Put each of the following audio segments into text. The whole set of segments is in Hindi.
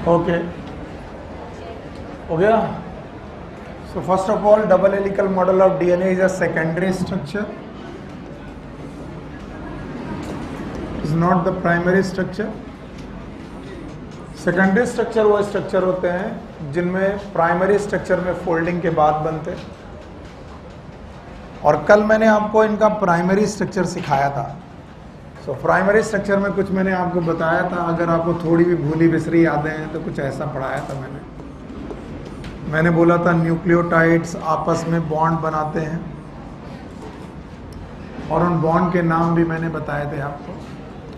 ओके, हो गया. So first of all, double helical model of DNA is a secondary structure. Is not the primary structure. Secondary structure वो स्ट्रक्चर होते हैं जिनमें प्राइमरी स्ट्रक्चर में फोल्डिंग के बाद बनते हैं. और कल मैंने आपको इनका प्राइमरी स्ट्रक्चर सिखाया था. सो प्राइमरी स्ट्रक्चर में कुछ मैंने आपको बताया था. अगर आपको थोड़ी भी भूली बिसरी यादें हैं तो कुछ ऐसा पढ़ाया था मैंने बोला था न्यूक्लियोटाइड्स आपस में बॉन्ड बनाते हैं और उन बॉन्ड के नाम भी मैंने बताए थे आपको.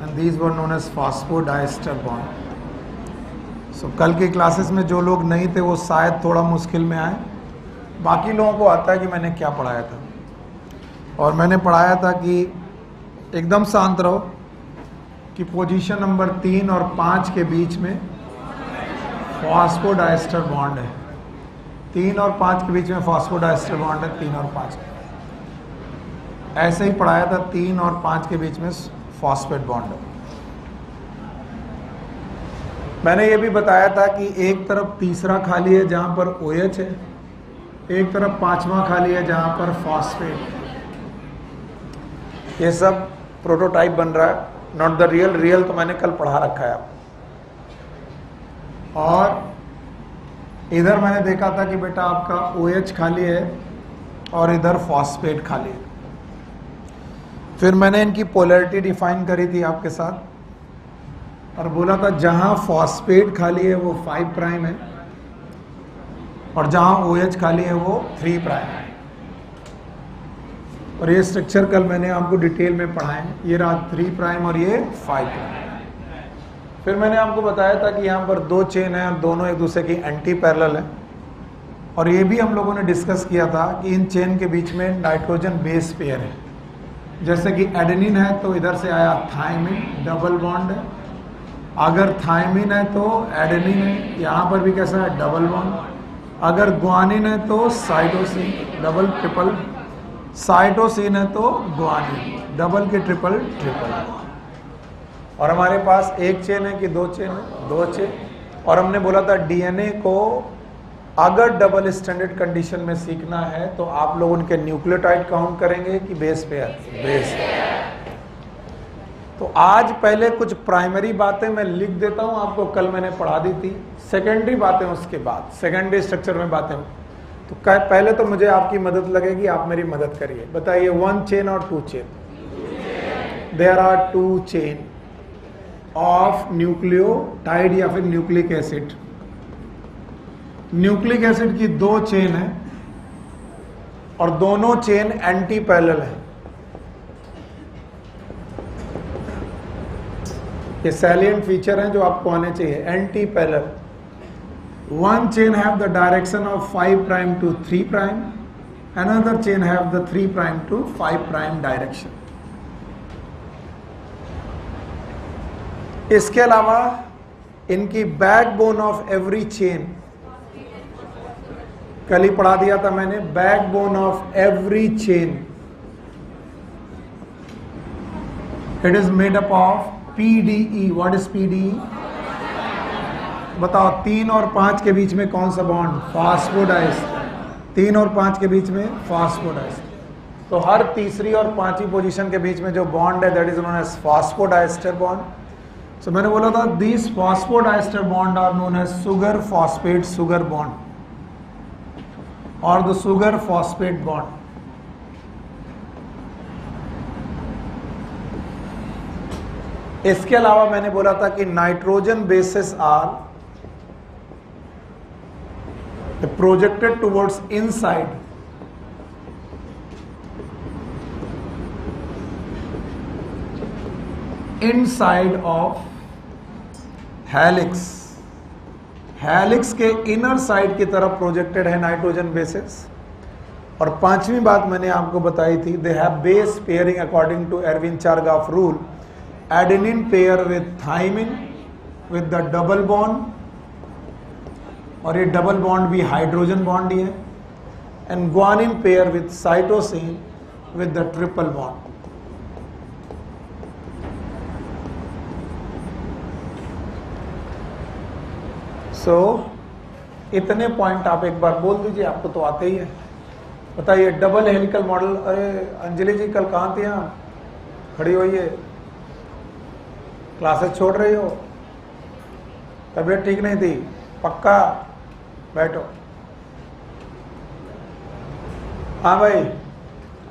And these were known as phosphodiester bond. So कल की क्लासेस में जो लोग नहीं थे वो शायद थोड़ा मुश्किल में आए. बाकी लोगों को आता है कि मैंने क्या पढ़ाया था. और मैंने पढ़ाया था कि एकदम शांत रहो कि पोजीशन नंबर 3 और 5 के बीच में फॉस्फोडाइस्टर बॉन्ड है. 3 और 5 के बीच में फॉस्फोडाइस्टर बॉन्ड है. 3 और 5 ऐसे ही पढ़ाया था. 3 और 5 के बीच में फॉस्फेट बॉन्ड है. मैंने ये भी बताया था कि एक तरफ तीसरा खाली है जहाँ पर OH है, एक तरफ 5वां खाली है जहाँ पर फॉस्फेट. ये सब प्रोटोटाइप बन रहा है, नॉट द रियल. रियल तो मैंने कल पढ़ा रखा है. और इधर मैंने देखा था कि बेटा आपका OH खाली है और इधर फॉस्फेट खाली है. फिर मैंने इनकी पोलैरिटी डिफाइन करी थी आपके साथ और बोला था जहां फॉस्फेट खाली है वो 5 प्राइम है और जहां OH खाली है वो 3 प्राइम है. और ये स्ट्रक्चर कल मैंने आपको डिटेल में पढ़ाए. ये रहा 3 प्राइम और ये 5 प्राइम. फिर मैंने आपको बताया था कि यहाँ पर 2 चेन हैं और दोनों एक दूसरे की एंटी पैरेलल है. और ये भी हम लोगों ने डिस्कस किया था कि इन चेन के बीच में नाइट्रोजन बेस पेयर है. जैसे कि एडेनिन है तो इधर से आया थायमिन, डबल बॉन्ड है. अगर थायमिन है तो एडेनिन है. यहाँ पर भी कैसा है, डबल बॉन्ड. अगर ग्वानिन है तो साइटोसिन, डबल ट्रिपल. साइटोसिन है तो ग्वानिन, डबल के ट्रिपल ट्रिपल. और हमारे पास एक चेन है कि 2 चेन है, 2 चेन. और हमने बोला था DNA को अगर डबल स्टैंडर्ड कंडीशन में सीखना है तो आप लोग उनके न्यूक्लियोटाइड काउंट करेंगे कि बेस पेयर. बेस. तो आज पहले कुछ प्राइमरी बातें मैं लिख देता हूं आपको, कल मैंने पढ़ा दी थी. सेकेंडरी बातें उसके बाद, सेकेंडरी स्ट्रक्चर में बातें. तो पहले तो मुझे आपकी मदद लगेगी, आप मेरी मदद करिए. बताइए 1 चेन और 2 chain. There are 2 chain of nucleotide या फिर न्यूक्लिक एसिड. न्यूक्लिक एसिड की 2 चेन है और दोनों चेन एंटी पैरेलल है. ये सैलिएंट फीचर हैं जो आपको आने चाहिए. Anti parallel. 1 chain have the direction of 5 prime to 3 prime. Another chain have the 3 prime to 5 prime direction. इसके अलावा इनकी बैकबोन ऑफ एवरी चेन कल ही पढ़ा दिया था मैंने. Backbone of every chain it is made up of PDE. What is PDE? बताओ. 3 और 5 के बीच में कौन सा बॉन्ड? फॉस्फोडाइस्टर. 3 और 5 के बीच में फॉस्फोडाइस्टर. तो हर तीसरी और 5वीं पोजीशन के बीच में जो बॉन्ड है that is known as phosphodiester bond. So मैंने बोला था this phosphodiester bond are known as sugar phosphate sugar bond और द सुगर फॉस्फेट बॉन्ड. इसके अलावा मैंने बोला था कि nitrogen bases are projected towards inside of helix. Helix के इनर साइड की तरफ प्रोजेक्टेड है नाइट्रोजन बेसेस. और 5वीं बात मैंने आपको बताई थी, they have base pairing according to Erwin Chargaff rule. Adenine pair with thymine with the double bond और ये डबल बॉन्ड भी हाइड्रोजन बॉन्ड ही है. And guanine pair with cytosine with the triple bond. सो इतने पॉइंट आप एक बार बोल दीजिए, आपको तो आते ही है। बताइए डबल हेलिकल मॉडल। अरे अंजलि जी कल कहाँ थी, यहाँ खड़ी हुई है, क्लासेस छोड़ रही हो, तबीयत ठीक नहीं थी, पक्का बैठो। हाँ भाई,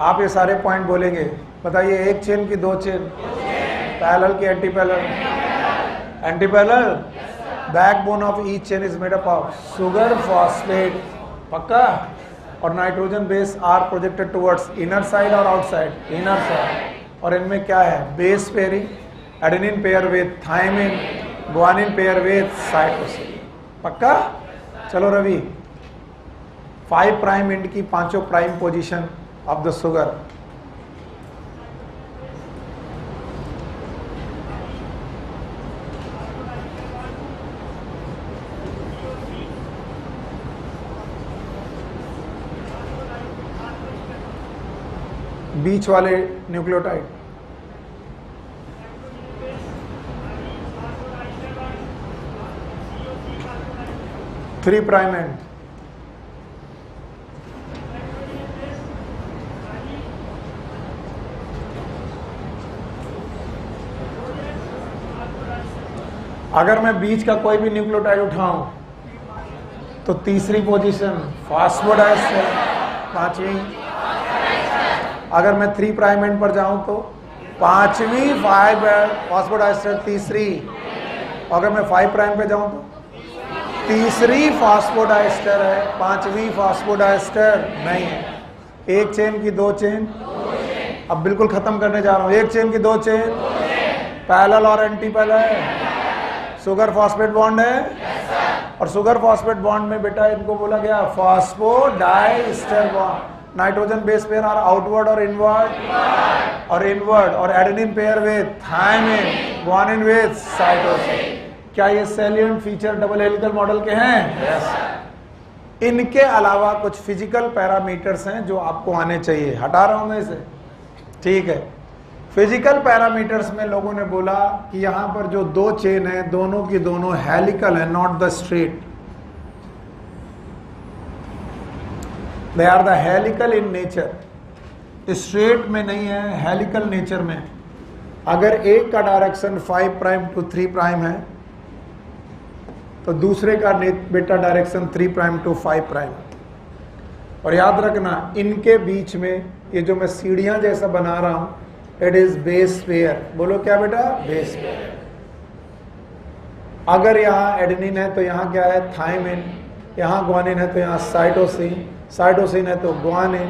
आप ये सारे पॉइंट बोलेंगे। बताइए एक चेन की दो चेन, पैरेलल की antiparallel, antiparallel, backbone of each chain is made up of sugar phosphate, पक्का, और nitrogen base are projected towards inner side और आउटसाइड, इनर साइड। और इनमें क्या है, base pairing, adenine pair with thymine, guanine pair with cytosine, पक्का। चलो रवि, 5 प्राइम एंड की पांचों prime position of the sugar. बीच वाले न्यूक्लियोटाइड, थ्री प्राइम एंड, अगर मैं बीच का कोई भी न्यूक्लियोटाइड उठाऊं तो तीसरी पोजीशन फास्फोडाइस्टर, पांचवी। अगर मैं 3 प्राइम एंड पर जाऊं तो पांचवी फास्फोडाइस्टर, तीसरी। अगर मैं 5 प्राइम पे जाऊं तो तीसरी फास्फोडाइस्टर है, पांचवी फास्फोडाइस्टर नहीं है। एक चेन की दो चेन, अब बिल्कुल खत्म करने जा रहा हूं। एक चेन की दो चेन, पैरेलल और anti parallel, sugar phosphate bond है, और सुगर फॉस्फेट बॉन्ड में बेटा इनको बोला गया phosphodiester bond. Nitrogen base pair are outward और इनवर्ड, और adenine pair with thymine, guanine with cytosine. क्या ये salient feature double helical model के हैं? yes. इनके अलावा कुछ फिजिकल पैरामीटर्स हैं जो आपको आने चाहिए, हटा रहा हूं मैं इसे, ठीक है। फिजिकल पैरामीटर्स में लोगों ने बोला कि यहां पर जो दो चेन है दोनों की दोनों हेलिकल है, not the straight. They are the helical in nature, straight में नहीं है, हेलिकल नेचर में। अगर एक का डायरेक्शन 5 प्राइम टू 3 प्राइम है तो दूसरे का बेटा डायरेक्शन 3 प्राइम टू 5 प्राइम। और याद रखना इनके बीच में ये जो मैं सीढ़ियां जैसा बना रहा हूं, इट इज बेस पेयर। बोलो क्या बेटा? Base pair. अगर यहाँ एडेनिन है तो यहाँ क्या है? थायमिन। यहाँ ग्वानिन है तो यहाँ साइटोसिन, साइटोसिन है तो ग्वानिन,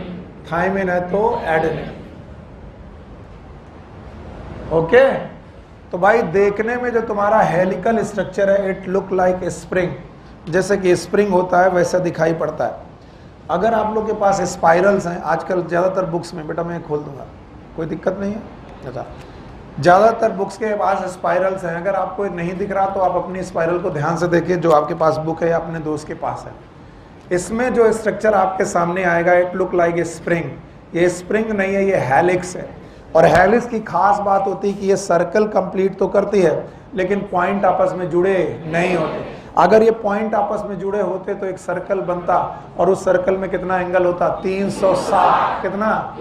थायमिन है तो एडेनिन। ओके, तो भाई देखने में जो तुम्हारा हेलिकल स्ट्रक्चर है, इट लुक लाइक स्प्रिंग, जैसे कि स्प्रिंग होता है वैसा दिखाई पड़ता है। अगर आप लोग के पास स्पाइरल्स हैं, आजकल ज़्यादातर बुक्स में, बेटा मैं खोल दूंगा, कोई दिक्कत नहीं है। अच्छा, ज़्यादातर बुक्स के पास स्पाइरल्स हैं, अगर आपको नहीं दिख रहा तो आप अपनी स्पाइरल को ध्यान से देखिए जो आपके पास बुक है या अपने दोस्त के पास है। इसमें जो स्ट्रक्चर आपके सामने आएगा, it look like a spring. ये स्प्रिंग नहीं है, ये हेलिक्स है। और हेलिक्स की खास बात होती है कि ये सर्कल कंप्लीट तो करती है लेकिन पॉइंट आपस में जुड़े नहीं होते। अगर ये पॉइंट आपस में जुड़े होते तो एक सर्कल बनता, और उस सर्कल में कितना एंगल होता? 360। कितना?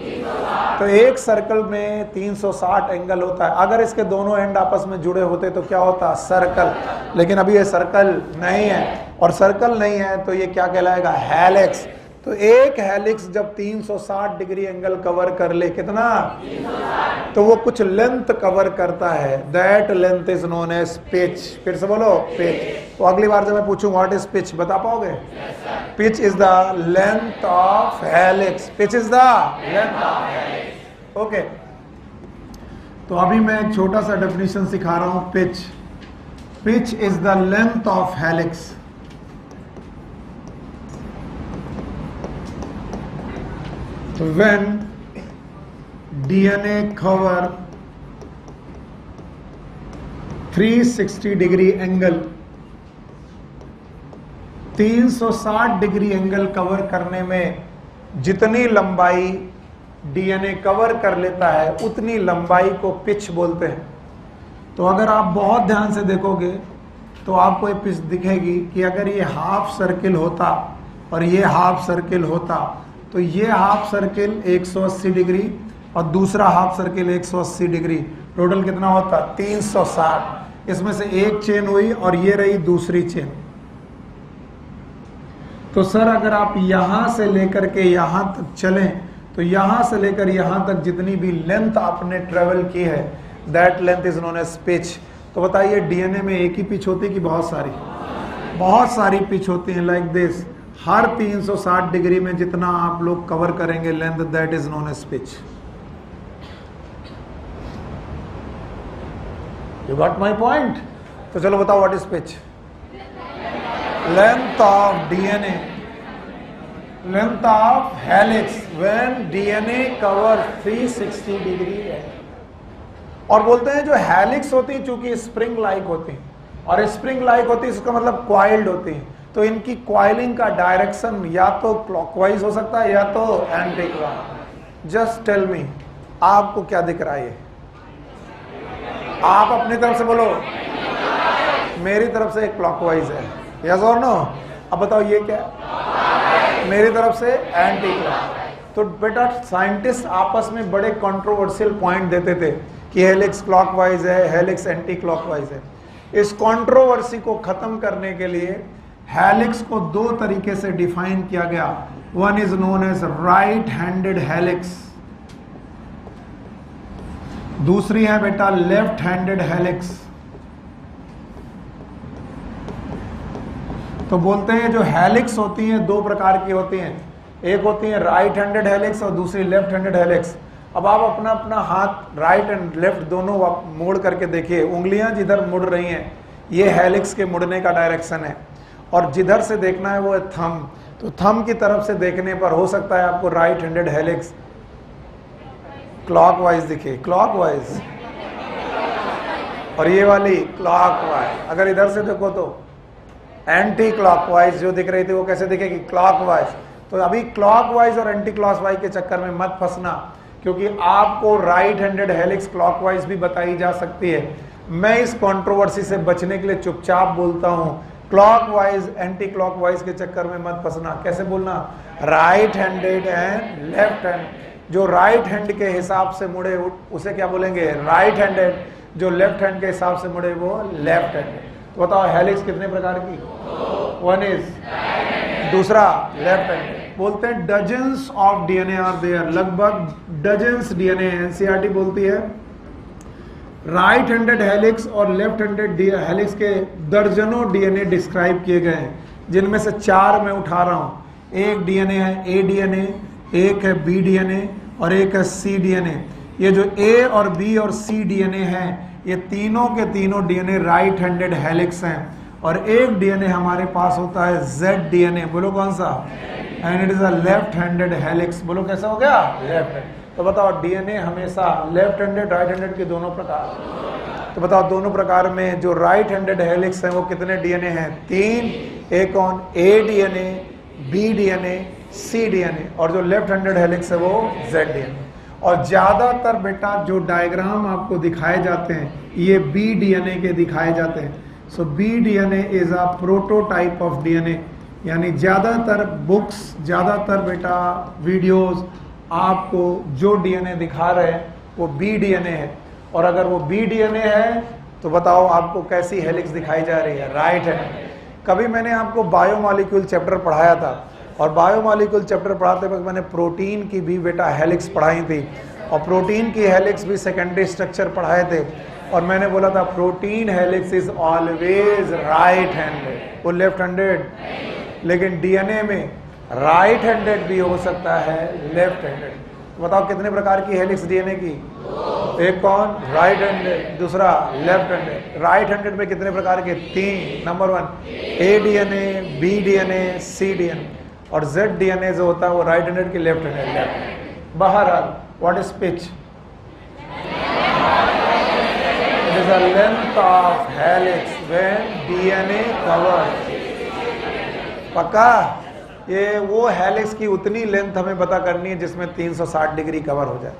तो एक सर्कल में 360 एंगल होता है। अगर इसके दोनों एंड आपस में जुड़े होते तो क्या होता? सर्कल। लेकिन अभी ये सर्कल नहीं है, और सर्कल नहीं है तो ये क्या कहलाएगा? हेलिक्स। तो एक हेलिक्स जब 360 डिग्री एंगल कवर कर ले, कितना? 360, तो वो कुछ लेंथ कवर करता है, that length is known as pitch. फिर से बोलो, पिच। तो अगली बार जब मैं पूछूं व्हाट इज पिच, बता पाओगे? Pitch is the length of helix. Pitch is the length of helix. Okay, तो अभी मैं एक छोटा सा डेफिनेशन सिखा रहा हूं। Pitch, pitch is the length of helix when DNA cover 360 degree angle, 360 degree angle cover करने में जितनी लंबाई डीएनए कवर कर लेता है उतनी लंबाई को पिच बोलते हैं। तो अगर आप बहुत ध्यान से देखोगे तो आपको ये पिच दिखेगी कि अगर ये हाफ सर्किल होता और ये हाफ सर्किल होता तो ये हाफ सर्किल 180 डिग्री और दूसरा हाफ सर्किल 180 डिग्री, टोटल कितना होता 360। इसमें से एक चेन हुई और ये रही दूसरी चेन। तो सर अगर आप यहां से लेकर के यहां तक चलें तो यहां से लेकर यहां तक जितनी भी लेंथ आपने ट्रेवल की है that length is known as pitch. तो बताइए डीएनए में एक ही पिच होती है कि बहुत सारी पिच होती है लाइक दिस। हर 360 डिग्री में जितना आप लोग कवर करेंगे length that is known as pitch. You got my point. तो चलो बताओ what is pitch. Length of DNA, length of helix when DNA cover 360 degree है। और बोलते हैं जो हेलिक्स होती है चूंकि स्प्रिंग लाइक होती है और स्प्रिंग लाइक होती है इसका मतलब क्वाइल्ड होती है, तो इनकी क्वाइलिंग का डायरेक्शन या तो क्लॉकवाइज हो सकता है या तो anti clock. Just tell me आपको क्या दिख रहा है? आप अपनी तरफ से बोलो। मेरी तरफ से क्लॉकवाइज है, यस और नो? अब बताओ ये क्या है? मेरी तरफ से एंटी क्लॉक। तो बेटा साइंटिस्ट आपस में बड़े कंट्रोवर्शियल पॉइंट देते थे कि हेलिक्स क्लॉकवाइज है, हेलिक्स एंटी क्लॉकवाइज है। इस कंट्रोवर्सी को खत्म करने के लिए हेलिक्स को दो तरीके से डिफाइन किया गया। One is known as right handed helix, दूसरी है बेटा लेफ्ट हैंडेड हेलिक्स। तो बोलते हैं जो हेलिक्स होती हैं दो प्रकार की होती हैं, एक होती है राइट हैंडेड हेलिक्स और दूसरी लेफ्ट हैंडेड हेलिक्स। अब आप अपना अपना हाथ राइट एंड लेफ्ट दोनों मोड़ करके देखिए, उंगलियां जिधर मुड़ रही हैं ये हेलिक्स के मुड़ने का डायरेक्शन है, और जिधर से देखना है वो है थंब। तो थंब की तरफ से देखने पर हो सकता है आपको राइट हैंडेड हेलिक्स क्लॉकवाइज दिखे, क्लॉकवाइज, और ये वाली क्लॉकवाइज। अगर इधर से देखो तो एंटी क्लॉकवाइज जो दिख रही थी वो कैसे दिखेगी? क्लॉकवाइज। तो अभी क्लॉकवाइज और एंटी क्लॉकवाइज के चक्कर में मत फंसना, क्योंकि आपको राइट हैंडेड हेलिक्स क्लॉकवाइज भी बताई जा सकती है। मैं इस कंट्रोवर्सी से बचने के लिए चुपचाप बोलता हूं, क्लॉकवाइज एंटी क्लॉकवाइज के चक्कर में मत फंसना। कैसे बोलना? Right handed and left hand. जो राइट हैंड के हिसाब से मुड़े उसे क्या बोलेंगे? Right handed. जो लेफ्ट हैंड के हिसाब से मुड़े वो लेफ्ट हैंडेड। तो बताओ हेलिक्स कितने प्रकार की? वन इज, दूसरा लेफ्ट हैंड। बोलते हैं dozens of DNA are there, लगभग डजन्स डीएनए। एनसीईआरटी बोलती है राइट हैंडेड हेलिक्स और लेफ्ट हैंडेड हेलिक्स के दर्जनों डीएनए डिस्क्राइब किए गए हैं, जिनमें से चार मैं उठा रहा हूं। एक डीएनए है ए डीएनए, एक है बी डीएनए और एक है सी डीएनए। ये जो ए और बी और सी डीएनए हैं ये तीनों के तीनों डीएनए राइट हैंडेड हेलिक्स हैं, और एक डीएनए हमारे पास होता है जेड डीएनए। बोलो कौन सा? And it is a left handed helix. बोलो कैसा हो गया? Left hand. तो बताओ डीएनए हमेशा लेफ्ट हैंडेड राइट हैंडेड के दोनों प्रकार। तो बताओ दोनों प्रकार में जो राइट हैंडेड हेलिक्स हैं वो कितने डीएनए हैं? तीन। एक कौन? ए डीएनए, बी डीएनए, सी डीएनए, और जो लेफ्ट हैंडेड हेलिक्स है वो जेड डीएनए। और ज्यादातर बेटा जो डायग्राम आपको दिखाए जाते हैं ये बी डीएनए के दिखाए जाते हैं। So B DNA is a prototype of DNA, यानी ज्यादातर बुक्स, ज्यादातर बेटा वीडियोस आपको जो डीएनए दिखा रहे हैं वो बी डीएनए है। और अगर वो बी डीएनए है तो बताओ आपको कैसी हेलिक्स दिखाई जा रही है? Right hand. कभी मैंने आपको बायोमॉलिक्यूल चैप्टर पढ़ाया था, और बायोमॉलिक्यूल चैप्टर पढ़ाते वक्त मैंने प्रोटीन की भी बेटा हेलिक्स पढ़ाई थी, और प्रोटीन की हेलिक्स भी सेकेंडरी स्ट्रक्चर पढ़ाए थे, और मैंने बोला था protein helix is always right handed, वो लेफ्ट हैंडेड। लेकिन डीएनए में राइट हैंडेड भी हो सकता है, लेफ्ट हैंडेड। तो बताओ कितने प्रकार की हेलिक्स डीएनए की? एक कौन? राइट हैंडेड, दूसरा लेफ्ट हैंडेड। राइट हैंडेड में कितने प्रकार के? तीन। नंबर वन ए डीएनए, बी डीएनए, सी डीएनए, और जेड डीएनए जो होता है वो राइट हैंडेड की लेफ्ट हैंडेड। बहरहाल what is pitch? It is a length of helix when DNA cover. पक्का? ये वो हेलिक्स की उतनी लेंथ हमें पता करनी है जिसमें 360 डिग्री कवर हो जाए।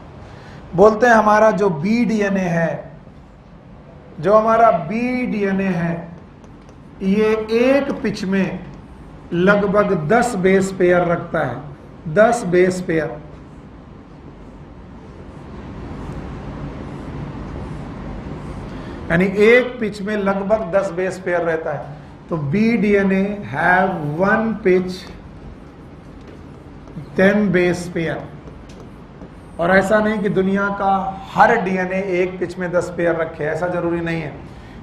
बोलते हैं हमारा जो बी डीएनए है, जो हमारा बी डीएनए है ये एक पिच में लगभग 10 बेस पेयर रखता है, 10 बेस पेयर। यानी एक पिच में लगभग 10 बेस पेयर रहता है। तो B DNA have 1 pitch 10 base pair. और ऐसा नहीं कि दुनिया का हर डीएनए एक पिच में 10 पेयर रखे, ऐसा जरूरी नहीं है,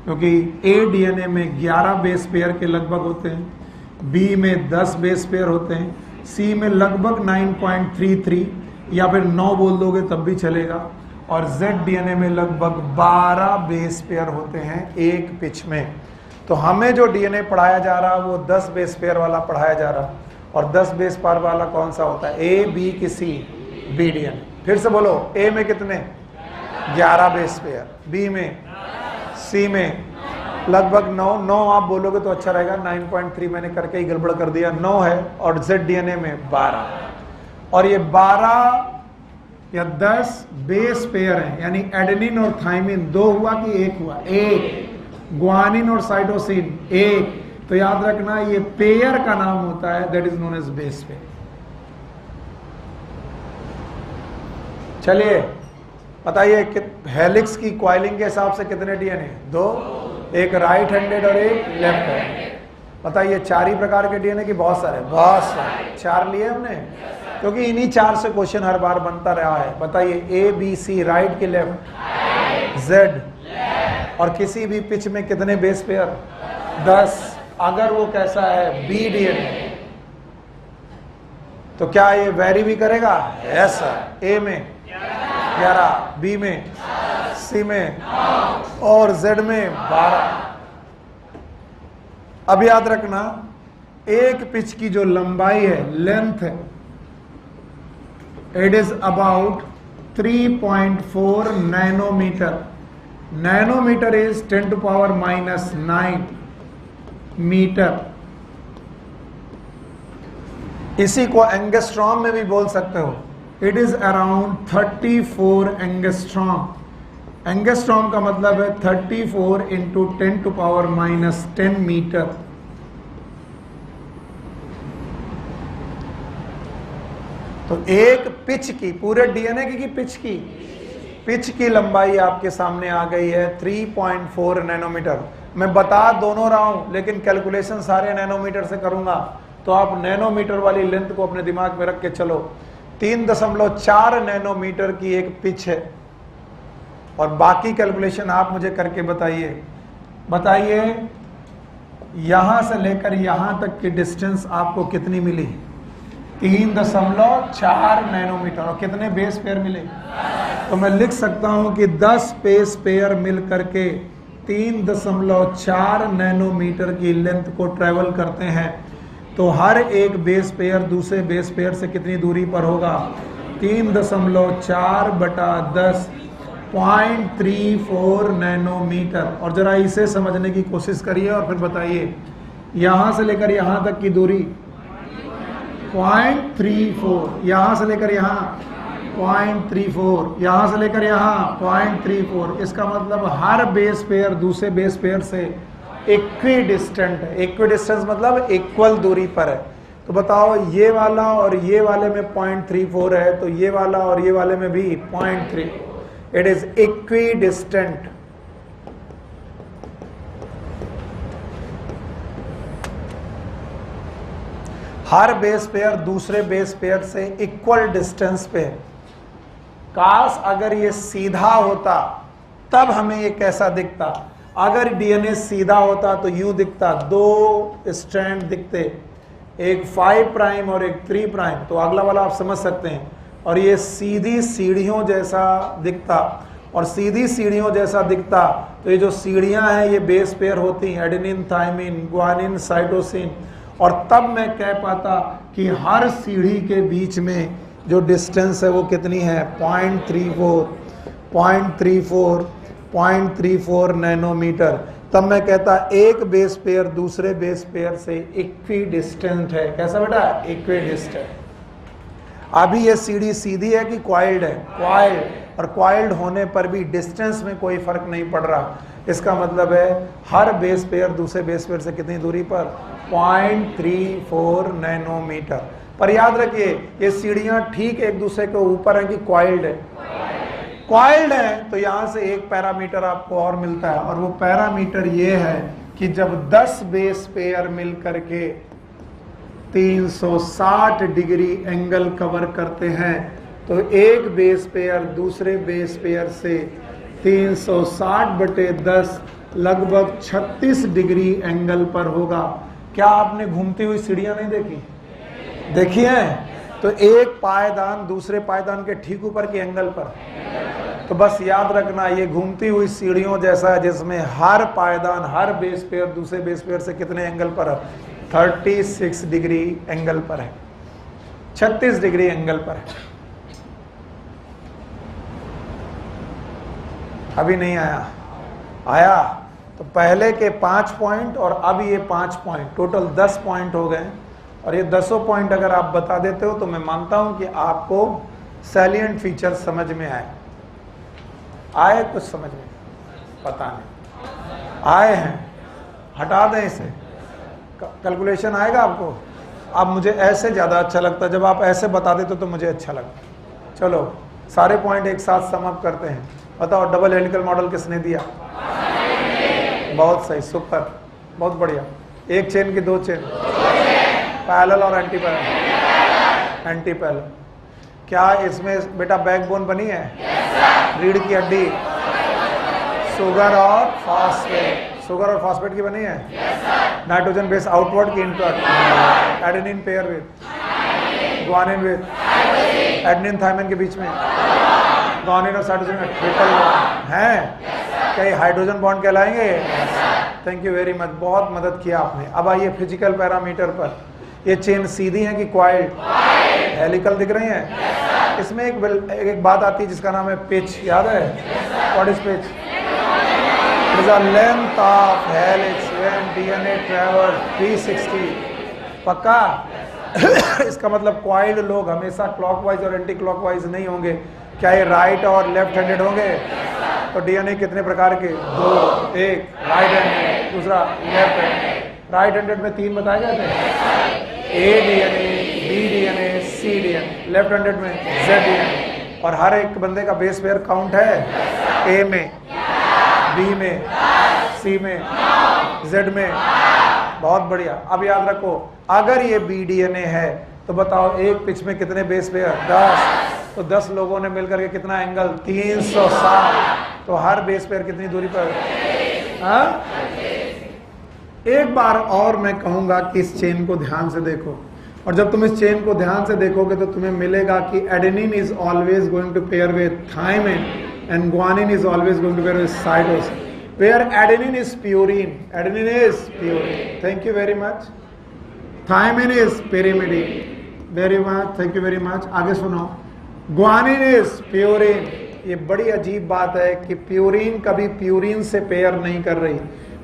क्योंकि ए डीएनए में 11 बेस पेयर के लगभग होते हैं, बी में 10 बेस पेयर होते हैं, सी में लगभग 9.33 या फिर 9 बोल दोगे तब भी चलेगा, और जेड डीएनए में लगभग 12 बेस पेयर होते हैं एक पिच में। तो हमें जो डीएनए पढ़ाया जा रहा है वो 10 बेस पेयर वाला पढ़ाया जा रहा है। और 10 बेस पेयर वाला कौन सा होता है? ए, बी की सी, बी डीएनए। फिर से बोलो, ए में कितने? 11 बेस पेयर, बी में, सी में लगभग 9 आप बोलोगे तो अच्छा रहेगा, 9.3 मैंने करके ही गड़बड़ कर दिया, 9 है, और जेड डीएनए में 12। और ये 12 या 10 बेस पेयर हैं, यानी एडेनिन और थाइमिन 2 हुआ कि 1 हुआ? 1। ग्वानिन और साइटोसिन 1। तो याद रखना ये पेयर का नाम होता है, that is known as base pair. चलिए बताइए कि हेलिक्स की कॉइलिंग के हिसाब से कितने डीएनए? 2, एक राइट हैंडेड और एक लेफ्ट हैंडेड। बताइए 4 ही प्रकार के डीएनए की? बहुत सारे, बहुत सारे। 4 लिए हमने, क्योंकि इन्हीं 4 से क्वेश्चन हर बार बनता रहा है। बताइए ए, बी, सी, राइट की लेफ्ट, जेड, और किसी भी पिच में कितने बेस पेयर? 10। अगर वो कैसा है? बी डीएनए, तो क्या ये वेरी भी करेगा? ऐसा ए में 11, बी में, सी में, और जेड में 12। अब याद रखना, एक पिच की जो लंबाई है, लेंथ है, it is about 3.4 nanometre. Nanometre is 10⁻⁹ metre. इसी को एंगस्ट्रॉम में भी बोल सकते हो। It is around 34 angstrom. Angstrom का मतलब है 34 इंटू 10⁻⁻10 मीटर। तो एक पिच की, पूरे डीएनए की पिच की लंबाई आपके सामने आ गई है 3.4 नैनोमीटर। मैं बता दोनों रहा हूं, लेकिन कैलकुलेशन सारे नैनोमीटर से करूंगा, तो आप नैनोमीटर वाली लेंथ को अपने दिमाग में रख के चलो। 3.4 नैनोमीटर की एक पिच है, और बाकी कैलकुलेशन आप मुझे करके बताइए यहां से लेकर यहां तक की डिस्टेंस आपको कितनी मिली? 3.4 नैनोमीटर। और कितने बेस पेयर मिले? तो मैं लिख सकता हूं कि 10 बेस पेयर मिल करके 3.4 नैनोमीटर की लेंथ को ट्रेवल करते हैं। तो हर एक बेस पेयर दूसरे बेस पेयर से कितनी दूरी पर होगा? 3.4 बटा 10, 0.34 नैनोमीटर। और जरा इसे समझने की कोशिश करिए और फिर बताइए, यहां से लेकर यहां तक की दूरी 0.34, यहां से लेकर यहां 0.34, यहां से लेकर यहां 0.34। इसका मतलब हर बेस पेयर दूसरे बेस पेयर से इक्विडिस्टेंट है। इक्विडिस्टेंस मतलब इक्वल दूरी पर है। तो बताओ, ये वाला और ये वाले में 0.34 है, तो ये वाला और ये वाले में भी 0.3। It is equidistant. Her base pair दूसरे बेस पेयर से इक्वल डिस्टेंस पे है। काश अगर ये सीधा होता तब हमें ये कैसा दिखता। अगर डीएनए सीधा होता तो यूं दिखता, 2 स्ट्रैंड दिखते, एक 5 प्राइम और एक 3 प्राइम। तो अगला वाला आप समझ सकते हैं। और ये सीधी सीढ़ियों जैसा दिखता, और सीधी सीढ़ियों जैसा दिखता तो ये जो सीढ़ियां हैं ये बेस पेयर होती हैं, एडेनिन, थाइमिन, ग्वानिन, साइटोसिन। और तब मैं कह पाता कि हर सीढ़ी के बीच में जो डिस्टेंस है वो कितनी है? 0.34 नैनोमीटर। तब मैं कहता एक बेस पेयर दूसरे बेस पेयर से इक्विडिस्टेंट है। कैसा बेटा? इक्विडिस्टेंट। अभी ये सीढ़ी सीधी है कि क्वाइल्ड है? क्वाइल्ड। और क्वाइल्ड होने पर भी डिस्टेंस में कोई फर्क नहीं पड़ रहा। इसका मतलब है हर बेस पेयर दूसरे बेस पेयर से कितनी दूरी पर, 0.34 नैनोमीटर। पर याद रखिए ये सीढ़ियां ठीक एक दूसरे के ऊपर हैं कि कॉइल्ड है, कॉइल्ड है, तो यहां से एक पैरामीटर आपको और मिलता है, और वो पैरामीटर ये है कि जब 10 बेस पेयर मिल करके 360 डिग्री एंगल कवर करते हैं तो एक बेस पेयर दूसरे बेस पेयर से 360/10 लगभग 36 डिग्री एंगल पर होगा। क्या आपने घूमती हुई सीढ़ियां नहीं देखी? देखी है? तो एक पायदान दूसरे पायदान के ठीक ऊपर के एंगल पर, तो बस याद रखना ये घूमती हुई सीढ़ियों जैसा है जिसमें हर पायदान हर बेस पेयर दूसरे बेस पेयर से कितने एंगल पर है, 36 डिग्री एंगल पर है, 36 डिग्री एंगल पर है। अभी नहीं आया? आया? तो पहले के 5 पॉइंट और अब ये 5 पॉइंट, टोटल 10 पॉइंट हो गए। और ये 10 पॉइंट अगर आप बता देते हो तो मैं मानता हूं कि आपको सैलिएंट फीचर समझ में आए कुछ समझ में, पता नहीं आए हैं, हटा दें इसे, कैलकुलेशन आएगा आपको। अब मुझे ऐसे ज़्यादा अच्छा लगता है, जब आप ऐसे बता देते तो मुझे अच्छा लगता। चलो सारे पॉइंट एक साथ सम अप करते हैं। बताओ डबल हेलिकल मॉडल किसने दिया? बहुत सही, सुपर, बहुत बढ़िया। एक चेन की 2 चेन, पैरेलल और एंटी पैरेलल, एंटी पैरेलल। क्या इसमें बेटा बैकबोन बनी है? रीढ़ की हड्डी, शुगर और फास्फेट, शुगर और फास्फेट की बनी है। नाइट्रोजन बेस आउटवर्ड की inward, adenine pair with guanine with adenine thymine के बीच में ग्वानिन और साइटोसिन में ट्रिपल बॉन्ड है। क्या ये हाइड्रोजन बॉन्ड कहलाएंगे? थैंक यू वेरी मच, बहुत मदद किया आपने। अब आइए फिजिकल पैरामीटर पर। ये चेन सीधी है कि क्वाइल्ड? हेलिकल दिख रही है? इसमें एक बात आती है जिसका नाम है पिच, याद है? What is pitch? It is the length of helix when DNA travels 360। पक्का? इसका मतलब क्वाइल्ड लोग हमेशा क्लॉकवाइज और एंटी क्लॉकवाइज नहीं होंगे। क्या ये राइट और लेफ्ट हैंडेड होंगे? तो डीएनए कितने प्रकार के? 2, एक राइट हैंडेड, दूसरा लेफ्ट हैंडेड। राइट हैंडेड में 3 बताए गए थे, ए डीएनए, बी डीएनए, सी डीएनए। लेफ्ट हैंडेड में जेड डीएनए। और हर एक बंदे का बेस पेयर काउंट है, ए में, बी में, सी में, जेड में। बहुत बढ़िया। अब याद रखो अगर ये बी डीएनए है तो बताओ एक पिच में कितने बेस पेयर? 10। तो 10 लोगों ने मिलकर के कितना एंगल? 360। तो हर बेस पेयर कितनी दूरी पर? हाँ? एक बार और मैं कहूंगा कि इस चेन को ध्यान से देखो, और जब तुम इस चेन को ध्यान से देखोगे तो तुम्हें मिलेगा कि adenine is always going to pair with thymine and guanine is always going to pair with cytosine, where adenine is purine, adenine is purine. Thank you very much. Thymine is pyrimidine, very much, thank you very much. आगे सुनो, ग्वानिन इज प्यूरिन। ये बड़ी अजीब बात है कि प्यूरिन कभी प्यूरिन से पेयर नहीं कर रही,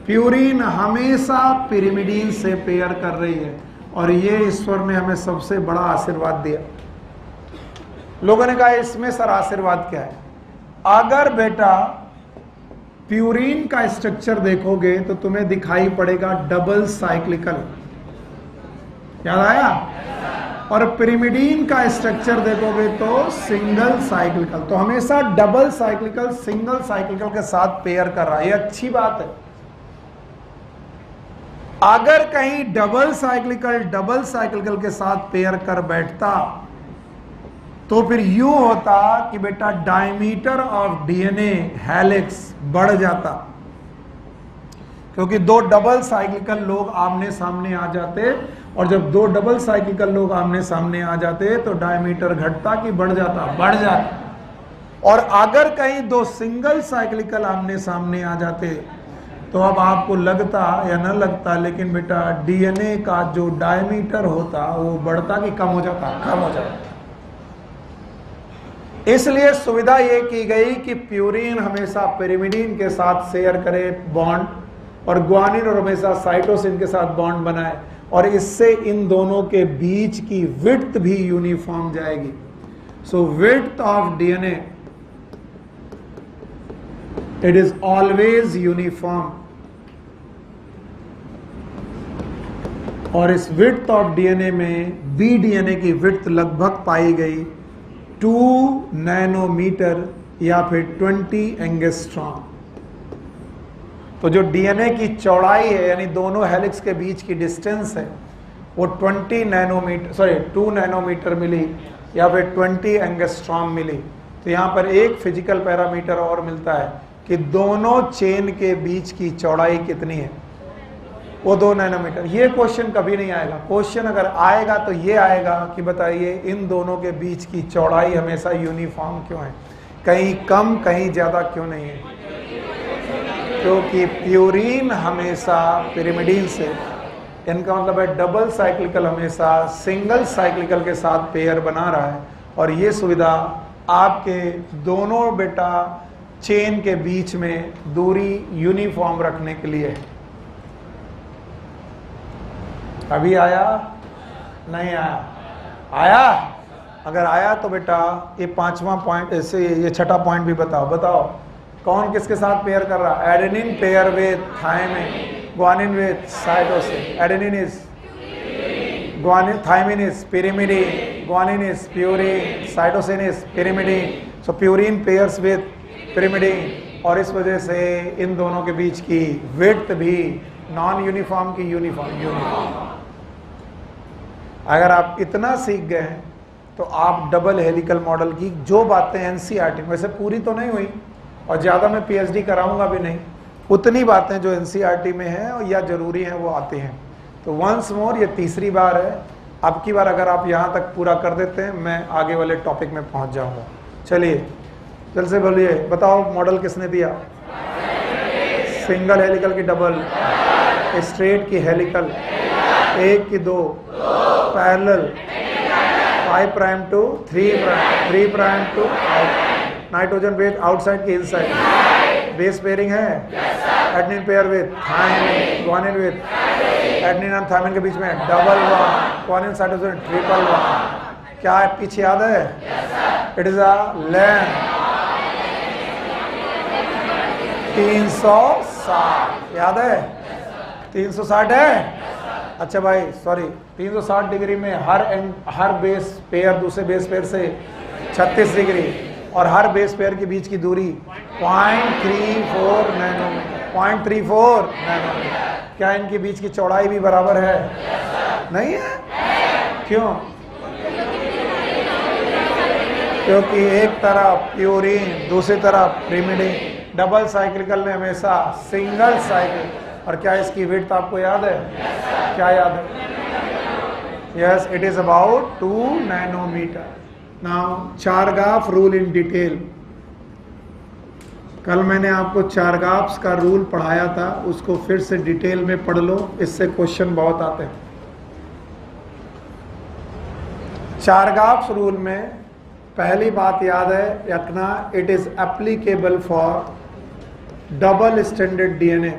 प्यूरिन हमेशा पिरिमिडीन से पेयर कर रही है। और ये ईश्वर ने हमें सबसे बड़ा आशीर्वाद दिया। लोगों ने कहा इसमें सर आशीर्वाद क्या है? अगर बेटा प्यूरिन का स्ट्रक्चर देखोगे तो तुम्हें दिखाई पड़ेगा डबल साइक्लिकल, याद आया? और पिरिमिडीन का स्ट्रक्चर देखोगे तो सिंगल साइक्लिकल। तो हमेशा डबल साइक्लिकल सिंगल साइक्लिकल के साथ पेयर कर रहा है, ये अच्छी बात है। अगर कहीं डबल साइक्लिकल के साथ पेयर कर बैठता तो फिर यूं होता कि बेटा डायमीटर ऑफ डीएनए हेलिक्स बढ़ जाता, क्योंकि 2 डबल साइक्लिकल लोग आमने सामने आ जाते, और जब 2 डबल साइक्लिकल लोग आमने सामने आ जाते तो डायमीटर घटता कि बढ़ जाता? बढ़ जाता। और अगर कहीं 2 सिंगल साइक्लिकल आमने सामने आ जाते तो अब आपको लगता या न लगता, लेकिन बेटा डीएनए का जो डायमीटर होता वो बढ़ता कि कम हो जाता? कम हो जाता। इसलिए सुविधा ये की गई कि प्यूरिन हमेशा पिरिमिडीन के साथ शेयर करे बॉन्ड, और ग्वानिन और हमेशा साइटोसिन के साथ बॉन्ड बनाए, और इससे इन दोनों के बीच की विड्थ भी यूनिफॉर्म जाएगी। So width of DNA it is always uniform, और इस विड्थ ऑफ डीएनए में बी डीएनए की विड्थ लगभग पाई गई 2 नैनोमीटर या फिर 20 एंगस्ट्रॉम। तो जो डीएनए की चौड़ाई है, यानी दोनों हेलिक्स के बीच की डिस्टेंस है, वो 2 नैनोमीटर मिली या फिर 20 एंगस्ट्रॉम मिली। तो यहाँ पर एक फिजिकल पैरामीटर और मिलता है कि दोनों चेन के बीच की चौड़ाई कितनी है, वो 2 नैनोमीटर। ये क्वेश्चन कभी नहीं आएगा। क्वेश्चन अगर आएगा तो ये आएगा कि बताइए इन दोनों के बीच की चौड़ाई हमेशा यूनिफॉर्म क्यों है, कहीं कम कहीं ज़्यादा क्यों नहीं है? क्योंकि प्यूरीन हमेशा पिरिमिडीन से, इनका मतलब है डबल साइक्लिकल हमेशा सिंगल साइक्लिकल के साथ पेयर बना रहा है, और ये सुविधा आपके दोनों बेटा चेन के बीच में दूरी यूनिफॉर्म रखने के लिए है। अभी आया नहीं आया? आया? अगर आया तो बेटा ये 5वां पॉइंट, ऐसे ये 6ठा पॉइंट भी बताओ कौन किसके साथ पेयर कर रहा है? Adenine pair with thymine, guanine with cytosine. Adenine is guanine, thymine is pyrimidine, guanine is purine, cytosine is pyrimidine। So purine pairs with pyrimidine, और इस वजह से इन दोनों के बीच की विड्थ भी नॉन यूनिफॉर्म की यूनिफॉर्म। अगर आप इतना सीख गए हैं तो आप डबल हेलिकल मॉडल की जो बातें एनसीईआरटी में, वैसे पूरी तो नहीं हुई और ज़्यादा मैं पीएचडी कराऊंगा भी नहीं, उतनी बातें जो एनसीईआरटी में हैं और या जरूरी हैं वो आती हैं। तो वंस मोर, ये तीसरी बार है। अब की बार अगर आप यहाँ तक पूरा कर देते हैं, मैं आगे वाले टॉपिक में पहुँच जाऊँगा। चलिए जल्द से बोलिए, बताओ मॉडल किसने दिया? सिंगल हेलिकल की डबल, स्ट्रेट की हेलिकल, 1 की 2, parallel 5 prime to 3 prime to nitrogen base outside की इनसाइड, बेस पेयरिंग है, adenine pair with thymine, guanine with adenine और थायमिन के बीच में double bond, guanine cytosine triple bond. क्या है पीछे याद है? इट इज अ लेंथ 360, याद है? 360 है। अच्छा भाई सॉरी, 360 डिग्री में हर बेस पेयर दूसरे बेस पेयर से 36 डिग्री, और हर बेस पेयर के बीच की दूरी 0.34 नैनोमीटर। 0.34 नैनोमीटर। क्या इनके बीच की चौड़ाई भी बराबर है? नहीं है। क्यों? क्योंकि एक तरफ प्यूरिन, दूसरी तरफ pyrimidine। डबल साइक्लिकल में हमेशा सिंगल साइकिल। और क्या इसकी विड्थ आपको याद है? क्या याद है? Yes, it is about 2 nanometre. Now Chargaff rule in detail. कल मैंने आपको चारगाफ्स का रूल पढ़ाया था, उसको फिर से डिटेल में पढ़ लो, इससे क्वेश्चन बहुत आते हैं। चारगाफ्स रूल में पहली बात याद है रखना, it is applicable for double standard DNA.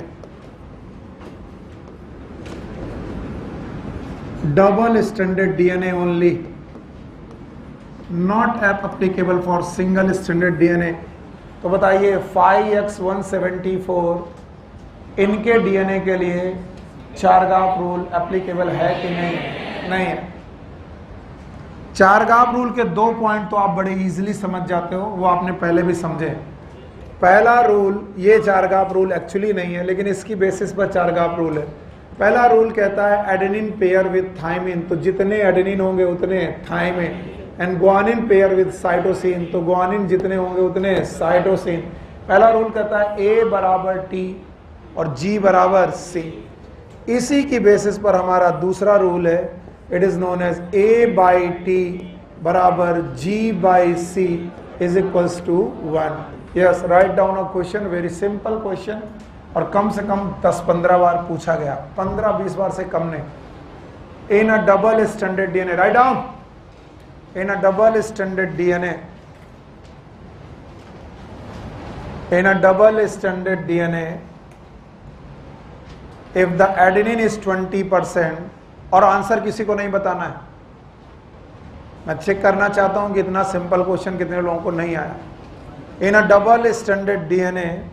Double standard DNA only, not applicable for single standard DNA. तो बताइए 5x174 इनके डीएनए के लिए चारगाफ रूल एप्लीकेबल है कि नहीं? नहीं है। चारगाफ रूल के 2 पॉइंट तो आप बड़े इजीली समझ जाते हो, वो आपने पहले भी समझे। पहला रूल, ये चारगाफ रूल एक्चुअली नहीं है लेकिन इसकी बेसिस पर चारगाफ रूल है। पहला रूल कहता है एडेनिन पेयर विद थायमिन, तो जितने एडेनिन होंगे उतने thymine, and guanine pair with cytosine, तो ग्वानिन जितने होंगे उतने साइटोसिन। पहला रूल कहता है A बराबर T और G बराबर C। इसी की बेसिस पर हमारा दूसरा रूल है, it is known as A by T बराबर G by C is equals to 1। Yes, write down a question, very simple question, और कम से कम 10-15 बार पूछा गया, 15-20 बार से कम नहीं। In a double standard DNA, right down, in a double standard DNA, in a double stranded DNA if the adenine is 20%, और आंसर किसी को नहीं बताना है, मैं चेक करना चाहता हूं कि इतना सिंपल क्वेश्चन कितने लोगों को नहीं आया। In a double standard DNA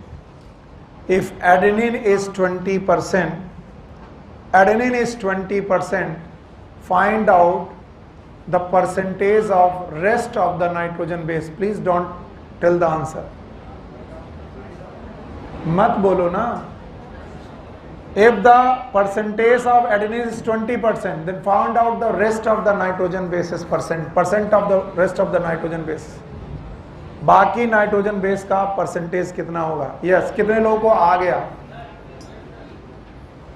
if adenine is 20%, adenine is 20%, find out the percentage of rest of the nitrogen base. Please don't tell the answer. मत बोलो ना. If the percentage of adenine is 20%, then find out the rest of the nitrogen bases percent of the rest of the nitrogen base. बाकी नाइट्रोजन बेस का परसेंटेज कितना होगा? यस, कितने लोगों को आ गया?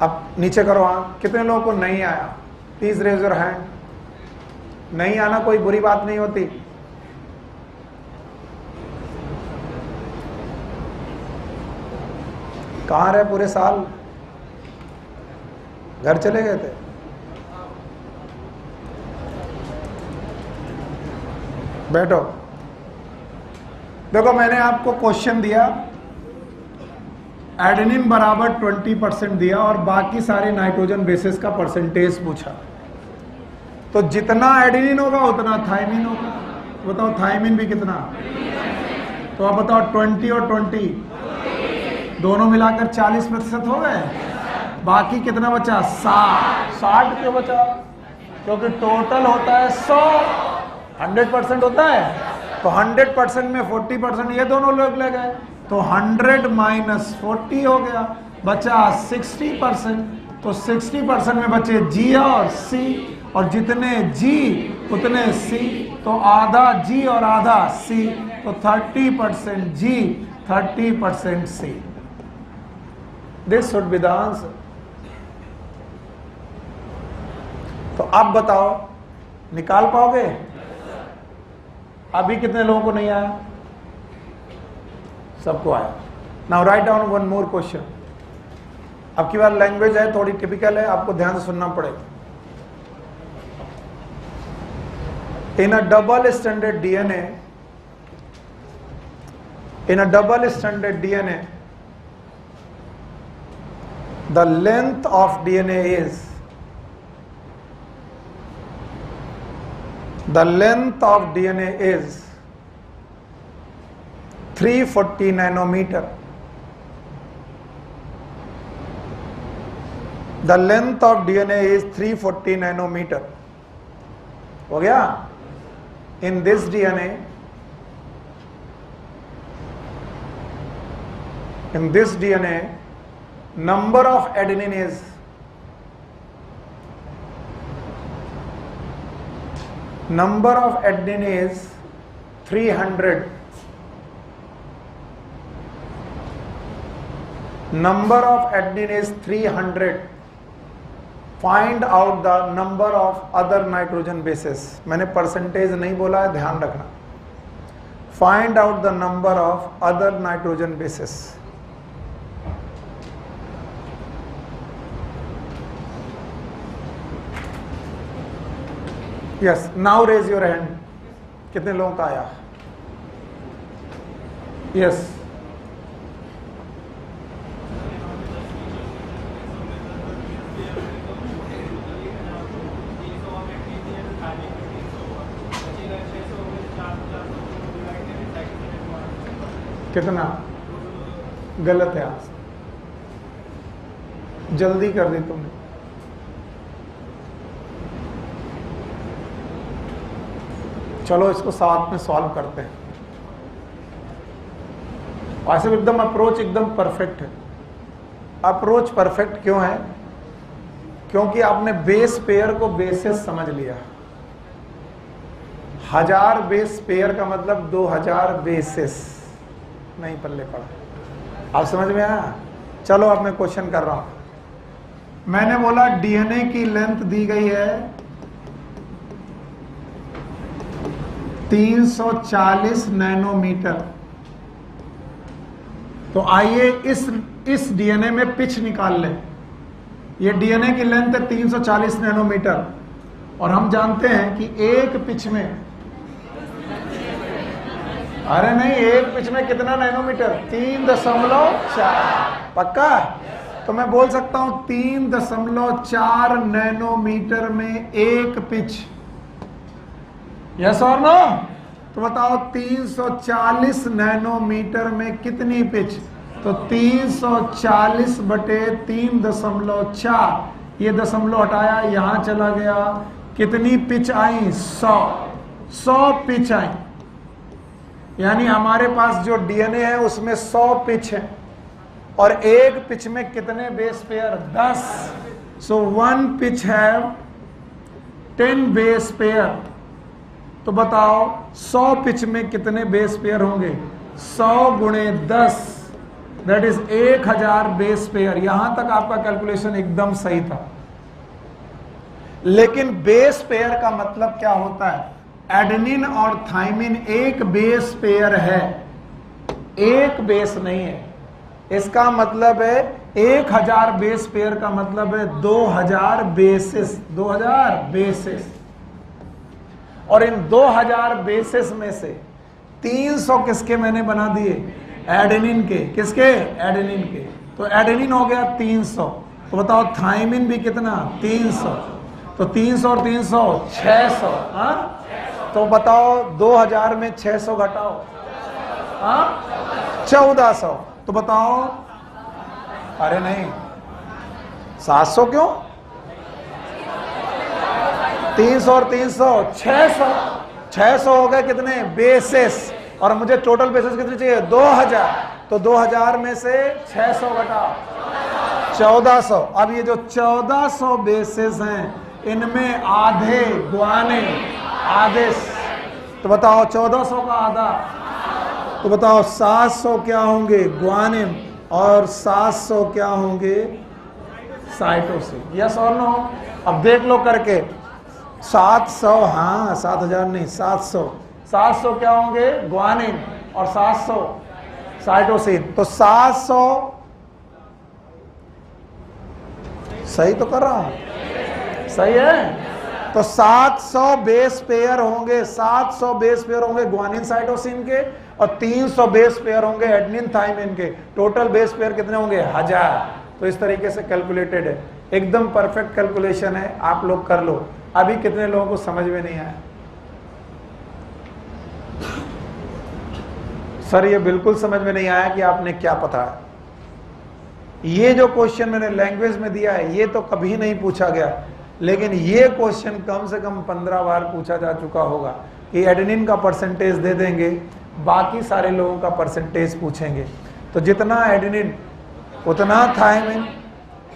अब नीचे करो हाँ. कितने लोगों को नहीं आया? Please raise your hand. नहीं आना कोई बुरी बात नहीं होती. कहाँ रहे पूरे साल? घर चले गए थे? बैठो. देखो मैंने आपको क्वेश्चन दिया, एडेनिन बराबर 20% दिया और बाकी सारे नाइट्रोजन बेसिस का परसेंटेज पूछा. तो जितना एडेनिन होगा उतना थायमिन होगा. बताओ थायमिन भी कितना? तो आप बताओ 20 और 20 दोनों मिलाकर 40% हो गए. बाकी कितना बचा? 60 क्यों बचा? क्योंकि टोटल होता है 100, 100% होता है. तो 100% में 40% ये दोनों लोग ले गए, तो 100 माइनस 40 हो गया, बचा 60%. तो 60% में बचे G और C, और जितने G उतने C, तो आधा G और आधा C, तो 30% G 30% C. This should be the answer. तो अब बताओ निकाल पाओगे? अभी कितने लोगों को नहीं आया? सबको आया. Now write down one more question. अब की बार लैंग्वेज है थोड़ी टिपिकल है, आपको ध्यान से सुनना पड़ेगा. In a double standard DNA, in a double standard DNA, the length of DNA is, the length of DNA is 340 nanometer. The length of DNA is 340 nanometer. हो गया? In this DNA, number of adenine is number of adenine is 300. Number of adenine is 300. Find out the number of other nitrogen bases. मैंने परसेंटेज नहीं बोला है, ध्यान रखना. Find out the number of other nitrogen bases. Yes, now raise your hand. कितने लोगों का आया? Yes. कितना? गलत है. जल्दी कर दी तुमने. चलो इसको साथ में सॉल्व करते हैं. वैसे एकदम अप्रोच एकदम परफेक्ट है. अप्रोच परफेक्ट क्यों है? क्योंकि आपने बेस पेयर को बेसिस समझ लिया. 1000 बेस पेयर का मतलब 2000 बेसिस नहीं पल्ले पड़ा. आप समझ में आया? चलो अब मैं क्वेश्चन कर रहा हूं. मैंने बोला डीएनए की लेंथ दी गई है 340 नैनोमीटर. तो आइए इस डीएनए में पिच निकाल लें. ये डीएनए की लेंथ है 340 नैनोमीटर, और हम जानते हैं कि एक पिच में, अरे नहीं, एक पिच में कितना नैनोमीटर? 3.4. पक्का? तो मैं बोल सकता हूं 3.4 नैनोमीटर में एक पिच. यस और नो? तो बताओ 340 नैनोमीटर में कितनी पिच? तो 340 बटे 3.4, ये दशमलव हटाया, यहां चला गया। कितनी पिच आई? 100 पिच आई। यानी हमारे पास जो डीएनए है उसमें 100 पिच है, और एक पिच में कितने बेस पेयर? 10। सो 1 पिच है 10 बेस पेयर। तो बताओ 100 पिच में कितने बेस पेयर होंगे? 100 गुणे 10, दैट इज 1000 बेस पेयर। यहां तक आपका कैलकुलेशन एकदम सही था। लेकिन बेस पेयर का मतलब क्या होता है? एडेनिन और थाइमिन एक बेस पेयर है, एक बेस नहीं है। इसका मतलब है 1000 बेस पेयर का मतलब है 2000 बेसिस, 2000 बेसिस। और इन 2000 बेसिस में से 300 किसके मैंने बना दिए? एडेनिन के। किसके? एडेनिन के। तो एडेनिन हो गया 300। तो बताओ थाइमिन भी कितना? 300। तो 300 और 300 600। हाँ, तो बताओ 2000 में 600 घटाओ, हाँ 1400। तो बताओ, अरे नहीं 700 क्यों? 300 और 300 600। 600 हो गए कितने? बेसिस। और मुझे टोटल बेसिस कितनी चाहिए? 2000। तो 2000 में से 600 घटाओ, 1400। अब ये जो 1400 बेसिस हैं, इनमें आधे ग्वानिन, आधे। तो बताओ 1400 का आधा, तो बताओ 700 क्या होंगे? ग्वानिन, और 700 क्या होंगे? साइटोसिन। यस और नो? अब देख लो करके। 700, हाँ 7000 नहीं, 700 क्या होंगे? ग्वानिन, और 700 साइटोसिन। तो 700 सही तो कर रहा हूं? सही है। तो 700 बेस पेयर होंगे, 700 बेस पेयर होंगे ग्वानिन साइटोसिन के, और 300 बेस पेयर होंगे एडेनिन थाइमिन के। टोटल बेस पेयर कितने होंगे? 1000। तो इस तरीके से कैलकुलेटेड है, एकदम परफेक्ट कैलकुलेशन है। आप लोग कर लो। अभी कितने लोगों को समझ में नहीं आया? सर ये बिल्कुल समझ में नहीं आया कि आपने क्या पता है। ये जो क्वेश्चन मैंने लैंग्वेज में दिया है, ये तो कभी नहीं पूछा गया, लेकिन ये क्वेश्चन कम से कम 15 बार पूछा जा चुका होगा कि एडेनिन का परसेंटेज दे देंगे, बाकी सारे लोगों का परसेंटेज पूछेंगे। तो जितना एडेनिन उतना थाइमिन,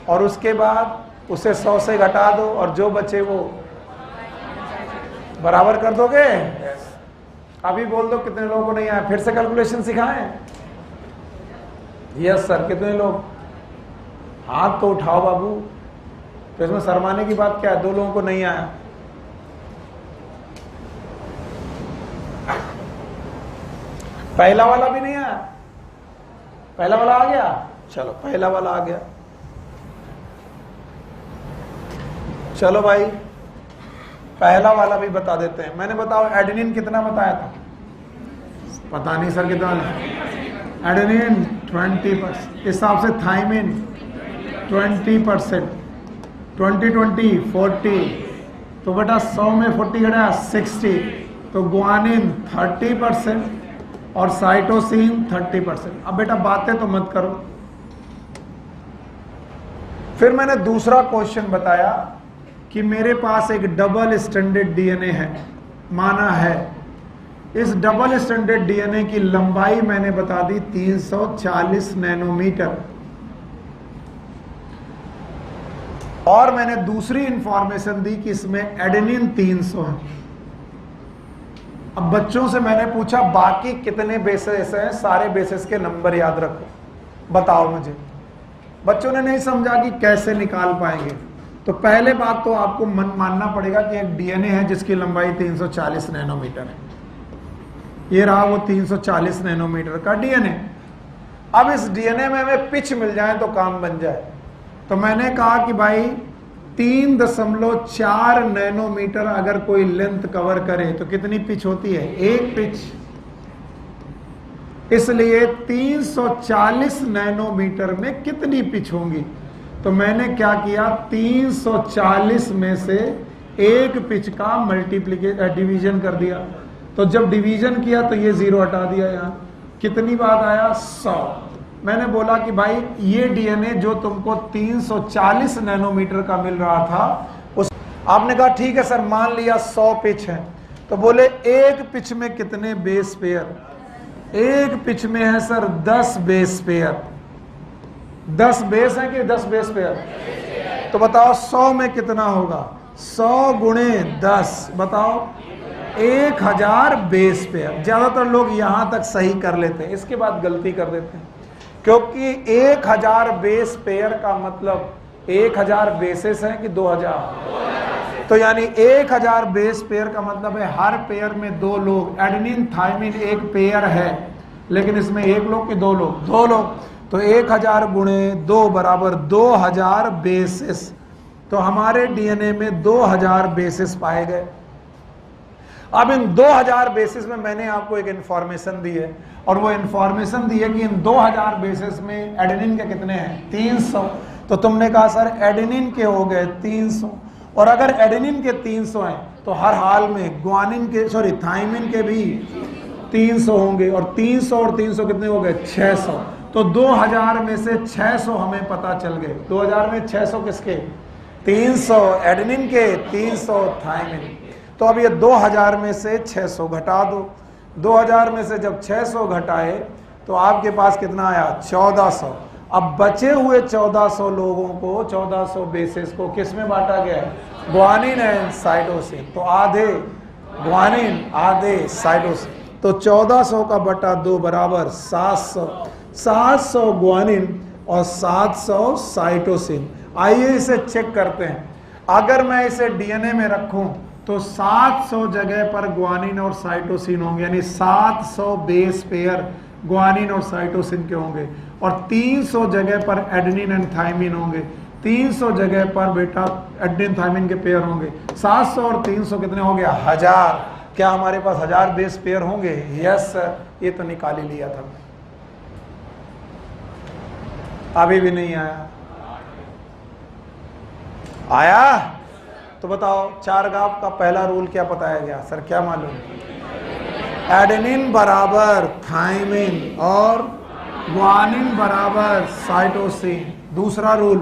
और उसके बाद उसे 100 से घटा दो, और जो बचे वो बराबर कर दोगे। अभी बोल दो कितने लोगों को नहीं आया, फिर से कैलकुलेशन सिखाएं? Yes sir. कितने लोग? हाथ तो उठाओ बाबू। तो इसमें शर्माने की बात क्या है? 2 लोगों को नहीं आया। पहला वाला भी नहीं आया? पहला वाला आ गया? चलो पहला वाला आ गया। चलो भाई पहला वाला भी बता देते हैं। मैंने बताओ एडेनिन कितना बताया था? पता नहीं सर कितना। एडेनिन 20%, इस हिसाब से थाइमिन 20%, 20 40। तो बेटा 100 में 40 घटा 60। तो ग्वानिन 30% और साइटोसिन 30%। अब बेटा बातें तो मत करो। फिर मैंने दूसरा क्वेश्चन बताया कि मेरे पास एक डबल स्ट्रैंडेड डीएनए है, माना है। इस डबल स्ट्रैंडेड डीएनए की लंबाई मैंने बता दी 340 नैनोमीटर, और मैंने दूसरी इंफॉर्मेशन दी कि इसमें एडेनिन 300 है। अब बच्चों से मैंने पूछा बाकी कितने बेसिस हैं, सारे बेसिस के नंबर याद रखो, बताओ मुझे। बच्चों ने नहीं समझा कि कैसे निकाल पाएंगे। तो पहले बात तो आपको मानना पड़ेगा कि एक डीएनए है जिसकी लंबाई 340 नैनोमीटर है। ये रहा वो 340 नैनोमीटर का डीएनए। अब इस डीएनए में हमें पिच मिल जाए तो काम बन जाए। तो मैंने कहा कि भाई 3.4 नैनोमीटर अगर कोई लेंथ कवर करे तो कितनी पिच होती है? 1 पिच। इसलिए 340 नैनोमीटर में कितनी पिच होंगी? तो मैंने क्या किया, 340 में से 1 पिच का डिवीजन कर दिया। तो जब डिवीजन किया तो ये 0 हटा दिया। यहाँ कितनी बात आया? 100। मैंने बोला कि भाई ये डीएनए जो तुमको 340 नैनोमीटर का मिल रहा था, उस आपने कहा ठीक है सर, मान लिया 100 पिच है, तो बोले एक पिच में कितने बेस पेयर? एक पिच में है सर 10 बेस पेयर। 10 बेस है कि 10 बेस पेयर? तो बताओ 100 में कितना होगा? 100 गुणे 10, बताओ 1000 बेस पेयर। ज्यादातर लोग यहां तक सही कर लेते हैं, इसके बाद गलती कर देते हैं, क्योंकि 1000 बेस पेयर का मतलब 1000 बेसेस है कि 2000? तो यानी 1000 बेस पेयर का मतलब है हर पेयर में 2 लोग। एडेनिन थायमिन एक पेयर है, लेकिन इसमें 1 लोग कि 2 लोग? 2 लोग। तो 1000 गुणे 2 बराबर 2000 बेसिस। तो हमारे डीएनए में 2000 बेसिस पाए गए। अब इन 2000 बेसिस में मैंने आपको एक इंफॉर्मेशन दी है, और वो इंफॉर्मेशन दी है कि इन 2000 बेसिस में एडेनिन के कितने हैं? 300। तो तुमने कहा सर एडेनिन के हो गए 300, और अगर एडेनिन के 300 हैं तो हर हाल में ग्वानिन के थायमिन के भी 300 होंगे, और 300 और 300 कितने हो गए? 600। तो 2000 में से 600 हमें पता चल गए। 2000 में 600 किसके? 300 एडेनिन के, 300 थायमिन। तो अब ये 2000 में से 600 घटा दो। 2000 में से जब 600 घटाए तो आपके पास कितना आया? 1400। अब बचे हुए 1400 लोगों को, 1400 बेसिस को किस में बांटा गया? Guanine and cytosine. तो आधे ग्वानिन, आधे साइटोसिन। तो 1400 का बटा 2 बराबर 700। 700 ग्वानिन और 700 साइटोसिन। आइए इसे चेक करते हैं। अगर मैं इसे डीएनए में रखूं तो 700 जगह पर ग्वानिन और साइटोसिन होंगे, यानी 700 बेस पेयर ग्वानिन और साइटोसिन के होंगे, और 300 जगह पर एडेनिन एंड थायमिन होंगे। 300 जगह पर बेटा एडेनिन थायमिन के पेयर होंगे। 700 और 300 कितने हो गया? 1000। क्या हमारे पास 1000 बेस पेयर होंगे? यस सर, ये तो निकाल ही लिया था। अभी भी नहीं आया? आया? तो बताओ 4 गाप का पहला रूल क्या बताया गया? सर क्या मालूम? एडेनिन बराबर थायमिन और ग्वानिन बराबर साइटोसिन। दूसरा रूल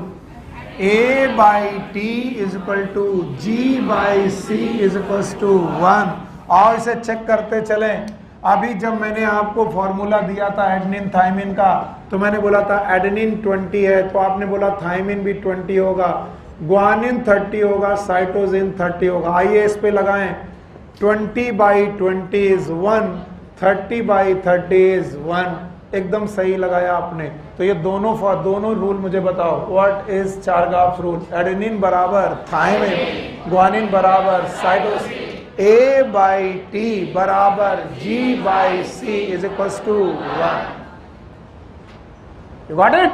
A/T = G/C = 1। और इसे चेक करते चलें। अभी जब मैंने आपको फॉर्मूला दिया था एडेनिन थायमिन का, तो मैंने बोला था एडेनिन 20 है, तो आपने बोला थायमिन भी 20 होगा, ग्वानिन 30 होगा, साइटोसिन 30 होगा। आइए इस पे लगाएं। 20/20 इज 1, 30/30 इज 1। एकदम सही लगाया आपने। तो ये दोनों रूल मुझे बताओ। What is चारगाफ rule? एडेनिन बराबर थायमिन, ग्वानिन बराबर साइटोसिन, A/T बराबर G/C = 1। You got it?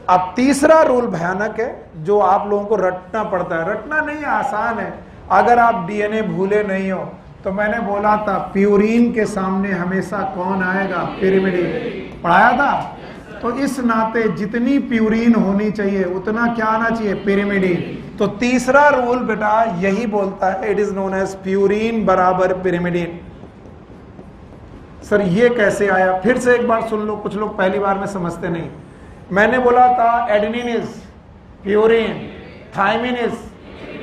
अब तीसरा रूल भयानक है, जो आप लोगों को रटना पड़ता है। रटना नहीं, आसान है। अगर आप डीएनए भूले नहीं हो, तो मैंने बोला था प्यूरिन के सामने हमेशा कौन आएगा? पिरिमिडीन। पढ़ाया था। तो इस नाते जितनी प्यूरिन होनी चाहिए उतना क्या आना चाहिए? पिरिमिडीन। तो तीसरा रूल बेटा यही बोलता है, it is known as purine बराबर पिरिमिडीन। सर ये कैसे आया? फिर से एक बार सुन लो, कुछ लोग पहली बार में समझते नहीं। मैंने बोला था adenine is purine, thymine is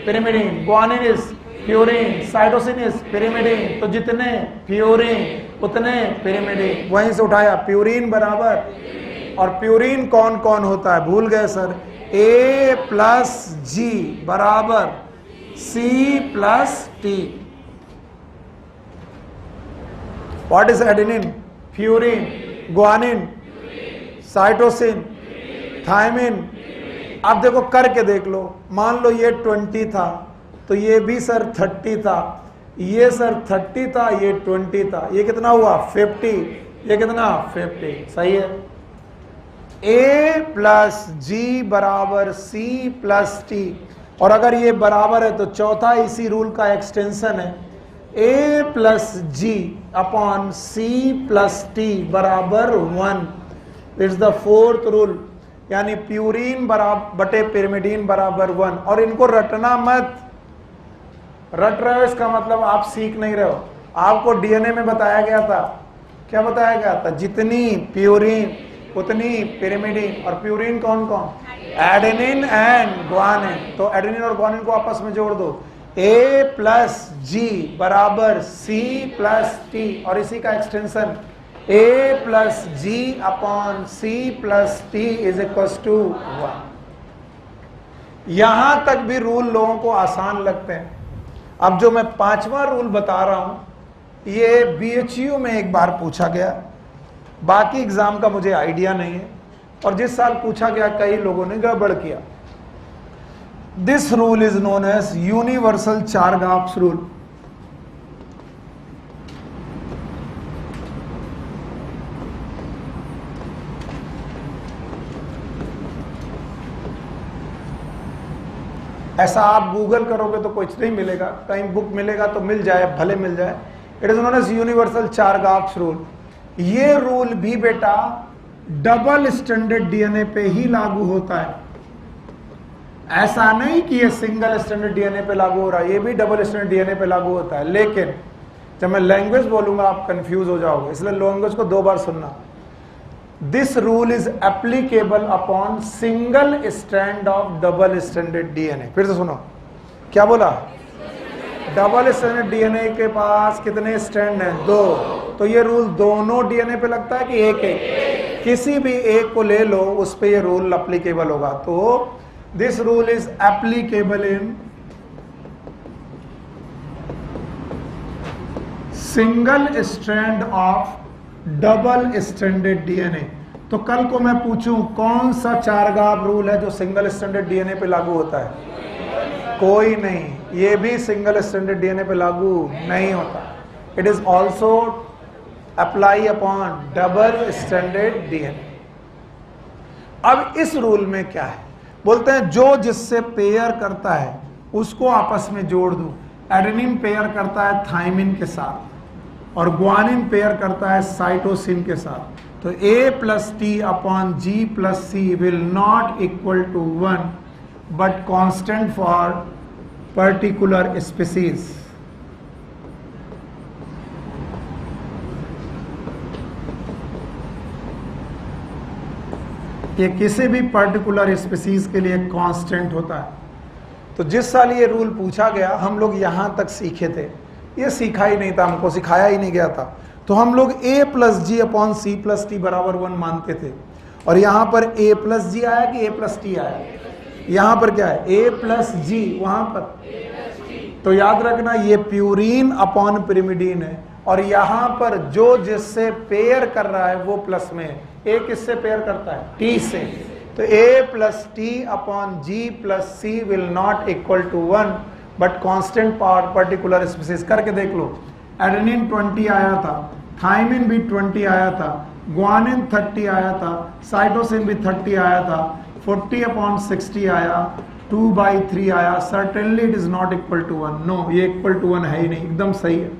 pyrimidine, guanine is purine, cytosine is pyrimidine. तो जितने प्यूरिन उतने पिरिमिडीन। वहीं से उठाया प्यूरिन बराबर, और प्यूरिन कौन कौन होता है? भूल गए सर? A+G बराबर C+T। What is adenine? Purine, guanine, cytosine, thymine. अब देखो करके देख लो। मान लो ये 20 था, तो ये भी सर 30 था, ये सर 30 था, ये 20 था, ये कितना हुआ? 50। ये कितना? 50। सही है। A+G बराबर C+T, और अगर ये बराबर है तो चौथा इसी रूल का एक्सटेंशन है। A+G अपॉन C+T बराबर 1। इट्स द फोर्थ रूल, यानी प्यूरिन बराबर बटे पिरिमिडीन बराबर 1। और इनको रटना मत। रट रहे हो इसका मतलब आप सीख नहीं रहे हो। आपको डीएनए में बताया गया था, क्या बताया गया था? जितनी प्यूरिन उतनी पिरिमिडीन। और प्यूरिन कौन कौन? Adenine and guanine. तो एडेनिन और ग्वानिन को आपस में जोड़ दो, A प्लस जी बराबर C प्लस टी, और इसी का extension A plus G upon C plus T is equal to 1। यहां तक भी रूल लोगों को आसान लगते हैं। अब जो मैं 5वां रूल बता रहा हूं, ये BHU में एक बार पूछा गया, बाकी एग्जाम का मुझे आइडिया नहीं है, और जिस साल पूछा गया कई लोगों ने गड़बड़ किया। This rule is known as universal Chargaff's rule. ऐसा आप गूगल करोगे तो कुछ नहीं मिलेगा, कहीं बुक मिलेगा तो मिल जाए, भले मिल जाए। It is known as universal Chargaff's rule. ये रूल भी बेटा डबल स्टैंडर्ड डीएनए पे ही लागू होता है। ऐसा नहीं कि ये सिंगल स्टैंडर्ड डीएनए पे लागू हो रहा है, ये भी डबल स्टैंडर्ड डीएनए पे लागू होता है। लेकिन जब मैं लैंग्वेज बोलूंगा आप कंफ्यूज हो जाओगे, इसलिए लैंग्वेज को 2 बार सुनना। This rule is applicable upon single strand of double standard DNA. फिर से सुनो, क्या बोला? डबल स्टैंडर्ड डीएनए के पास कितने स्ट्रैंड हैं? 2। तो ये रूल दोनों डीएनए पे लगता है कि एक एक? किसी भी एक को ले लो, उस पे ये रूल एप्लीकेबल होगा। तो this rule is applicable in single strand of double standard DNA. तो कल को मैं पूछूं कौन सा चारगाफ रूल है जो सिंगल स्टैंडर्ड डीएनए पे लागू होता है? कोई नहीं। ये भी सिंगल स्टैंडर्ड डीएनए पे लागू नहीं होता। It is also apply upon double standard DNA. अब इस रूल में क्या है? बोलते हैं जो जिससे पेयर करता है उसको आपस में जोड़ दूं। एडेनिन पेयर करता है थाइमिन के साथ, और ग्वानिन पेयर करता है साइटोसिन के साथ। तो A plus T upon G plus C will not equal to 1 but constant for particular species. ये किसी भी पर्टिकुलर स्पीसीज के लिए कांस्टेंट होता है। तो जिस साल ये रूल पूछा गया हम लोग यहां तक सीखे थे, ये सीखा ही नहीं था, हमको सिखाया ही नहीं गया था। तो हम लोग A plus G upon C plus T बराबर 1 मानते थे। और यहां पर A प्लस जी आया कि A प्लस टी आया? यहां पर क्या है? A प्लस जी, वहां पर। तो याद रखना ये प्यूरिन अपॉन पिरिमिडीन है, और यहां पर जो जिससे पेयर कर रहा है वो प्लस में है। A किससे पेयर करता है? T से। तो A plus T upon G plus C will not equal to 1 but constant for particular species. करके देख लो। एडेनिन 20 आया था, थाइमिन भी 20 आया था, ग्वानिन 30 आया था, साइटोसिन भी 30 आया था, 40 अपॉन 60 आया, 2/3 आया। Certainly it is not equal to 1। No, ये इक्वल टू 1 है ही नहीं। एकदम सही है।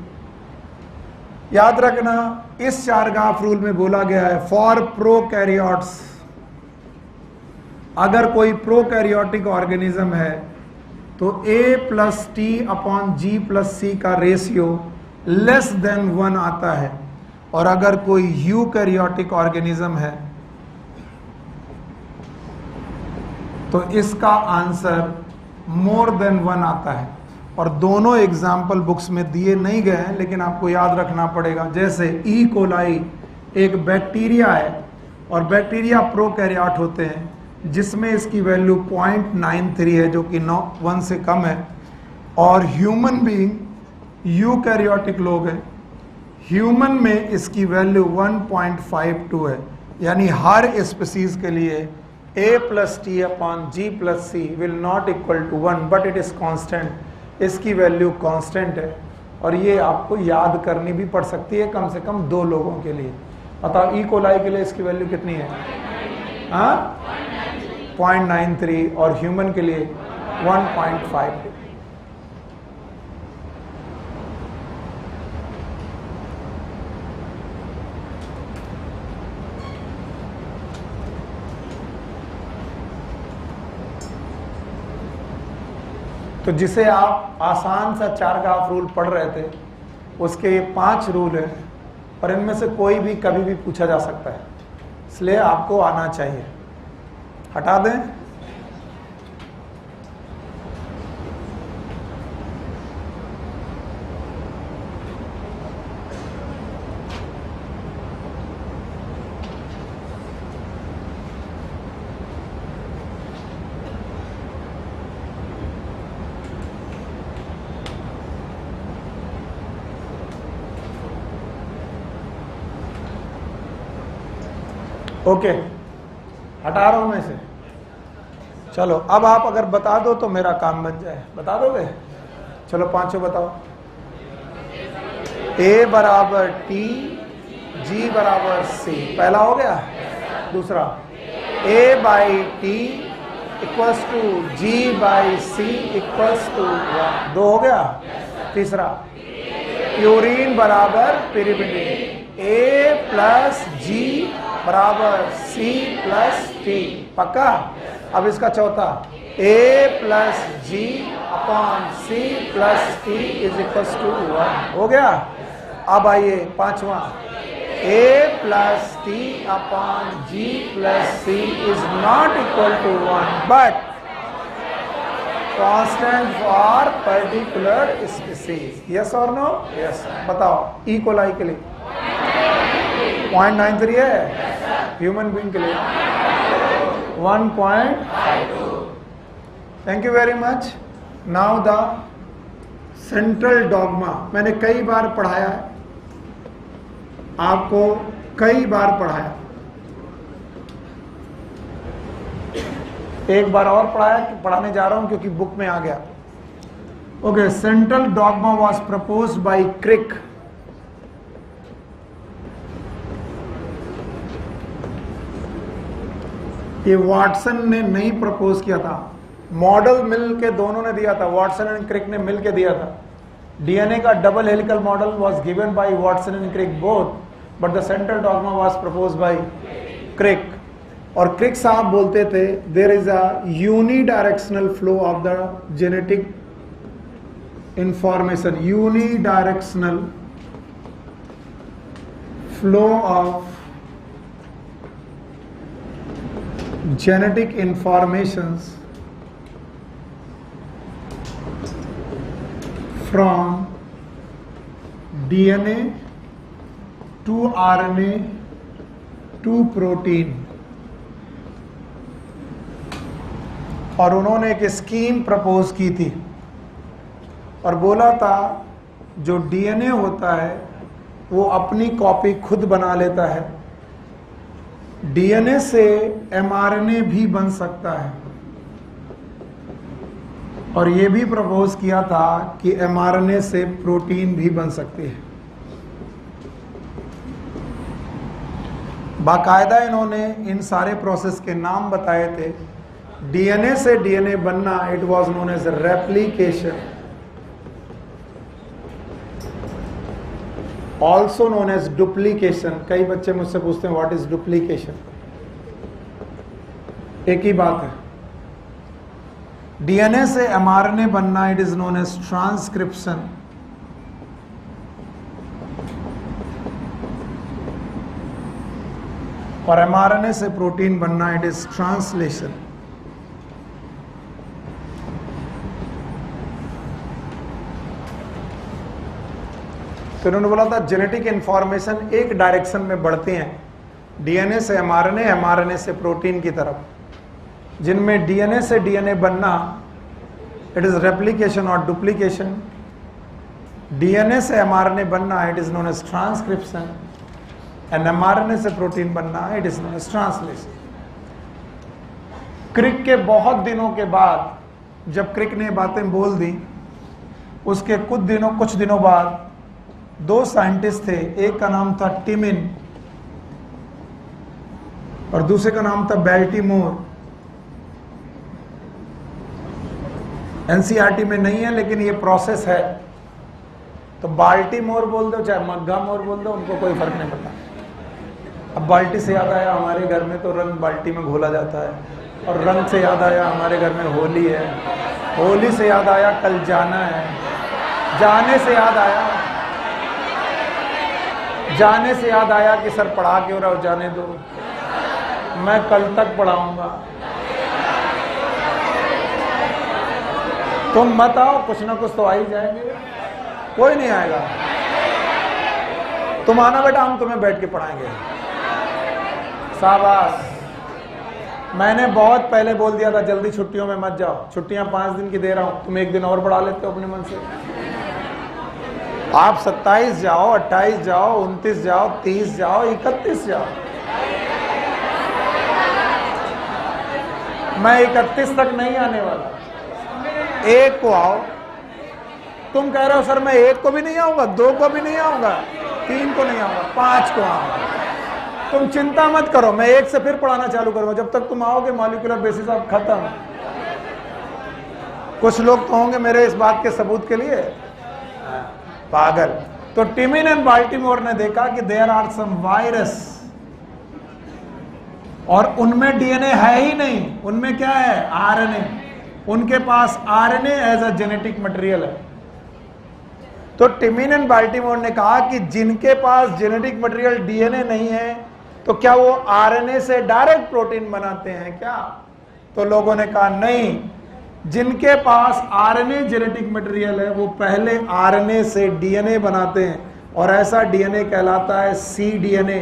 याद रखना इस चारगाफ रूल में बोला गया है फॉर प्रोकैरियोट्स। अगर कोई प्रोकैरियोटिक ऑर्गेनिज्म है तो A plus T upon G plus C का रेशियो लेस देन 1 आता है, और अगर कोई यूकैरियोटिक ऑर्गेनिज्म है तो इसका आंसर मोर देन 1 आता है। और दोनों एग्जाम्पल बुक्स में दिए नहीं गए हैं, लेकिन आपको याद रखना पड़ेगा। जैसे ई कोलाई एक बैक्टीरिया है, और बैक्टीरिया प्रोकैरियोट होते हैं जिसमें इसकी वैल्यू 0.93 है, जो कि 1 से कम है। और ह्यूमन बीइंग यूकैरियोटिक लोग हैं, ह्यूमन में इसकी वैल्यू 1.52 है। यानी हर स्पीसीज के लिए A plus T upon G plus C will not equal to 1 but it is constant. इसकी वैल्यू कांस्टेंट है, और ये आपको याद करनी भी पड़ सकती है कम से कम 2 लोगों के लिए। बताओ ई कोलाई के लिए इसकी वैल्यू कितनी है? हाँ, 0.93, और ह्यूमन के लिए 1.5। तो जिसे आप आसान सा चारगाफ रूल पढ़ रहे थे, उसके ये 5 रूल हैं, और इनमें से कोई भी कभी भी पूछा जा सकता है। इसलिए आपको आना चाहिए। हटा दें। ओके, हटा रहा हूं मैं इसे। चलो अब आप अगर बता दो तो मेरा काम बन जाए। बता दोगे? चलो पांचों बताओ। ए बराबर टी, जी बराबर सी, पहला हो गया। दूसरा, A by T equals to G by C equals to 1, 2 हो गया। तीसरा, प्यूरिन बराबर पिरिमिडिन, ए प्लस जी बराबर सी प्लस टी, पक्का। अब इसका चौथा, A plus G upon C plus T is equal to 1, हो गया। अब आइए पांचवा, A plus T upon G plus C is not equal to 1 but constant for particular species. Yes और नो? यस। बताओ इक्वल के लिए 0.93 है, ह्यूमन बीइंग के लिए 1.52। Thank you very much. Now the central dogma. मैंने कई बार पढ़ाया है आपको, कई बार पढ़ाया, एक बार और पढ़ाने जा रहा हूं क्योंकि बुक में आ गया। Okay, central dogma was proposed by Crick. ये वाटसन ने नहीं प्रपोज किया था, मॉडल मिल के दोनों ने दिया था, वाटसन एंड क्रिक ने मिल के दिया था। डीएनए का double helical model was given by Watson and Crick both, but the central dogma was proposed by Crick. और क्रिक साहब बोलते थे there is a unidirectional flow of the genetic information, unidirectional flow of genetic informations from DNA to RNA to protein। और उन्होंने एक स्कीम प्रपोज की थी और बोला था जो डीएनए होता है वो अपनी कॉपी खुद बना लेता है, डीएनए से एमआरएनए भी बन सकता है। और ये भी प्रपोज किया था कि एमआरएनए से प्रोटीन भी बन सकती है। बाकायदा इन्होंने इन सारे प्रोसेस के नाम बताए थे। डीएनए से डीएनए बनना, it was known as replication, also known as duplication. कई बच्चे मुझसे पूछते हैं व्हाट इज डुप्लीकेशन। एक ही बात है। डीएनए से एमआरएनए बनना, it is known as transcription. और एमआरएनए से प्रोटीन बनना, इट इज ट्रांसलेशन। तो उन्होंने बोला था जेनेटिक इंफॉर्मेशन एक डायरेक्शन में बढ़ते हैं, डीएनए से एमआरएनए, एमआरएनए से प्रोटीन की तरफ। जिनमें डीएनए से डीएनए बनना, इट इज रेप्लिकेशन और डुप्लीकेशन। डीएनए से एमआरएनए बनना, it is known as transcription. And mRNA से प्रोटीन बनना, it is known as translation. Crick के बहुत दिनों के बाद जब क्रिक ने बातें बोल दी, उसके कुछ दिनों बाद दो साइंटिस्ट थे, एक का नाम था टिमिन और दूसरे का नाम था बाल्टीमोर। एनसीईआरटी में नहीं है लेकिन ये प्रोसेस है, तो बाल्टीमोर बोल दो चाहे मग्गा मोर बोल दो, उनको कोई फर्क नहीं पड़ता। अब बाल्टी से याद आया, हमारे घर में तो रंग बाल्टी में घोला जाता है, और रंग से याद आया हमारे घर में होली है, होली से याद आया कल जाना है, जाने से याद आया कि सर पढ़ा क्यों रहो, जाने दो। मैं कल तक पढ़ाऊंगा। तुम मत आओ, कुछ ना कुछ तो आ ही जाएंगे। कोई नहीं आएगा, तुम आना बेटा, हम तुम्हें बैठ के पढ़ाएंगे। शाबाश। मैंने बहुत पहले बोल दिया था जल्दी छुट्टियों में मत जाओ, छुट्टियां 5 दिन की दे रहा हूं, तुम 1 दिन और बढ़ा लेते हो अपने मन से। आप 27 जाओ, 28 जाओ, 29 जाओ, 30 जाओ, 31 जाओ। मैं 31 तक नहीं आने वाला, 1 को आओ। तुम कह रहे हो सर मैं 1 को भी नहीं आऊंगा, 2 को भी नहीं आऊंगा, 3 को नहीं आऊंगा, 5 को आऊंगा। तुम चिंता मत करो, मैं 1 से फिर पढ़ाना चालू करूंगा। जब तक तुम आओगे मॉलिक्यूलर बेसिस ऑफ खत्म। कुछ लोग तो होंगे मेरे इस बात के सबूत के लिए पागल। तो टिमिन एंड बाल्टीमोर ने देखा कि देयर आर सम वायरस, और उनमें डीएनए है ही नहीं, उनमें क्या है? आरएनए। उनके पास RNA as a genetic material है। तो टिमिन एंड बाल्टीमोर ने कहा कि जिनके पास जेनेटिक मटेरियल डीएनए नहीं है, तो क्या वो आरएनए से डायरेक्ट प्रोटीन बनाते हैं क्या? तो लोगों ने कहा नहीं, जिनके पास आरएनए जेनेटिक मटेरियल है वो पहले आरएनए से डीएनए बनाते हैं, और ऐसा डीएनए कहलाता है cDNA,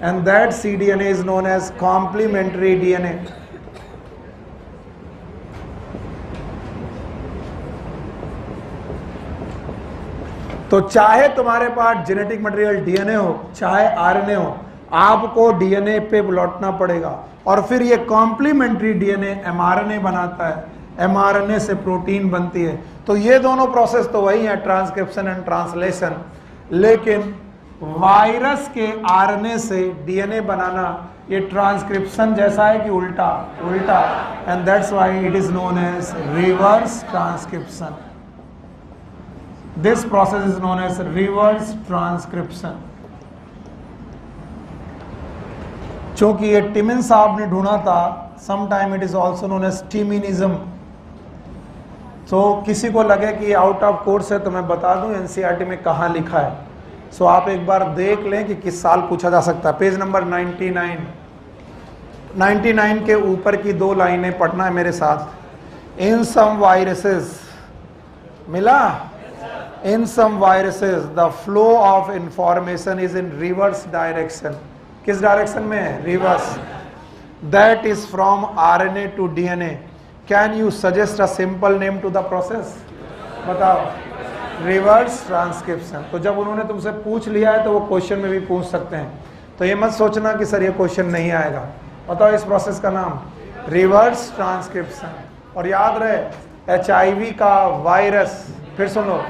and that cDNA is known as complementary DNA. तो चाहे तुम्हारे पास जेनेटिक मटेरियल डीएनए हो, चाहे आरएनए हो, आपको डीएनए पे लौटना पड़ेगा, और फिर ये कॉम्प्लीमेंट्री डीएनए एमआरएनए बनाता है, एमआरएनए से प्रोटीन बनती है। तो ये दोनों प्रोसेस तो वही है, ट्रांसक्रिप्शन एंड ट्रांसलेशन। लेकिन वायरस के आरएनए से डीएनए बनाना ये ट्रांसक्रिप्शन जैसा है कि उल्टा उल्टा, and that's why it is known as reverse transcription. This process is known as reverse transcription. चूंकि ये टिमिन साहब ने ढूंढा था, sometime it is also known as Teminism. तो किसी को लगे कि आउट ऑफ कोर्स है तो मैं बता दूं एनसीईआरटी में कहाँ लिखा है। सो आप एक बार देख लें कि किस साल पूछा जा सकता है। पेज नंबर 99 के ऊपर की 2 लाइनें पढ़ना है मेरे साथ। इन सम वायरसेस, मिला? In some viruses the flow of information is in reverse direction. किस डायरेक्शन में है? Reverse. That is from RNA to DNA. Can you suggest a simple name to the process? बताओ। Reverse transcription. तो जब उन्होंने तुमसे पूछ लिया है तो वो क्वेश्चन में भी पूछ सकते हैं। तो ये मत सोचना कि सर ये क्वेश्चन नहीं आएगा। बताओ इस प्रोसेस का नाम रिवर्स ट्रांसक्रिप्शन। और याद रहे HIV का वायरस, फिर सुनो,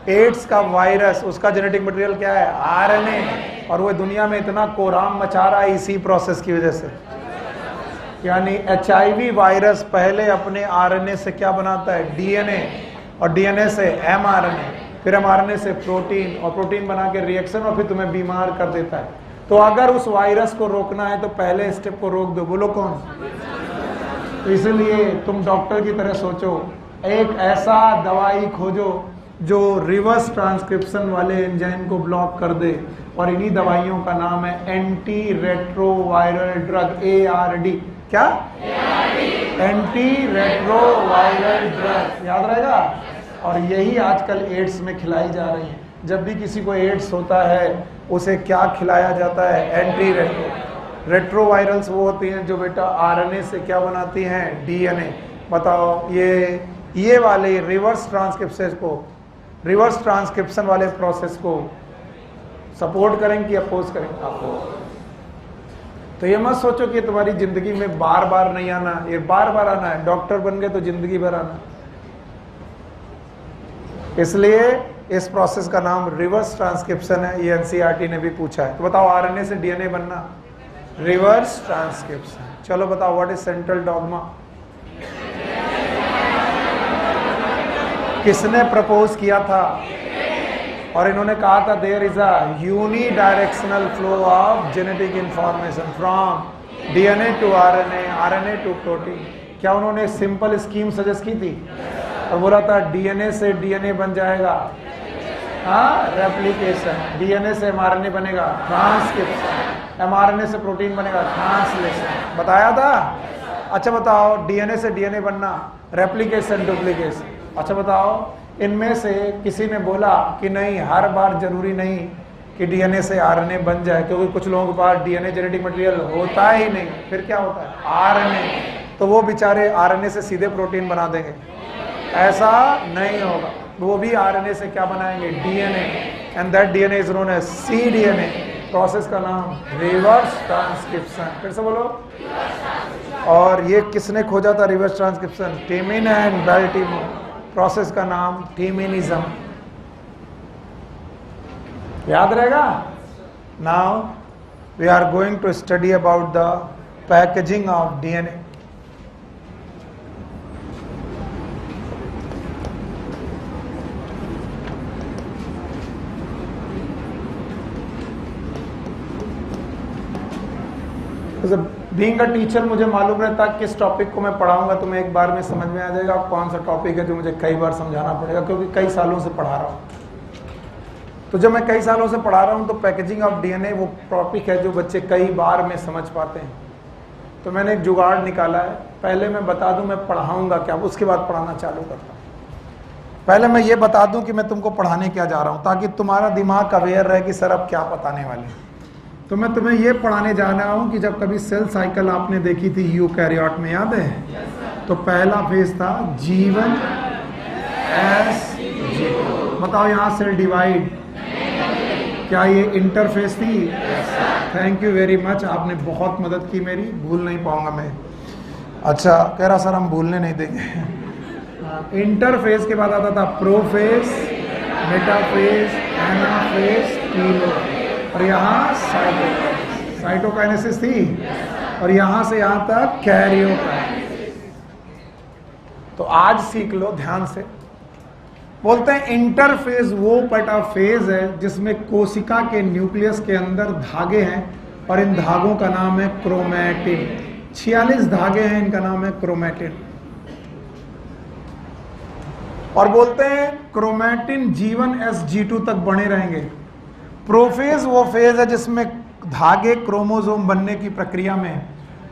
एड्स का वायरस, उसका जेनेटिक मटेरियल क्या है? आरएनए। और वो दुनिया में इतना कोराम मचा रहा है इसी प्रोसेस की वजह से। यानी HIV वायरस पहले अपने आरएनए से क्या बनाता है? डीएनए, और डीएनए से एमआरएनए, फिर एमआरएनए से प्रोटीन, और प्रोटीन बना के रिएक्शन और फिर तुम्हें बीमार कर देता है। तो अगर उस वायरस को रोकना है तो पहले स्टेप को रोक दो। बोलो कौन? तो इसलिए तुम डॉक्टर की तरह सोचो, एक ऐसा दवाई खोजो जो रिवर्स ट्रांसक्रिप्शन वाले एंजाइम को ब्लॉक कर दे, और इन्हीं दवाइयों का नाम है एंटी रेट्रोवायरल ड्रग, ARD। क्या? एंटी रेट्रोवायरल ड्रग, याद रहेगा। और यही आजकल एड्स में खिलाई जा रही है। जब भी किसी को एड्स होता है उसे क्या खिलाया जाता है? एंटी रेट्रोवायरल्स वो होती हैं जो बेटा आरएनए से क्या बनाती हैं? डीएनए। बताओ ये वाले रिवर्स ट्रांसक्रिप्शन वाले प्रोसेस को सपोर्ट करेंगे कि अपोज करेंगे? अपोज। तो ये मत सोचो कि तुम्हारी जिंदगी में बार बार नहीं आना, ये बार बार आना है। डॉक्टर बन गए तो जिंदगी भर आना। इसलिए इस प्रोसेस का नाम रिवर्स ट्रांसक्रिप्शन है। ये एनसीईआरटी ने भी पूछा है। तो बताओ आरएनए से डीएनए बनना, रिवर्स ट्रांसक्रिप्शन। चलो बताओ व्हाट इज सेंट्रल डॉगमा? किसने प्रपोज किया था? और इन्होंने कहा था there is a unidirectional flow of genetic information from DNA to RNA, RNA to protein. क्या उन्होंने सिंपल स्कीम सजेस्ट की थी? और बोला था डीएनए से डीएनए बन जाएगा, हाँ, रेप्लिकेशन। डीएनए से एमआरएनए बनेगा, ट्रांसक्रिप्शन। mRNA से प्रोटीन बनेगा, ट्रांसलेशन बताया था। अच्छा बताओ, डीएनए से डीएनए बनना, रेप्लिकेशन, डुप्लीकेशन। अच्छा बताओ, इनमें से किसी ने बोला कि नहीं, हर बार जरूरी नहीं कि डीएनए से आरएनए बन जाए, क्योंकि कुछ लोगों के पास डीएनए जेनेटिक मटेरियल होता ही नहीं, फिर क्या होता है, आरएनए, तो वो बेचारे आरएनए से सीधे प्रोटीन बना देंगे? ऐसा नहीं होगा, वो भी आरएनए से क्या बनाएंगे, DNA, and that DNA is known as cDNA। Process का नाम रिवर्स ट्रांसक्रिप्शन। फिर से बोलो। और ये किसने खोजा था reverse transcription? Temin and Baltimore. Process का नाम टिमिनिज्म। याद रहेगा? Now we are going to study about the packaging of DNA. Being a teacher मुझे मालूम रहता किस टॉपिक को मैं पढ़ाऊंगा, तो मैं एक बार में समझ में आ जाएगा कौन सा टॉपिक है जो मुझे कई बार समझाना पड़ेगा, क्योंकि कई सालों से पढ़ा रहा हूँ। तो जब मैं कई सालों से पढ़ा रहा हूँ तो पैकेजिंग ऑफ डीएनए वो टॉपिक है जो बच्चे कई बार में समझ पाते हैं। तो मैंने एक जुगाड़ निकाला है, पहले मैं बता दूं मैं पढ़ाऊंगा क्या, उसके बाद पढ़ाना चालू करता हूँ। पहले मैं ये बता दूं कि मैं तुमको पढ़ाने क्या जा रहा हूँ, ताकि तुम्हारा दिमाग अवेयर रहे कि सर अब क्या बताने वाले हैं। तो मैं तुम्हें ये पढ़ाने जा रहा हूँ कि जब कभी सेल साइकिल आपने देखी थी यूकैरियोट में, याद है? तो पहला फेज था G1 S बताओ यहाँ सेल डिवाइड, क्या ये इंटरफेस थी? थैंक यू वेरी मच, आपने बहुत मदद की मेरी, भूल नहीं पाऊंगा मैं। अच्छा कह रहा सर हम भूलने नहीं देंगे। इंटरफेस के बाद आता था प्रोफेज, मेटाफेज, एनाफेज, टीलोफेज, और यहाँ साइटोकाइनेसिस थी, और यहाँ से यहाँ तक कैरियोकाइनेसिस। तो आज सीख लो ध्यान से। बोलते हैं इंटरफेज वो पेटाफेज है जिसमें कोशिका के न्यूक्लियस के अंदर धागे हैं, और इन धागों का नाम है क्रोमैटिन। 46 धागे हैं, इनका नाम है क्रोमैटिन। और बोलते हैं क्रोमैटिन G1 S G2 तक बने रहेंगे। प्रोफेज वो फेज है जिसमें धागे क्रोमोसोम बनने की प्रक्रिया में है,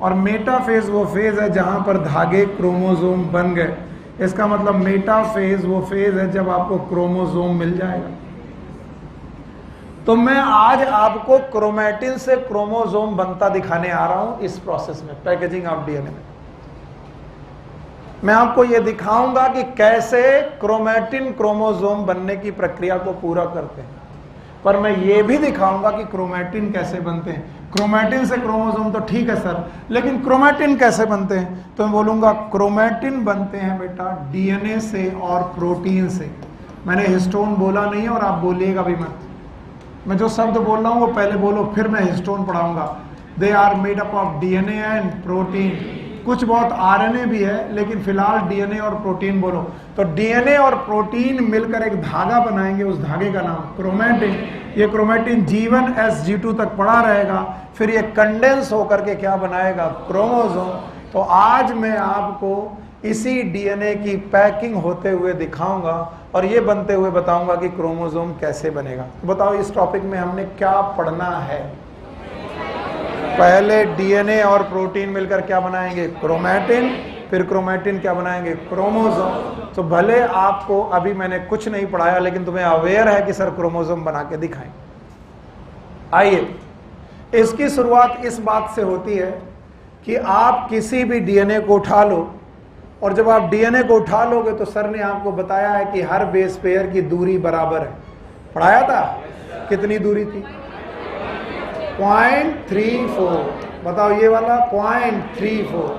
और मेटाफेज वो फेज है जहां पर धागे क्रोमोसोम बन गए। इसका मतलब मेटाफेज वो फेज है जब आपको क्रोमोसोम मिल जाएगा। तो मैं आज आपको क्रोमैटिन से क्रोमोसोम बनता दिखाने आ रहा हूं इस प्रोसेस में, पैकेजिंग ऑफ डीएनए में। मैं आपको यह दिखाऊंगा कि कैसे क्रोमैटिन क्रोमोसोम बनने की प्रक्रिया को पूरा करते हैं, पर मैं ये भी दिखाऊंगा कि क्रोमैटिन कैसे बनते हैं। क्रोमैटिन से क्रोमोसोम तो ठीक है सर, लेकिन क्रोमैटिन कैसे बनते हैं? तो मैं बोलूंगा क्रोमैटिन बनते हैं बेटा डीएनए से और प्रोटीन से। मैंने हिस्टोन बोला नहीं है और आप बोलिएगा भी मत। मैं जो शब्द बोल रहा हूँ वो पहले बोलो, फिर मैं हिस्टोन पढ़ाऊंगा। They are made up of DNA and protein. कुछ बहुत आरएनए भी है, लेकिन फिलहाल डीएनए और प्रोटीन बोलो। तो डीएनए और प्रोटीन मिलकर एक धागा बनाएंगे, उस धागे का नाम क्रोमैटिन। ये क्रोमैटिन G1 S G2 तक पड़ा रहेगा, फिर ये कंडेंस होकर के क्या बनाएगा, क्रोमोसोम। तो आज मैं आपको इसी डीएनए की पैकिंग होते हुए दिखाऊंगा और ये बनते हुए बताऊंगा कि क्रोमोसोम कैसे बनेगा। तो बताओ इस टॉपिक में हमने क्या पढ़ना है? पहले डीएनए और प्रोटीन मिलकर क्या बनाएंगे, क्रोमैटिन, फिर क्रोमैटिन क्या बनाएंगे, क्रोमोसोम। तो भले आपको अभी मैंने कुछ नहीं पढ़ाया, लेकिन तुम्हें अवेयर है कि सर क्रोमोसोम बना के दिखाएं। आइए, इसकी शुरुआत इस बात से होती है कि आप किसी भी डीएनए को उठा लो, और जब आप डीएनए को उठा लोगे तो सर ने आपको बताया है कि हर बेस पेयर की दूरी बराबर है। पढ़ाया था? कितनी दूरी थी? 0.34। बताओ ये वाला 0.34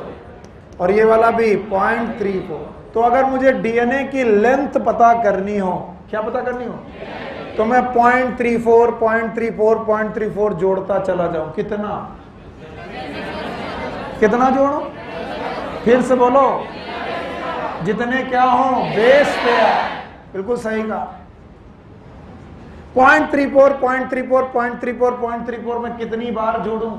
और ये वाला भी 0.34। तो अगर मुझे डीएनए की लेंथ पता करनी हो, क्या पता करनी हो, तो मैं 0.34 0.34 0.34 जोड़ता चला जाऊं। कितना कितना जोड़ो? फिर से बोलो, जितने क्या हो बेस पेयर। बिल्कुल सही कहा। 0.34 0.34 0.34 0.34 में कितनी बार जोड़ूं?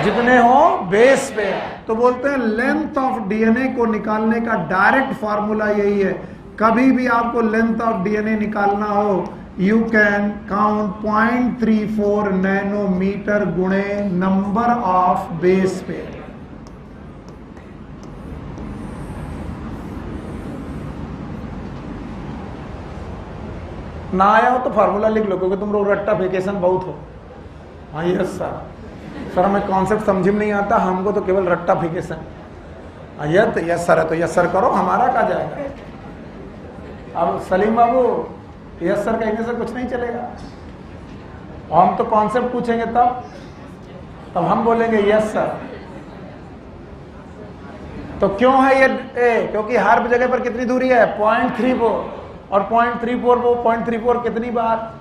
जितने हो बेस पे। तो बोलते हैं लेंथ ऑफ डीएनए को निकालने का डायरेक्ट फार्मूला यही है। कभी भी आपको लेंथ ऑफ डीएनए निकालना हो यू कैन काउंट 0.34 नैनोमीटर गुणे नंबर ऑफ बेस पेयर। ना आया हो तो फार्मूला लिख लो, क्योंकि तुम लोग रट्टाफिकेशन बहुत हो। हाँ यस सर हमें कॉन्सेप्ट समझ में नहीं आता, हमको तो केवल रट्टाफिकेशन। यस सर है तो यस सर करो, हमारा कहा जाएगा। अब सलीम बाबू यस सर कहने से कुछ नहीं चलेगा, हम तो कॉन्सेप्ट पूछेंगे तब हम बोलेंगे यस सर। तो क्यों है ये क्योंकि हर जगह पर कितनी दूरी है 0.34, और 0.34 वो 0.34 कितनी बार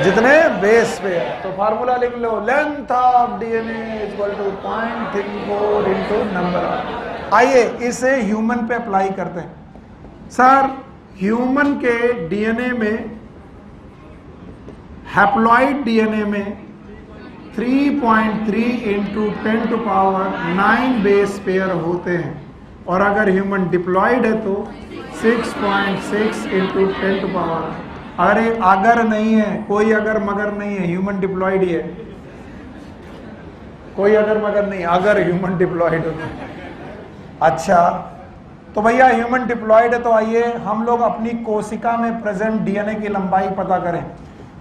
जितने बेस पे है। तो फार्मूला लिख लो, length of DNA equal to 0.34 into number. आइए इसे ह्यूमन पे अप्लाई करते हैं। सर ह्यूमन के डीएनए में, हैप्लॉइड डीएनए में 3.3 इंटू 10⁹ बेस पेयर होते हैं, और अगर ह्यूमन डिप्लॉइड है तो 6.6 इंटू 10⁻। अरे अगर नहीं है, कोई अगर मगर नहीं है, ह्यूमन डिप्लॉइड ही है, कोई अगर मगर नहीं, अगर ह्यूमन डिप्लॉइड हो। अच्छा तो भैया ह्यूमन डिप्लॉइड है, तो आइए हम लोग अपनी कोशिका में प्रेजेंट डीएनए की लंबाई पता करें।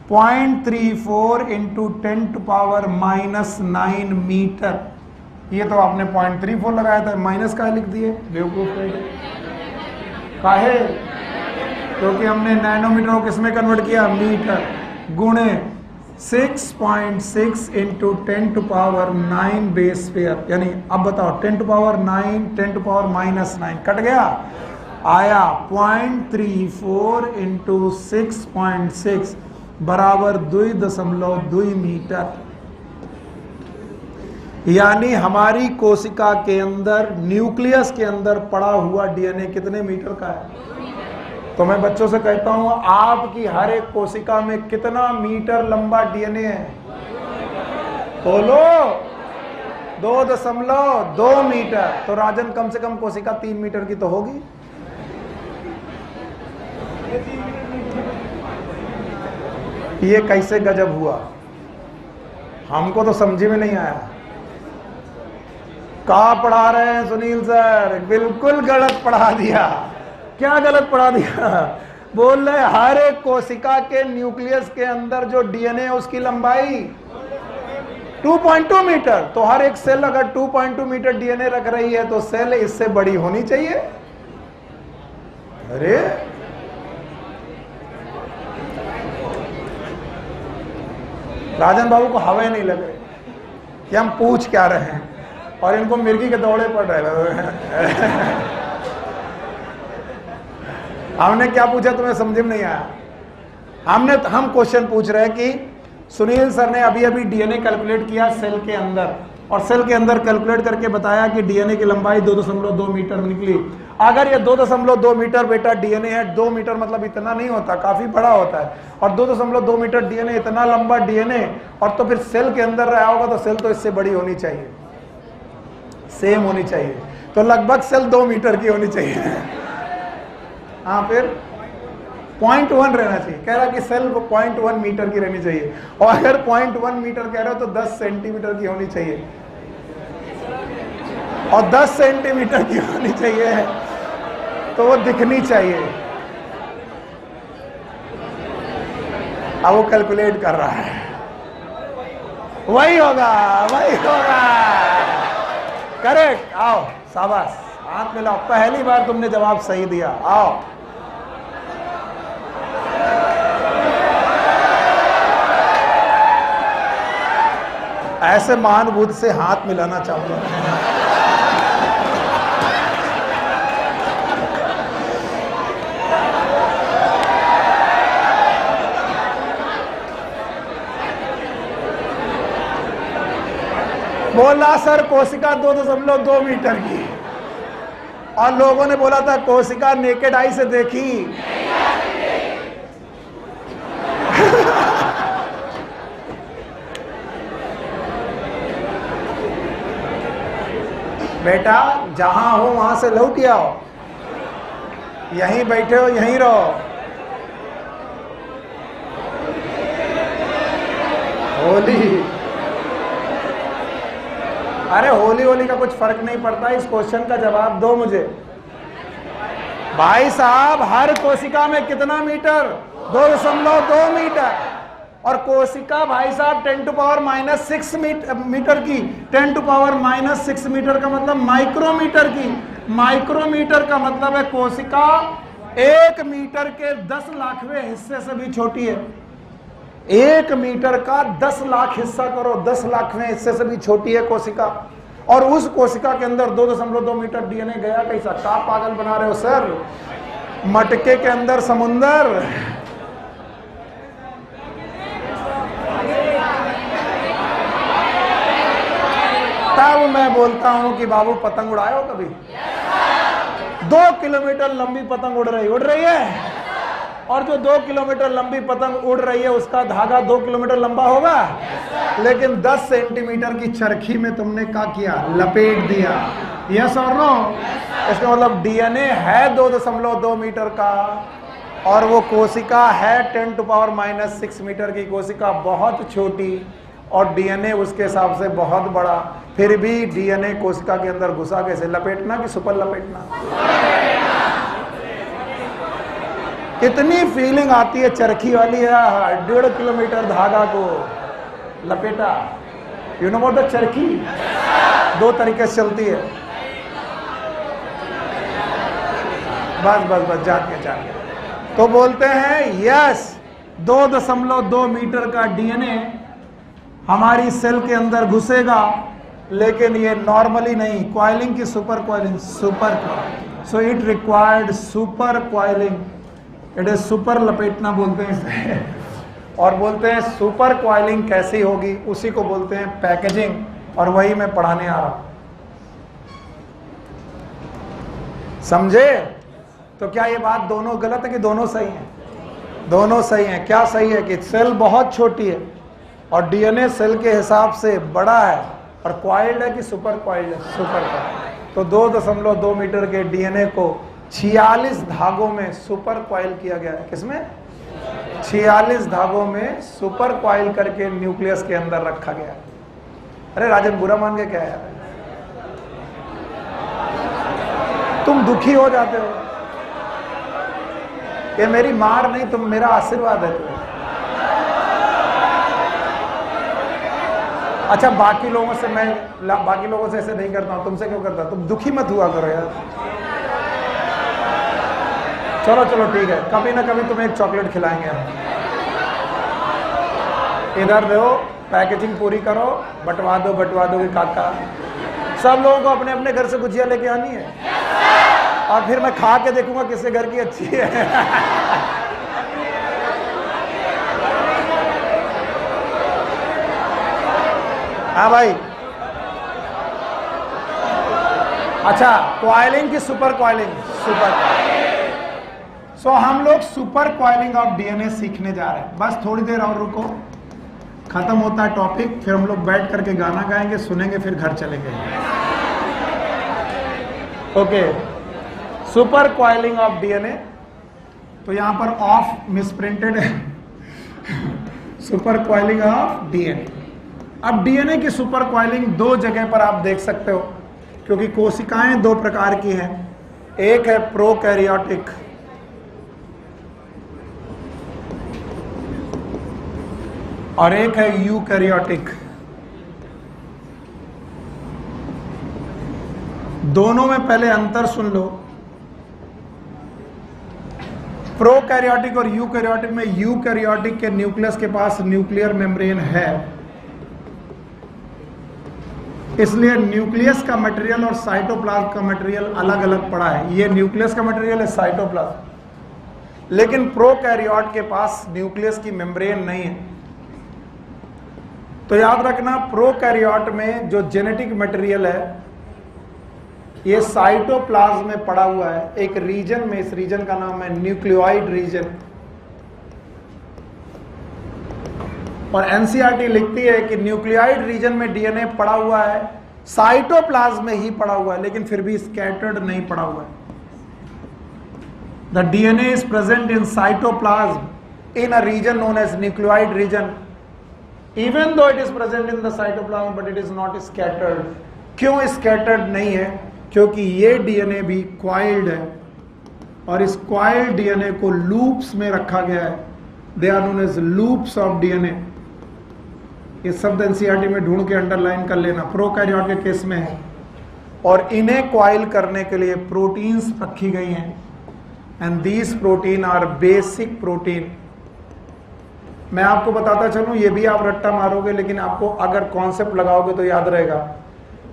0.34 इंटू 10⁻⁹ मीटर। ये तो आपने 0.34 लगाया था, माइनस का लिख दिए बेवकूफ। काहे? क्योंकि हमने नैनोमीटर को किसमें कन्वर्ट किया, मीटर, गुणे 6.6 इंटू 10⁻⁹ बेस पेयर। यानी अब बताओ 10⁻⁹ 10⁻⁻9 कट गया, आया 0.34 इंटू 6.6 बराबर 2.2 मीटर। यानी हमारी कोशिका के अंदर, न्यूक्लियस के अंदर पड़ा हुआ डीएनए कितने मीटर का है? तो मैं बच्चों से कहता हूं, आपकी हर एक कोशिका में कितना मीटर लंबा डीएनए है? बोलो 2.2 मीटर। तो राजन कम से कम कोशिका 3 मीटर की तो होगी। ये कैसे गजब हुआ, हमको तो समझ में नहीं आया। कहा पढ़ा रहे हैं सुनील सर? बिल्कुल गलत पढ़ा दिया। क्या गलत पढ़ा दिया? बोल रहे हर एक कोशिका के न्यूक्लियस के अंदर जो डीएनए है उसकी लंबाई 2.2 मीटर। तो हर एक सेल अगर 2.2 मीटर डीएनए रख रही है तो सेल इससे बड़ी होनी चाहिए। अरे राजन बाबू को हवा नहीं लग रही कि हम पूछ क्या रहे हैं, और इनको मिर्गी के दौड़े पड़ रहे हैं। हमने क्या पूछा तुम्हें समझ में नहीं आया? हम क्वेश्चन पूछ रहे हैं कि सुनील सर ने अभी अभी डीएनए कैलकुलेट किया सेल के अंदर, और सेल के अंदर कैलकुलेट करके बताया कि डीएनए की लंबाई 2.2 मीटर निकली। अगर ये 2.2 मीटर बेटा डीएनए है, 2 मीटर मतलब इतना नहीं होता, काफी बड़ा होता है, और 2.2 मीटर डीएनए, इतना लंबा डीएनए, और तो फिर सेल के अंदर रहा होगा तो सेल तो इससे बड़ी होनी चाहिए, सेम होनी चाहिए। तो लगभग सेल 2 मीटर की होनी चाहिए। हाँ फिर 0.1 रहना चाहिए। कह रहा कि सेल 0.1 मीटर की रहनी चाहिए, और अगर 0.1 मीटर कह रहे हो तो 10 सेंटीमीटर की होनी चाहिए, और 10 सेंटीमीटर की होनी चाहिए तो वो दिखनी चाहिए। अब वो कैलकुलेट कर रहा है, वही होगा, वही होगा। करेक्ट। आओ शाबाश, हाथ मिलाओ। पहली बार तुमने जवाब सही दिया। आओ ऐसे महानुभूत से हाथ मिलाना चाहूंगा। बोला सर कोशिका 2.2 मीटर की, और लोगों ने बोला था कोशिका नेकेड आई से देखी। बेटा जहां हो वहां से लौट आओ, यहीं बैठे हो यहीं रहो। होली, अरे होली होली का कुछ फर्क नहीं पड़ता, इस क्वेश्चन का जवाब दो मुझे। भाई साहब, हर कोशिका में कितना मीटर? 2.2 मीटर। और कोशिका भाई साहब 10⁻⁻6 मीटर की, 10⁻⁻6 मीटर का मतलब माइक्रोमीटर की। माइक्रोमीटर का मतलब है कोशिका 1 मीटर के 10 लाखवें हिस्से से भी छोटी है। 1 मीटर का 10 लाख हिस्सा करो, 10 लाखवें हिस्से से भी छोटी है कोशिका। और उस कोशिका के अंदर 2.2 मीटर डीएनए गया कैसा? का पागल बना रहे हो सर? मटके के अंदर समुंदर। तब मैं बोलता हूं कि बाबू पतंग उड़ाए हो कभी? 2 किलोमीटर लंबी पतंग उड़ रही है। और जो 2 किलोमीटर लंबी पतंग उड़ रही है उसका धागा 2 किलोमीटर लंबा होगा, लेकिन 10 सेंटीमीटर की चरखी में तुमने क्या किया? लपेट दिया। यस और नो? इसका मतलब डीएनए है 2.2 मीटर का और वो कोशिका है 10⁻⁻6 मीटर की। कोशिका बहुत छोटी और डीएनए उसके हिसाब से बहुत बड़ा। फिर भी डीएनए कोशिका के अंदर घुसा कैसे? लपेटना कि सुपर लपेटना? कितनी फीलिंग आती है चरखी वाली है। 1.5 किलोमीटर धागा को लपेटा। यू नो व्हाट द चरखी? 2 तरीके से चलती है। बस जाके तो बोलते हैं यस, 2.2 मीटर का डीएनए हमारी सेल के अंदर घुसेगा, लेकिन ये नॉर्मली नहीं, क्वाइलिंग की super coiling. So it required super coiling. It is super लपेटना बोलते हैं इसे। और बोलते हैं सुपर क्वाइलिंग कैसी होगी, उसी को बोलते हैं पैकेजिंग, और वही मैं पढ़ाने आ रहा हूं। समझे? तो क्या ये बात दोनों गलत है कि दोनों सही हैं? दोनों सही हैं। क्या सही है? कि सेल बहुत छोटी है और डीएनए सेल के हिसाब से बड़ा है, और क्वाइल्ड है कि सुपर क्वाइल्ड है? Super coiled. तो 2.2 मीटर के डीएनए को 46 धागों में सुपर क्वाइल किया गया है। किसमें? 46 धागों में सुपर क्वाइल करके न्यूक्लियस के अंदर रखा गया। अरे राजन, बुरा मान के क्या है? तुम दुखी हो जाते हो। ये मेरी मार नहीं, तुम मेरा आशीर्वाद है तुम्हें। अच्छा, बाकी लोगों से ऐसे नहीं करता हूं, तुमसे क्यों करता? तुम दुखी मत हुआ करो यार। चलो ठीक है, कभी ना कभी तुम्हें एक चॉकलेट खिलाएंगे हम। इधर दो, पैकेजिंग पूरी करो, बंटवा दो कि काका। सब लोगों को अपने अपने घर से गुजिया लेके आनी है, और फिर मैं खा के देखूंगा किसके घर की अच्छी है। हाँ भाई। अच्छा, क्वाइलिंग की सुपर क्वाइलिंग? सो हम लोग सुपर क्वाइलिंग ऑफ डीएनए सीखने जा रहे हैं। बस थोड़ी देर और रुको, खत्म होता है टॉपिक, फिर हम लोग बैठ करके गाना गाएंगे, सुनेंगे, फिर घर चलेंगे। Okay, super coiling of DNA. तो यहां पर ऑफ मिसप्रिंटेड है। Super coiling of DNA. अब डीएनए की सुपर क्वाइलिंग 2 जगह पर आप देख सकते हो, क्योंकि कोशिकाएं 2 प्रकार की हैं। एक है प्रोकैरियोटिक, और एक है यूकैरियोटिक। दोनों में पहले अंतर सुन लो। प्रोकैरियोटिक और यूकैरियोटिक में, यूकैरियोटिक के न्यूक्लियस के पास न्यूक्लियर मेम्ब्रेन है, इसलिए न्यूक्लियस का मटेरियल और साइटोप्लाज्म का मटेरियल अलग अलग पड़ा है। ये न्यूक्लियस का मटेरियल है, साइटोप्लाज्म। लेकिन प्रोकैरियोट के पास न्यूक्लियस की मेम्ब्रेन नहीं है। तो याद रखना, प्रोकैरियोट में जो जेनेटिक मटेरियल है ये साइटोप्लाज्म में पड़ा हुआ है एक रीजन में। इस रीजन का नाम है न्यूक्लियोइड रीजन। और एनसीईआरटी लिखती है कि न्यूक्लियोइड रीजन में डीएनए पड़ा हुआ है, साइटोप्लाज्म में ही पड़ा हुआ है, लेकिन फिर भी स्कैटर्ड नहीं पड़ा हुआ है। The DNA is present in cytoplasm in a region known as nucleoid region, even though it is present in the cytoplasm but it is not scattered. क्यों स्कैटर्ड नहीं है? क्योंकि ये डीएनए भी क्वाइल्ड है और इस क्वाइल्ड डीएनए को लूप्स में रखा गया है। They are known as loops of DNA. ये शब्द एनसीईआरटी में ढूंढ के अंडरलाइन कर लेना, प्रोकैरियोट के केस में है। और इन्हें क्वाइल करने के लिए प्रोटीन्स रखी गई हैं and these protein are basic protein. मैं आपको बताता चलूं, ये भी आप रट्टा मारोगे लेकिन आपको अगर कॉन्सेप्ट लगाओगे तो याद रहेगा।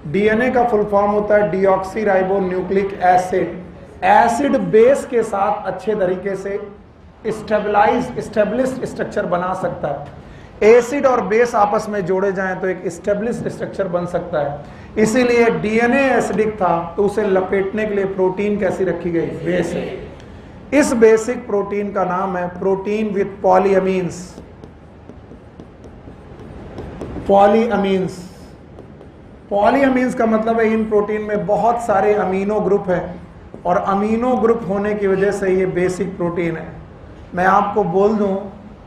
डीएनए का फुल फॉर्म होता है डीऑक्सीराइबोन्यूक्लिक एसिड। एसिड बेस के साथ अच्छे तरीके से स्टेबलिश्ड स्ट्रक्चर बना सकता है। एसिड और बेस आपस में जोड़े जाएं तो एक स्टेबलिश्ड स्ट्रक्चर बन सकता है। इसीलिए डीएनए एसिडिक था तो उसे लपेटने के लिए प्रोटीन कैसी रखी गई? बेसिक। इस बेसिक प्रोटीन का नाम है प्रोटीन विथ पॉलीअमीन्स। पॉलीअमीन्स, पॉलीअमीन्स का मतलब है इन प्रोटीन में बहुत सारे अमीनो ग्रुप हैं और अमीनो ग्रुप होने की वजह से ये बेसिक प्रोटीन है। मैं आपको बोल दूं,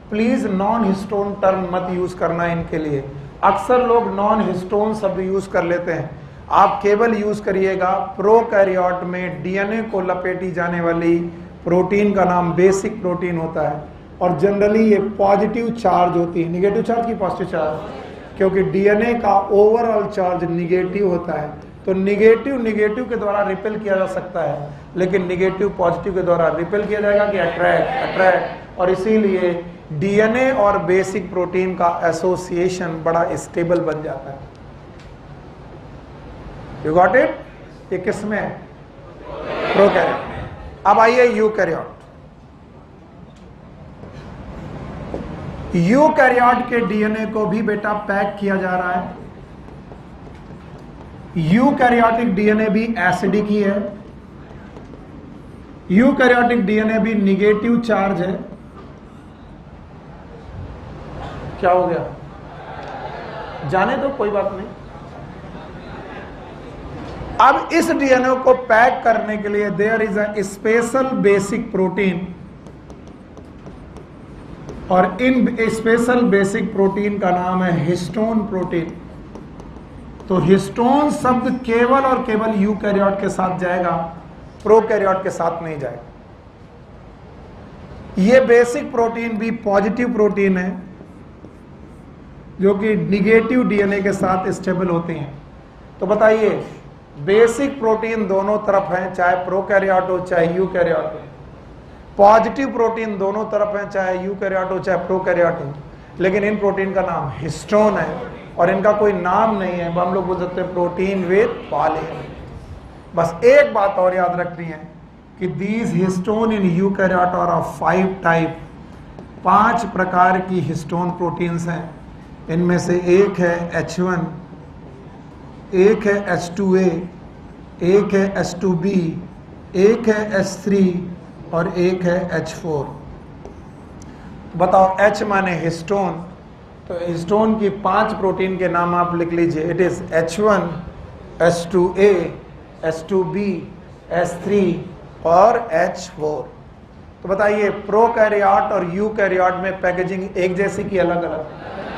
प्लीज नॉन हिस्टोन टर्म मत यूज करना इनके लिए। अक्सर लोग नॉन हिस्टोन शब्द यूज कर लेते हैं। आप केवल यूज करिएगा प्रोकैरियोट में डीएनए को लपेटी जाने वाली प्रोटीन का नाम बेसिक प्रोटीन होता है और जनरली ये पॉजिटिव चार्ज होती है, निगेटिव चार्ज की पॉजिटिव चार्ज, क्योंकि डीएनए का ओवरऑल चार्ज निगेटिव होता है। तो निगेटिव के द्वारा रिपेल किया जा सकता है, लेकिन निगेटिव पॉजिटिव के द्वारा रिपेल किया जाएगा कि अट्रैक्ट। और इसीलिए डीएनए और बेसिक प्रोटीन का एसोसिएशन बड़ा स्टेबल बन जाता है। You got it? ये किस में है? प्रोकैरियोट। अब आइए यूकैरियोट। यूकैरियोट के डीएनए को भी बेटा पैक किया जा रहा है। यूकैरियोटिक डीएनए भी एसिडिक ही है। यूकैरियोटिक डीएनए भी निगेटिव चार्ज है। क्या हो गया? जाने दो, कोई बात नहीं। अब इस डीएनए को पैक करने के लिए there is a special basic protein और इन स्पेशल बेसिक प्रोटीन का नाम है हिस्टोन प्रोटीन। तो हिस्टोन शब्द केवल और केवल यूकैरियोट के साथ जाएगा, प्रोकैरियोट के साथ नहीं जाएगा। ये बेसिक प्रोटीन भी पॉजिटिव प्रोटीन है जो कि निगेटिव डीएनए के साथ स्टेबल होते हैं। तो बताइए, बेसिक प्रोटीन दोनों तरफ हैं, चाहे प्रोकैरियोट हो चाहे यूकैरियोट हो। पॉजिटिव प्रोटीन दोनों तरफ हैं, चाहे यूकैरियोट हो चाहे प्रोकैरियोट हो। लेकिन इन प्रोटीन का नाम हिस्टोन है और इनका कोई नाम नहीं है। हम लोग बोल सकते हैं प्रोटीन विद पॉलीअमीन। बस एक बात और याद रखनी है कि these histone in eukaryote are of 5 type. 5 प्रकार की हिस्टोन प्रोटीन्स हैं। इनमें से एक है H1, एक है H2A, एक है H2B, एक है H3 और एक है H4। बताओ, H माने हिस्टोन, तो हिस्टोन की 5 प्रोटीन के नाम आप लिख लीजिए। It is H1, H2A, H2B, H3 और H4। तो बताइए, प्रोकैरियोट और यूकैरियोट में पैकेजिंग एक जैसी की अलग अलग?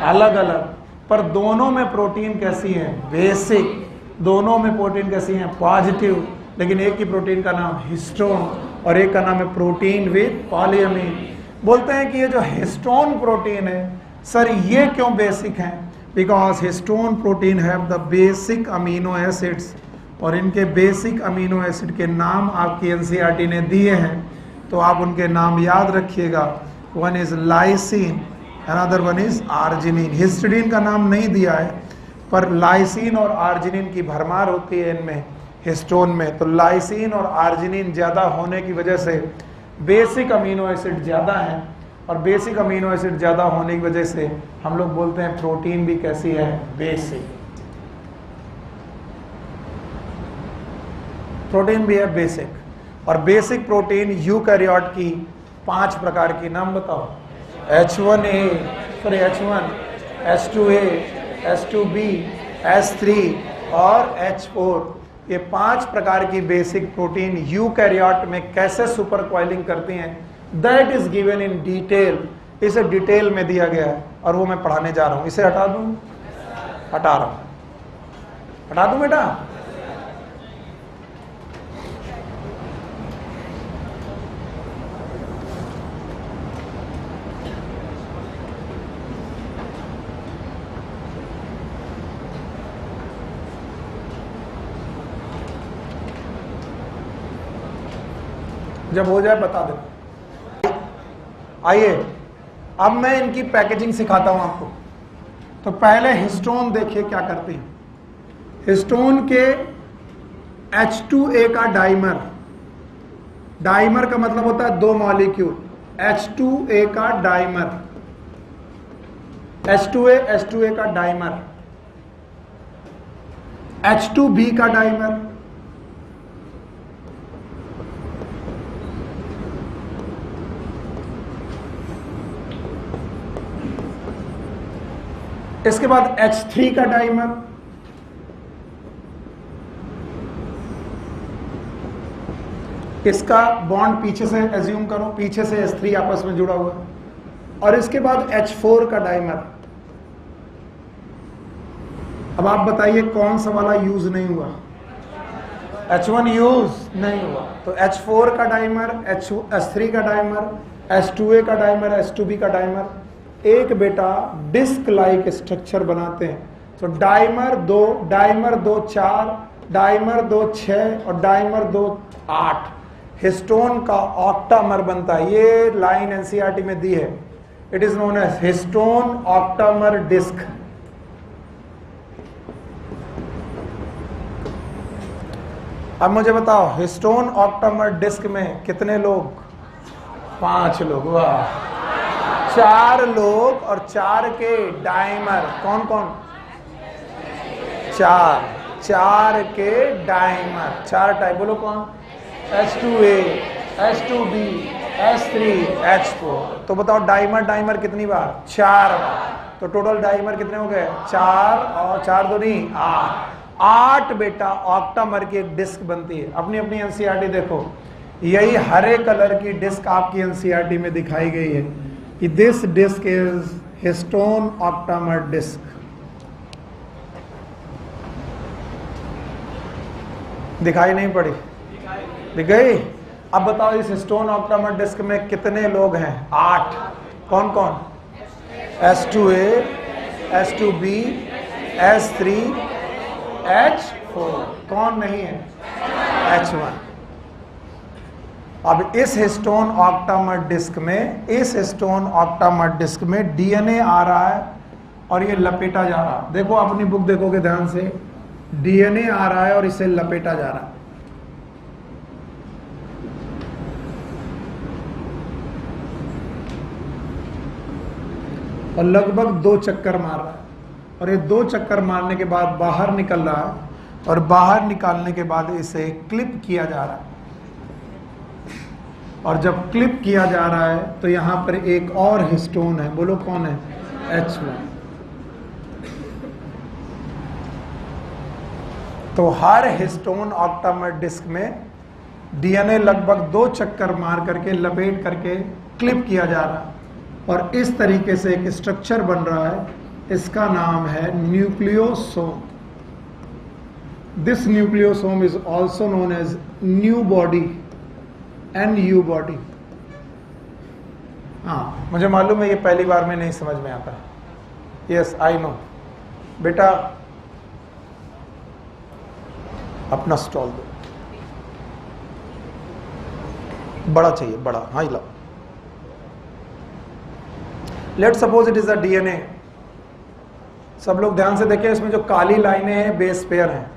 अलग अलग, पर दोनों में प्रोटीन कैसी है? बेसिक। दोनों में प्रोटीन कैसी है? पॉजिटिव। लेकिन एक की प्रोटीन का नाम हिस्टोन और एक का नाम है प्रोटीन विद पॉलीअमीन। बोलते हैं कि ये जो हिस्टोन प्रोटीन है, सर ये क्यों बेसिक है? Because histone protein have the basic amino acids और इनके बेसिक अमीनो एसिड के नाम आपकी एनसीईआरटी ने दिए हैं, तो आप उनके नाम याद रखिएगा। One is lysine, another one is arginine. Histidine का नाम नहीं दिया है, पर लाइसिन और आर्जिनिन की भरमार होती है इनमें, हिस्टोन में। तो लाइसिन और आर्जिनिन ज़्यादा होने की वजह से बेसिक अमीनो एसिड ज़्यादा हैं और बेसिक अमीनो एसिड ज़्यादा होने की वजह से हम लोग बोलते हैं प्रोटीन भी कैसी है? बेसिक। प्रोटीन भी है बेसिक। और बेसिक प्रोटीन यूकैरियोट की 5 प्रकार की, नाम बताओ। H1A, H1, H2A, H2B, H3 और H4। ये 5 प्रकार की बेसिक प्रोटीन यूकैरियोट में कैसे सुपर कॉइलिंग करती हैं, that is given in detail इसे डिटेल में दिया गया है और वो मैं पढ़ाने जा रहा हूं। इसे हटा दूं? हटा रहा हूं। हटा दूं बेटा? जब हो जाए बता दे। आइए अब मैं इनकी पैकेजिंग सिखाता हूं आपको। तो पहले हिस्टोन देखिए क्या करते हैं। हिस्टोन के H2A का डाइमर, डाइमर का मतलब होता है दो मॉलिक्यूल, H2A का डाइमर, H2A का डाइमर, H2B का डाइमर, इसके बाद H3 का डाइमर, इसका बॉन्ड पीछे से एज्यूम करो, पीछे से H3 आपस में जुड़ा हुआ, और इसके बाद H4 का डाइमर। अब आप बताइए कौन सा वाला यूज नहीं हुआ? H1 यूज नहीं हुआ। तो H4 का डाइमर, H3 का डाइमर, H2A का डाइमर, H2B का डाइमर, एक बेटा डिस्क लाइक स्ट्रक्चर बनाते हैं। तो डाइमर 2, डाइमर 2 4, डाइमर 2 6 और डाइमर 2 8 हिस्टोन का ऑक्टामर बनता है। ये लाइन एनसीईआरटी में दी है। It is known as histone octamer disc. अब मुझे बताओ हिस्टोन ऑक्टामर डिस्क में कितने लोग? 5 लोग। वाह, 4 लोग और 4 के डाइमर। कौन कौन? 4 के डाइमर, 4 टाइप। बोलो कौन? H2A, H2B, H3, H4। तो बताओ डाइमर डाइमर कितनी बार? 4 बार। तो टोटल डाइमर कितने हो गए? 4 और 4 2 नहीं 8 बेटा ऑक्टामर की एक डिस्क बनती है। अपनी अपनी एनसीईआरटी देखो, यही हरे कलर की डिस्क आपकी एनसीईआरटी में दिखाई गई है कि this disc is histone octamer disc. दिखाई नहीं पड़ी? दिख गई? अब बताओ इस हिस्टोन ऑक्टामर डिस्क में कितने लोग हैं? 8। कौन कौन? H2A, H2B, H3, H4। कौन नहीं है? H1। अब इस हिस्टोन ऑक्टामर डिस्क में, इस हिस्टोन ऑक्टामर डिस्क में डीएनए आ रहा है और ये लपेटा जा रहा है। देखो अपनी बुक देखोगे ध्यान से, डीएनए आ रहा है और इसे लपेटा जा रहा है। और लगभग 2 चक्कर मार रहा है, और ये 2 चक्कर मारने के बाद बाहर निकल रहा है, और बाहर निकालने के बाद इसे क्लिप किया जा रहा है। और जब क्लिप किया जा रहा है तो यहां पर एक और हिस्टोन है। बोलो कौन है? H1। तो हर हिस्टोन ऑक्टामर डिस्क में डीएनए लगभग 2 चक्कर मार करके, लपेट करके क्लिप किया जा रहा है, और इस तरीके से एक स्ट्रक्चर बन रहा है। इसका नाम है nucleosome. This nucleosome is also known as nu body, NU body. हाँ, मुझे मालूम है ये पहली बार में नहीं समझ में आता। Yes I know. बेटा अपना स्टॉल दो, बड़ा चाहिए, बड़ा। हाँ लाओ। Let suppose it is a DNA. सब लोग ध्यान से देखें, इसमें जो काली लाइनें हैं बेस पेयर हैं।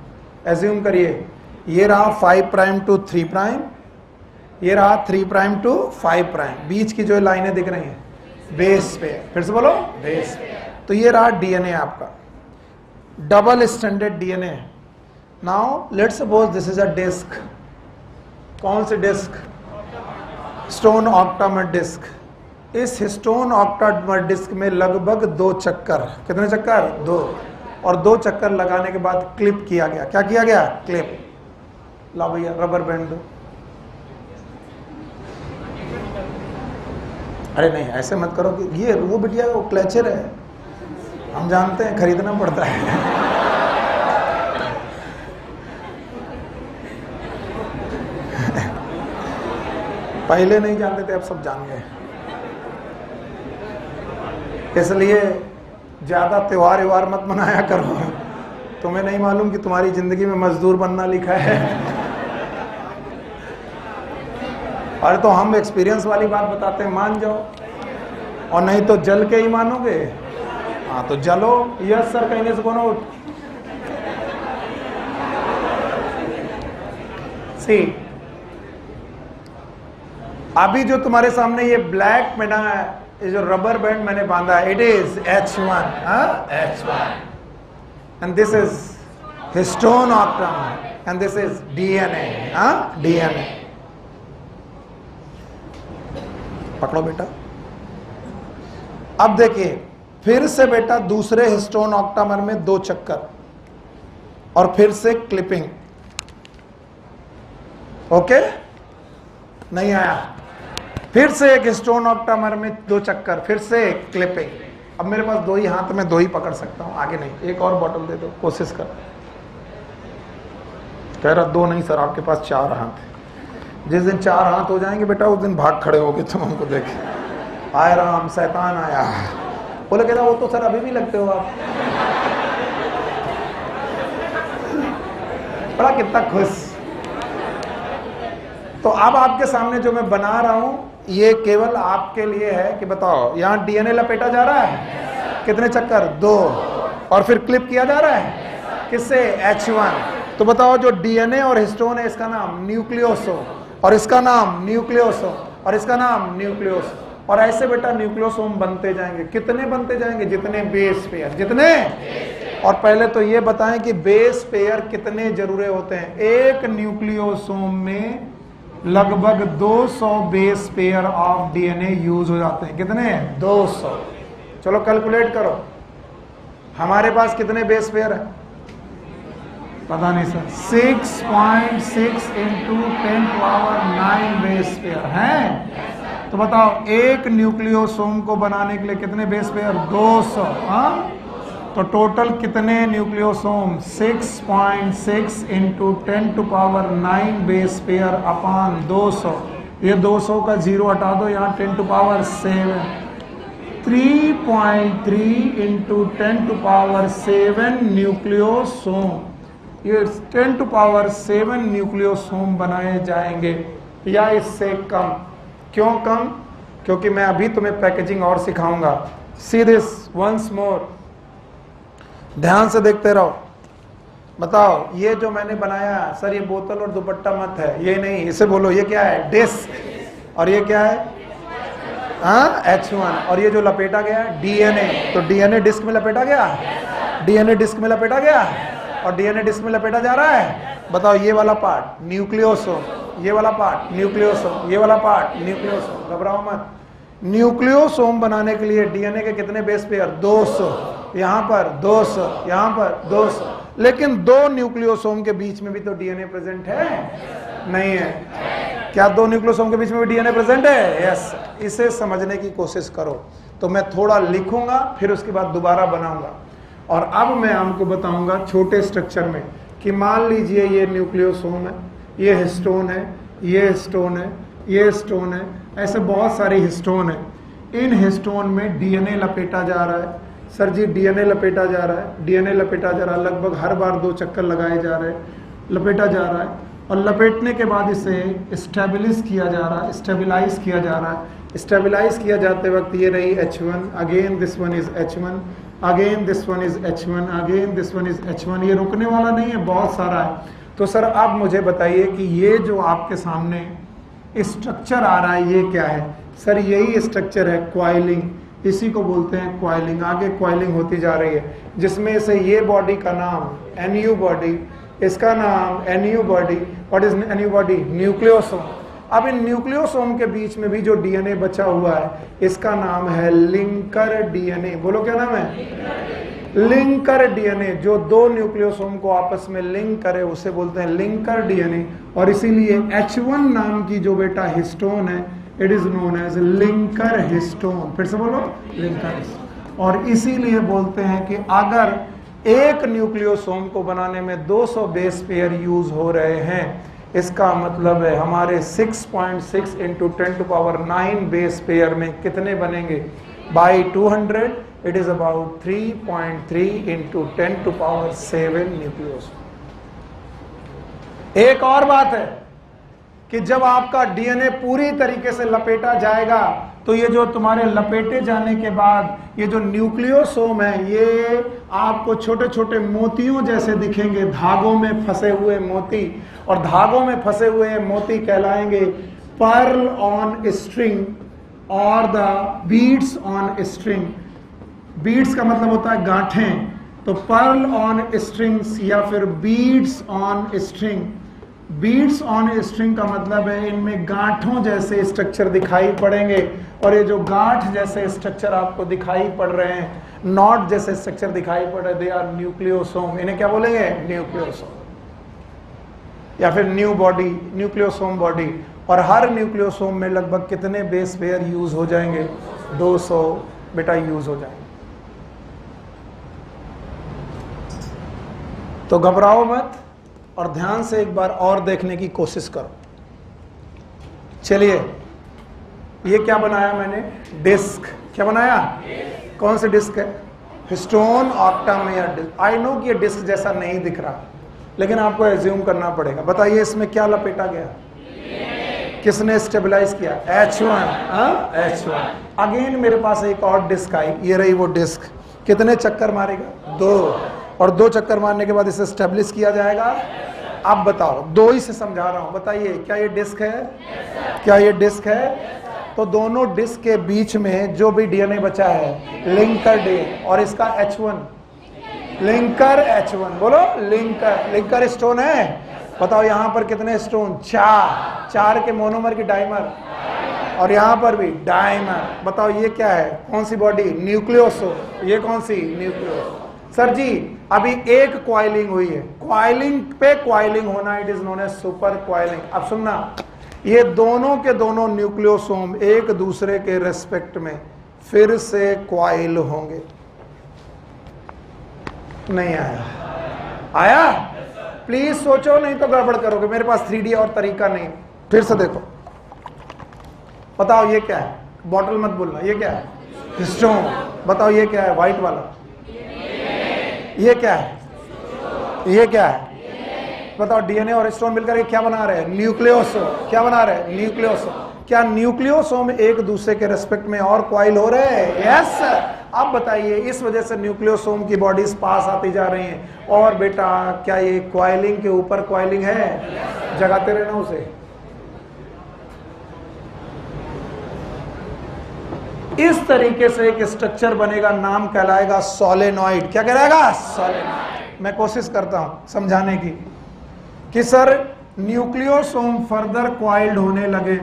एज्यूम करिए ये रहा 5 प्राइम टू 3 प्राइम, ये रहा 3 प्राइम टू 5 प्राइम। बीच की जो लाइनें दिख रही हैं बेस पेयर। फिर से बोलो बेस पेयर। तो ये रहा डीएनए आपका, double standard DNA. Now let's suppose this is a disc. कौन सी डिस्क? Histone octamer disc. इस हिस्टोन ऑक्टामर डिस्क में लगभग 2 चक्कर। कितने चक्कर? 2। और 2 चक्कर लगाने के बाद क्लिप किया गया। क्या किया गया? क्लिप। लाओ भैया रबर बैंड दो। अरे नहीं ऐसे मत करो कि ये वो बिटिया वो क्लेचर है, हम जानते हैं खरीदना पड़ता है। पहले नहीं जानते थे, अब सब जान गए। इसलिए ज्यादा त्योहार व्योहार मत मनाया करो, तुम्हें नहीं मालूम कि तुम्हारी जिंदगी में मजदूर बनना लिखा है। अरे तो हम एक्सपीरियंस वाली बात बताते हैं, मान जाओ, और नहीं तो जल के ही मानोगे। हाँ तो जलो, यस सर कहने से कौन उठ। सी अभी जो तुम्हारे सामने ये ब्लैक में ना, ये जो रबर बैंड मैंने बांधा है, it is H1, H1 and this is histone octamer and this is DNA, DNA। पकड़ो बेटा। अब देखिए फिर से बेटा दूसरे हिस्टोन ऑक्टामर में 2 चक्कर और फिर से क्लिपिंग। ओके, नहीं आया। फिर से एक हिस्टोन ऑक्टामर में 2 चक्कर, फिर से क्लिपिंग। अब मेरे पास 2 ही हाथ में 2 ही पकड़ सकता हूं, आगे नहीं। एक और बॉटल दे दो, कोशिश कर। कह रहा 2 नहीं सर, आपके पास 4 हाथ है। जिस दिन 4 हाथ हो जाएंगे बेटा उस दिन भाग खड़े होगे तुम हमको देखे, आए राम शैतान आया। बोले कहता वो तो सर अभी भी लगते हो आप। बड़ा कितना खुश। तो अब आपके सामने जो मैं बना रहा हूं ये केवल आपके लिए है कि बताओ यहां DNA लपेटा जा रहा है, कितने चक्कर? 2, और फिर क्लिप किया जा रहा है किससे? H1। तो बताओ जो DNA और हिस्टोन है इसका नाम न्यूक्लियोसोम, और इसका नाम न्यूक्लियोसोम, और इसका नाम न्यूक्लियोसोम। और ऐसे बेटा न्यूक्लियोसोम बनते जाएंगे। कितने बनते जाएंगे? जितने बेस पेयर, जितने। और पहले तो ये बताएं कि बेस पेयर कितने जरूरी होते हैं। एक न्यूक्लियोसोम में लगभग 200 base pair of DNA use हो जाते हैं। कितने? 200। चलो कैलकुलेट करो, हमारे पास कितने बेस पेयर है? पता नहीं सर। 6.6 × 10⁻⁹ बेस पेयर हैं। तो बताओ एक न्यूक्लियोसोम को बनाने के लिए कितने बेस पेयर? 200। तो टोटल कितने न्यूक्लियोसोम? 6.6 × 10⁹ बेस पेयर अपान 200। ये 200 का 0 हटा दो, यहाँ 10⁷। 3.3 × 10⁷ न्यूक्लियोसोम, ये 10⁷ न्यूक्लियोसोम बनाए जाएंगे या इससे कम। क्यों कम? क्योंकि मैं अभी तुम्हें पैकेजिंग और सिखाऊंगा। सी दिस वंस मोर, ध्यान से देखते रहो। बताओ ये जो मैंने बनाया सर, ये बोतल और दुपट्टा मत है, ये नहीं, इसे बोलो ये क्या है? डिस्क। और ये क्या है? H1। और ये जो लपेटा गया DNA, तो DNA डिस्क में लपेटा गया, DNA डिस्क में लपेटा गया, और DNA डिस्क में लपेटा जा रहा है। बताओ ये वाला पार्ट न्यूक्लियोसोम, ये वाला पार्ट न्यूक्लियोसोम, ये वाला पार्ट न्यूक्लियोसोम। घबराओ मत। न्यूक्लियोसोम बनाने के लिए DNA के कितने बेस पेयर? 200। यहाँ पर 200, यहाँ पर 200। लेकिन 2 न्यूक्लियोसोम के बीच में भी तो DNA प्रेजेंट है, नहीं है? क्या 2 न्यूक्लियोसोम के बीच में भी DNA प्रेजेंट है? यस। इसे समझने की कोशिश करो। तो मैं थोड़ा लिखूंगा फिर उसके बाद दोबारा बनाऊंगा। और अब मैं आपको बताऊंगा छोटे स्ट्रक्चर में कि मान लीजिए ये न्यूक्लियोसोम है, ये हिस्टोन है, ये हिस्टोन है, ये हिस्टोन है, ऐसे बहुत सारे हिस्टोन है। इन हिस्टोन में DNA लपेटा जा रहा है। सर जी DNA लपेटा जा रहा है, DNA लपेटा जा रहा है, लगभग हर बार 2 चक्कर लगाए जा रहे हैं, लपेटा जा रहा है। और लपेटने के बाद इसे स्टेबलाइज किया जा रहा है, स्टेबलाइज किया जा रहा है। स्टेबलाइज किया जाते वक्त ये रही H1, again this one is H1, again this one is H1, again this one is H1। ये रुकने वाला नहीं है, बहुत सारा है। तो सर आप मुझे बताइए कि ये जो आपके सामने स्ट्रक्चर आ रहा है ये क्या है? सर यही स्ट्रक्चर है क्वाइलिंग, इसी को बोलते हैं क्वाइलिंग। आगे क्वाइलिंग होती जा रही है, जिसमें से ये बॉडी का नाम NU बॉडी, इसका नाम NU body. What is NU body? Nucleosome. अब इन न्यूक्लियोसोम के बीच में भी जो DNA बचा हुआ है इसका नाम है लिंकर DNA। बोलो क्या नाम है? Linker DNA। जो 2 न्यूक्लियोसोम को आपस में लिंक करे उसे बोलते हैं लिंकर DNA। और इसीलिए H1 नाम की जो बेटा हिस्टोन है it is known as linker histone. फिर से बोलो, लिंकर हिस्टोन। और इसीलिए बोलते हैं कि अगर एक न्यूक्लियोसोम को बनाने में 200 बेस पेयर यूज हो रहे हैं, इसका मतलब है हमारे 6.6 इंटू 10⁹ बेस पेयर में कितने बनेंगे? By 200 it is about 3.3 into 10⁷ nucleosome. एक और बात है कि जब आपका डीएनए पूरी तरीके से लपेटा जाएगा तो ये जो तुम्हारे लपेटे जाने के बाद ये जो न्यूक्लियोसोम है ये आपको छोटे छोटे मोतियों जैसे दिखेंगे, धागों में फंसे हुए मोती। और धागों में फंसे हुए मोती कहलाएंगे पर्ल ऑन स्ट्रिंग और the beads on string. Beads का मतलब होता है गांठें, तो पर्ल ऑन स्ट्रिंग्स या फिर beads on string. Beads on string का मतलब है इनमें गांठों जैसे स्ट्रक्चर दिखाई पड़ेंगे। और ये जो गांठ जैसे स्ट्रक्चर आपको दिखाई पड़ रहे हैं, नॉट जैसे स्ट्रक्चर दिखाई पड़ रहे, दे आर न्यूक्लियोसोम। इन्हें क्या बोलेंगे? न्यूक्लियोसोम या फिर न्यू बॉडी, न्यूक्लियोसोम बॉडी। और हर न्यूक्लियोसोम में लगभग कितने बेस पेयर यूज हो जाएंगे? 200 बेटा यूज हो जाएंगे। तो घबराओ मत और ध्यान से एक बार और देखने की कोशिश करो। चलिए, ये क्या बनाया मैंने? डिस्क। क्या बनाया? कौन सी डिस्क है? Histone octamer disc. I know कि ये डिस्क जैसा नहीं दिख रहा, लेकिन आपको एज्यूम करना पड़ेगा। बताइए इसमें क्या लपेटा गया? किसने स्टेबलाइज किया? H1। H1। अगेन मेरे पास एक और डिस्क आई, ये रही वो डिस्क। कितने चक्कर मारेगा? 2। और 2 चक्कर मारने के बाद इसे स्टेब्लिश किया जाएगा। अब बताओ, 2 ही से समझा रहा हूं, बताइए क्या ये डिस्क है? क्या ये डिस्क है? तो दोनों डिस्क के बीच में जो भी डीएनए बचा है, लिंकर डीएनए, और इसका H1, लिंकर H1। बोलो, लिंकर। लिंकर स्टोन है। बताओ यहां पर कितने स्टोन? 4 के मोनोमर की डाइमर, और यहां पर भी डाइमर। बताओ ये क्या है? कौन सी बॉडी? न्यूक्लियोसोम। ये कौन सी? न्यूक्लियोसोम। सर जी अभी एक क्वाइलिंग हुई है, क्वाइलिंग पे क्वाइलिंग होना, it is known as super coiling. अब सुनना, ये दोनों के दोनों न्यूक्लियोसोम एक दूसरे के रेस्पेक्ट में फिर से क्वाइल होंगे। नहीं आया? आया? प्लीज सोचो, नहीं तो गड़बड़ करोगे। मेरे पास 3D और तरीका नहीं। फिर से देखो, बताओ ये क्या है? बॉटल मत बोलना, ये क्या है? हिस्टोन। बताओ ये क्या है? व्हाइट वाला। ये क्या है? ये क्या है? बताओ डीएनए और हिस्टोन मिलकर ये क्या बना रहे हैं? न्यूक्लियोसोम। क्या बना रहे हैं? न्यूक्लियोसोम। क्या न्यूक्लियोसोम एक दूसरे के रेस्पेक्ट में और क्वाइल हो रहे हैं? यस। अब बताइए, इस वजह से न्यूक्लियोसोम की बॉडीज पास आती जा रही हैं। और बेटा क्या ये क्वाइलिंग के ऊपर क्वाइलिंग है? जगाते रहना उसे। इस तरीके से एक स्ट्रक्चर बनेगा, नाम कहलाएगा सोलेनॉइड। क्या कहलाएगा? सोलेनॉइड। मैं कोशिश करता हूं समझाने की कि सर न्यूक्लियोसोम फर्दर क्वाइल्ड होने लगे,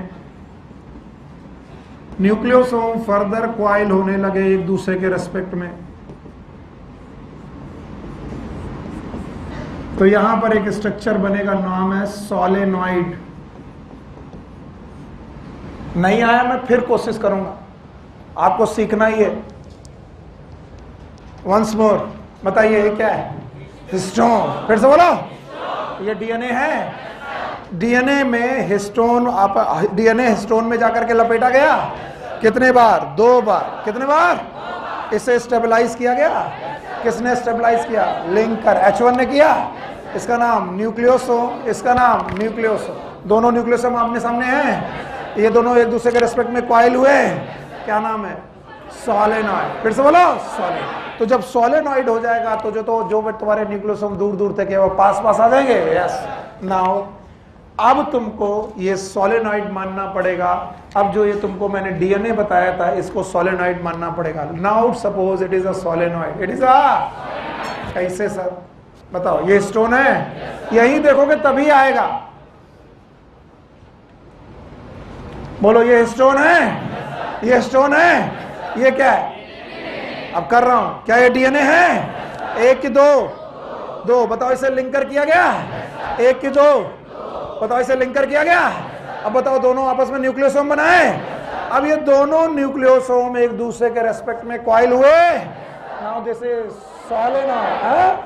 न्यूक्लियोसोम फर्दर क्वाइल होने लगे एक दूसरे के रेस्पेक्ट में, तो यहां पर एक स्ट्रक्चर बनेगा, नाम है सोलेनॉइड। नहीं आया? मैं फिर कोशिश करूंगा, आपको सीखना ही है। वंस मोर, बताइए ये क्या है? हिस्टोन। फिर से बोलो, ये डीएनए है। डीएनए में हिस्टोन, आप डीएनए हिस्टोन में जाकर के लपेटा गया। कितने बार? 2 बार। कितने बार? इसे स्टेबलाइज किया गया। किसने स्टेबलाइज किया? लिंकर, H1 ने किया। इसका नाम न्यूक्लियोसोम, इसका नाम न्यूक्लियोसोम। दोनों न्यूक्लियोसोम आमने सामने हैं, ये दोनों एक दूसरे के रेस्पेक्ट में क्वाइल हुए। क्या नाम है? सोलेनॉइड। फिर से बोलो, सोलेनॉइड। तो जब सोलेनॉइड हो जाएगा तो जो तुम्हारे न्यूक्लियोसोम दूर दूर तक है वो पास पास आ जाएंगे। यस। नाउ अब तुमको ये सोलेनॉइड मानना पड़ेगा। अब जो ये तुमको मैंने डीएनए बताया था, इसको सोलेनॉइड मानना पड़ेगा। Now suppose it is a solenoid, it is अ, कैसे सर? बताओ, ये स्टोन है, यही देखोगे तभी आएगा। बोलो, ये स्टोन है, ये स्टोन है, ये क्या है? अब कर रहा हूं, क्या ये डीएनए है? 1 की 2? बताओ इसे लिंकर किया गया? 1 की 2? बताओ इसे लिंकर किया गया? अब बताओ दोनों आपस में न्यूक्लियोसोम बनाए। अब ये दोनों न्यूक्लियोसोम एक दूसरे के रेस्पेक्ट में कॉइल हुए। Now this is solenoid.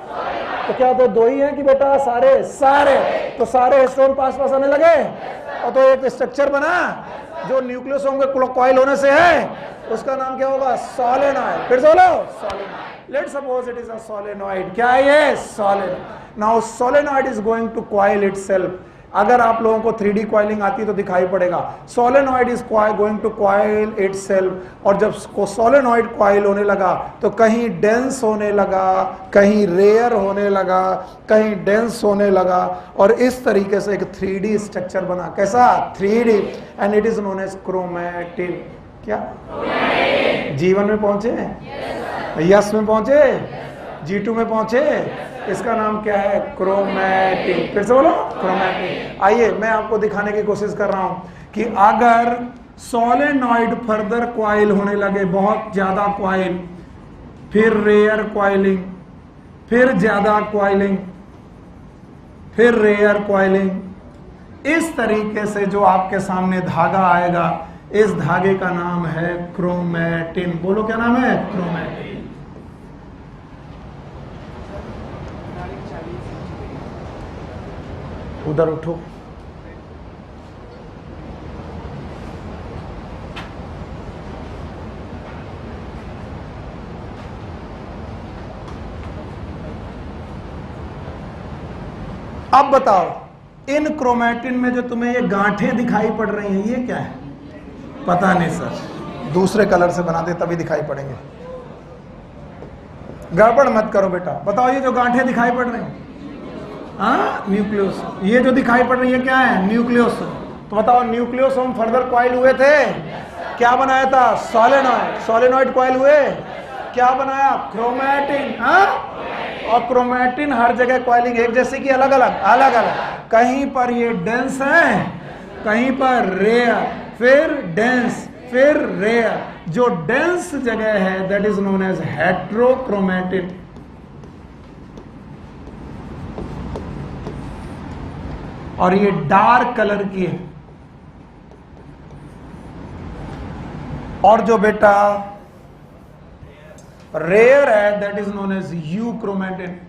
तो क्या तो दो ही हैं कि बेटा सारे सारे तो सारे हिस्टोन पास पास आने लगे और तो एक स्ट्रक्चर बना जो न्यूक्लियोसोम के कॉइल होने से है, उसका नाम क्या होगा? सोलेनॉइड। फिर बोलो solenoid. Let's suppose it is a solenoid. क्या है ये? Solenoid. Now solenoid is going to coil itself. अगर आप लोगों को 3D कॉइलिंग आती है तो दिखाई पड़ेगा। Solenoid is going to coil itself. और जब सोलेनॉइड कॉइल होने लगा तो कहीं डेंस होने लगा, कहीं रेयर होने लगा, कहीं डेंस होने लगा और इस तरीके से एक 3D स्ट्रक्चर बना। कैसा? 3D। And it is known as chromatin. क्या जीवन में पहुंचे? यस में पहुंचे? G2 में पहुंचे? इसका नाम क्या है? क्रोमैटिन। फिर से बोलो क्रोमैटिन। आइए मैं आपको दिखाने की कोशिश कर रहा हूं कि अगर सोलेनॉइड फर्दर कॉइल होने लगे, बहुत ज्यादा कॉइल, फिर रेयर कॉइलिंग, फिर ज्यादा कॉइलिंग, फिर रेयर कॉइलिंग, इस तरीके से जो आपके सामने धागा आएगा, इस धागे का नाम है क्रोमैटिन। बोलो क्या नाम है? क्रोमैटिन। उधर उठो। अब बताओ इन क्रोमैटिन में जो तुम्हें ये गांठें दिखाई पड़ रही हैं, ये क्या है? पता नहीं सर, दूसरे कलर से बना दे तभी दिखाई पड़ेंगे। गड़बड़ मत करो बेटा। बताओ ये जो गांठें दिखाई पड़ रही हैं, हाँ न्यूक्लियोसोम। ये जो दिखाई पड़ रही है क्या है? न्यूक्लियोसोम। तो बताओ न्यूक्लियोसोम फर्दर कॉइल हुए थे, क्या बनाया था? सोलेनॉइड। सोलेनॉइड कॉइल हुए, क्या बनाया? क्रोमैटिन। हाँ, और क्रोमैटिन हर जगह कॉइलिंग एक जैसे कि अलग अलग अलग अलग। कहीं पर ये डेंस है, कहीं पर रेयर, फिर डेंस, फिर रेयर। जो डेंस जगह है that is known as heterochromatin. और ये डार्क कलर की है। और जो बेटा रेयर है that is known as euchromatin.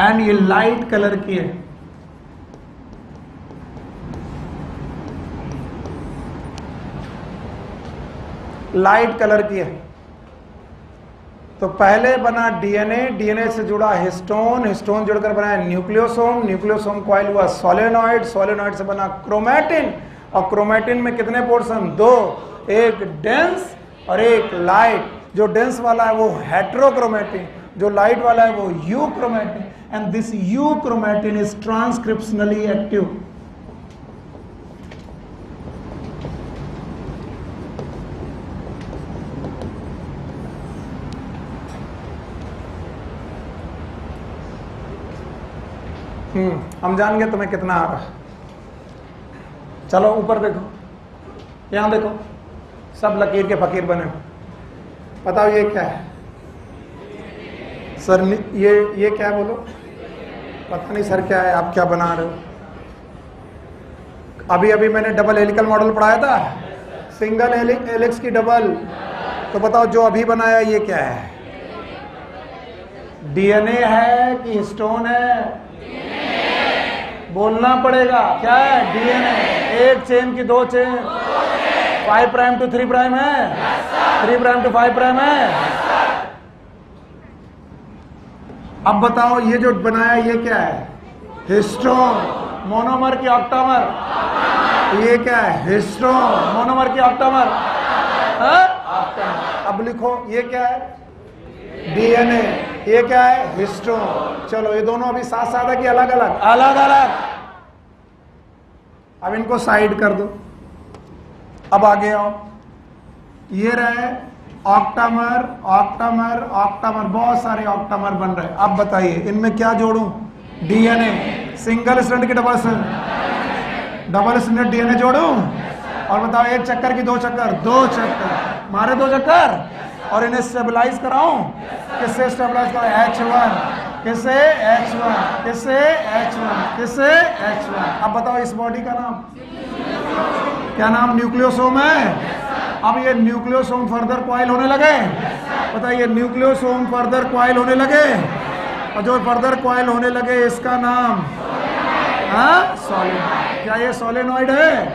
And ये लाइट कलर की है। लाइट कलर की है। तो पहले बना डीएनए, डीएनए से जुड़ा हिस्टोन, हिस्टोन जुड़कर बना न्यूक्लियोसोम, न्यूक्लियोसोम कॉइल हुआ सोलेनॉइड, सोलेनॉइड से बना क्रोमैटिन। और क्रोमैटिन में कितने पोर्शन? दो, एक डेंस और एक लाइट। जो डेंस वाला है वो हेट्रोक्रोमैटिन, जो लाइट वाला है वो euchromatin. And this euchromatin is transcriptionally active. हम जान गए तुम्हें कितना आ रहा। चलो ऊपर देखो, यहां देखो, सब लकीर के फकीर बने। बताओ ये क्या है? सर ये क्या है? बोलो। पता नहीं सर क्या है, आप क्या बना रहे हो? अभी अभी मैंने डबल हेलिकल मॉडल पढ़ाया था, सिंगल हेलिक्स की डबल। तो बताओ जो अभी बनाया ये क्या है? डीएनए है कि हिस्टोन है? बोलना पड़ेगा। क्या है? डीएनए। एक चेन की दो चेन, 5 प्राइम टू 3 प्राइम है, 3 प्राइम टू 5 प्राइम है। अब बताओ ये जो बनाया ये क्या है? हिस्टोन। मोनोमर की ऑक्टामर? ये क्या है? हिस्टोन। मोनोमर की ऑक्टामर? अब लिखो ये क्या है? डीएनए। ये क्या है? हिस्टोन। चलो ये दोनों अभी साथ साथ है कि अलग अलग? अलग अलग। अब इनको साइड कर दो। अब आगे आओ, ये रहे ऑक्टामर, ऑक्टामर, ऑक्टामर, बहुत सारे ऑक्टामर बन रहे हैं। अब बताइए इनमें क्या जोड़ूं? डीएनए। सिंगल स्ट्रैंड की डबल स्ट्रैंड डीएनए जोड़ूं? और बताओ एक चक्कर की दो चक्कर? दो चक्कर मारे, दो चक्कर। और इन्हें स्टेबलाइज कराऊं? किससे स्टेबलाइज कराऊं? H1। किससे H1, किससे H1, किससे H1। अब बताओ इस बॉडी का नाम क्या नाम? न्यूक्लियोसोम है। अब ये न्यूक्लियोसोम फर्दर कॉइल होने लगे। बताइए न्यूक्लियोसोम फर्दर कॉइल होने लगे, और जो फर्दर कॉइल होने लगे इसका नाम सोलेनॉइड। क्या ये सोलेनॉइड है?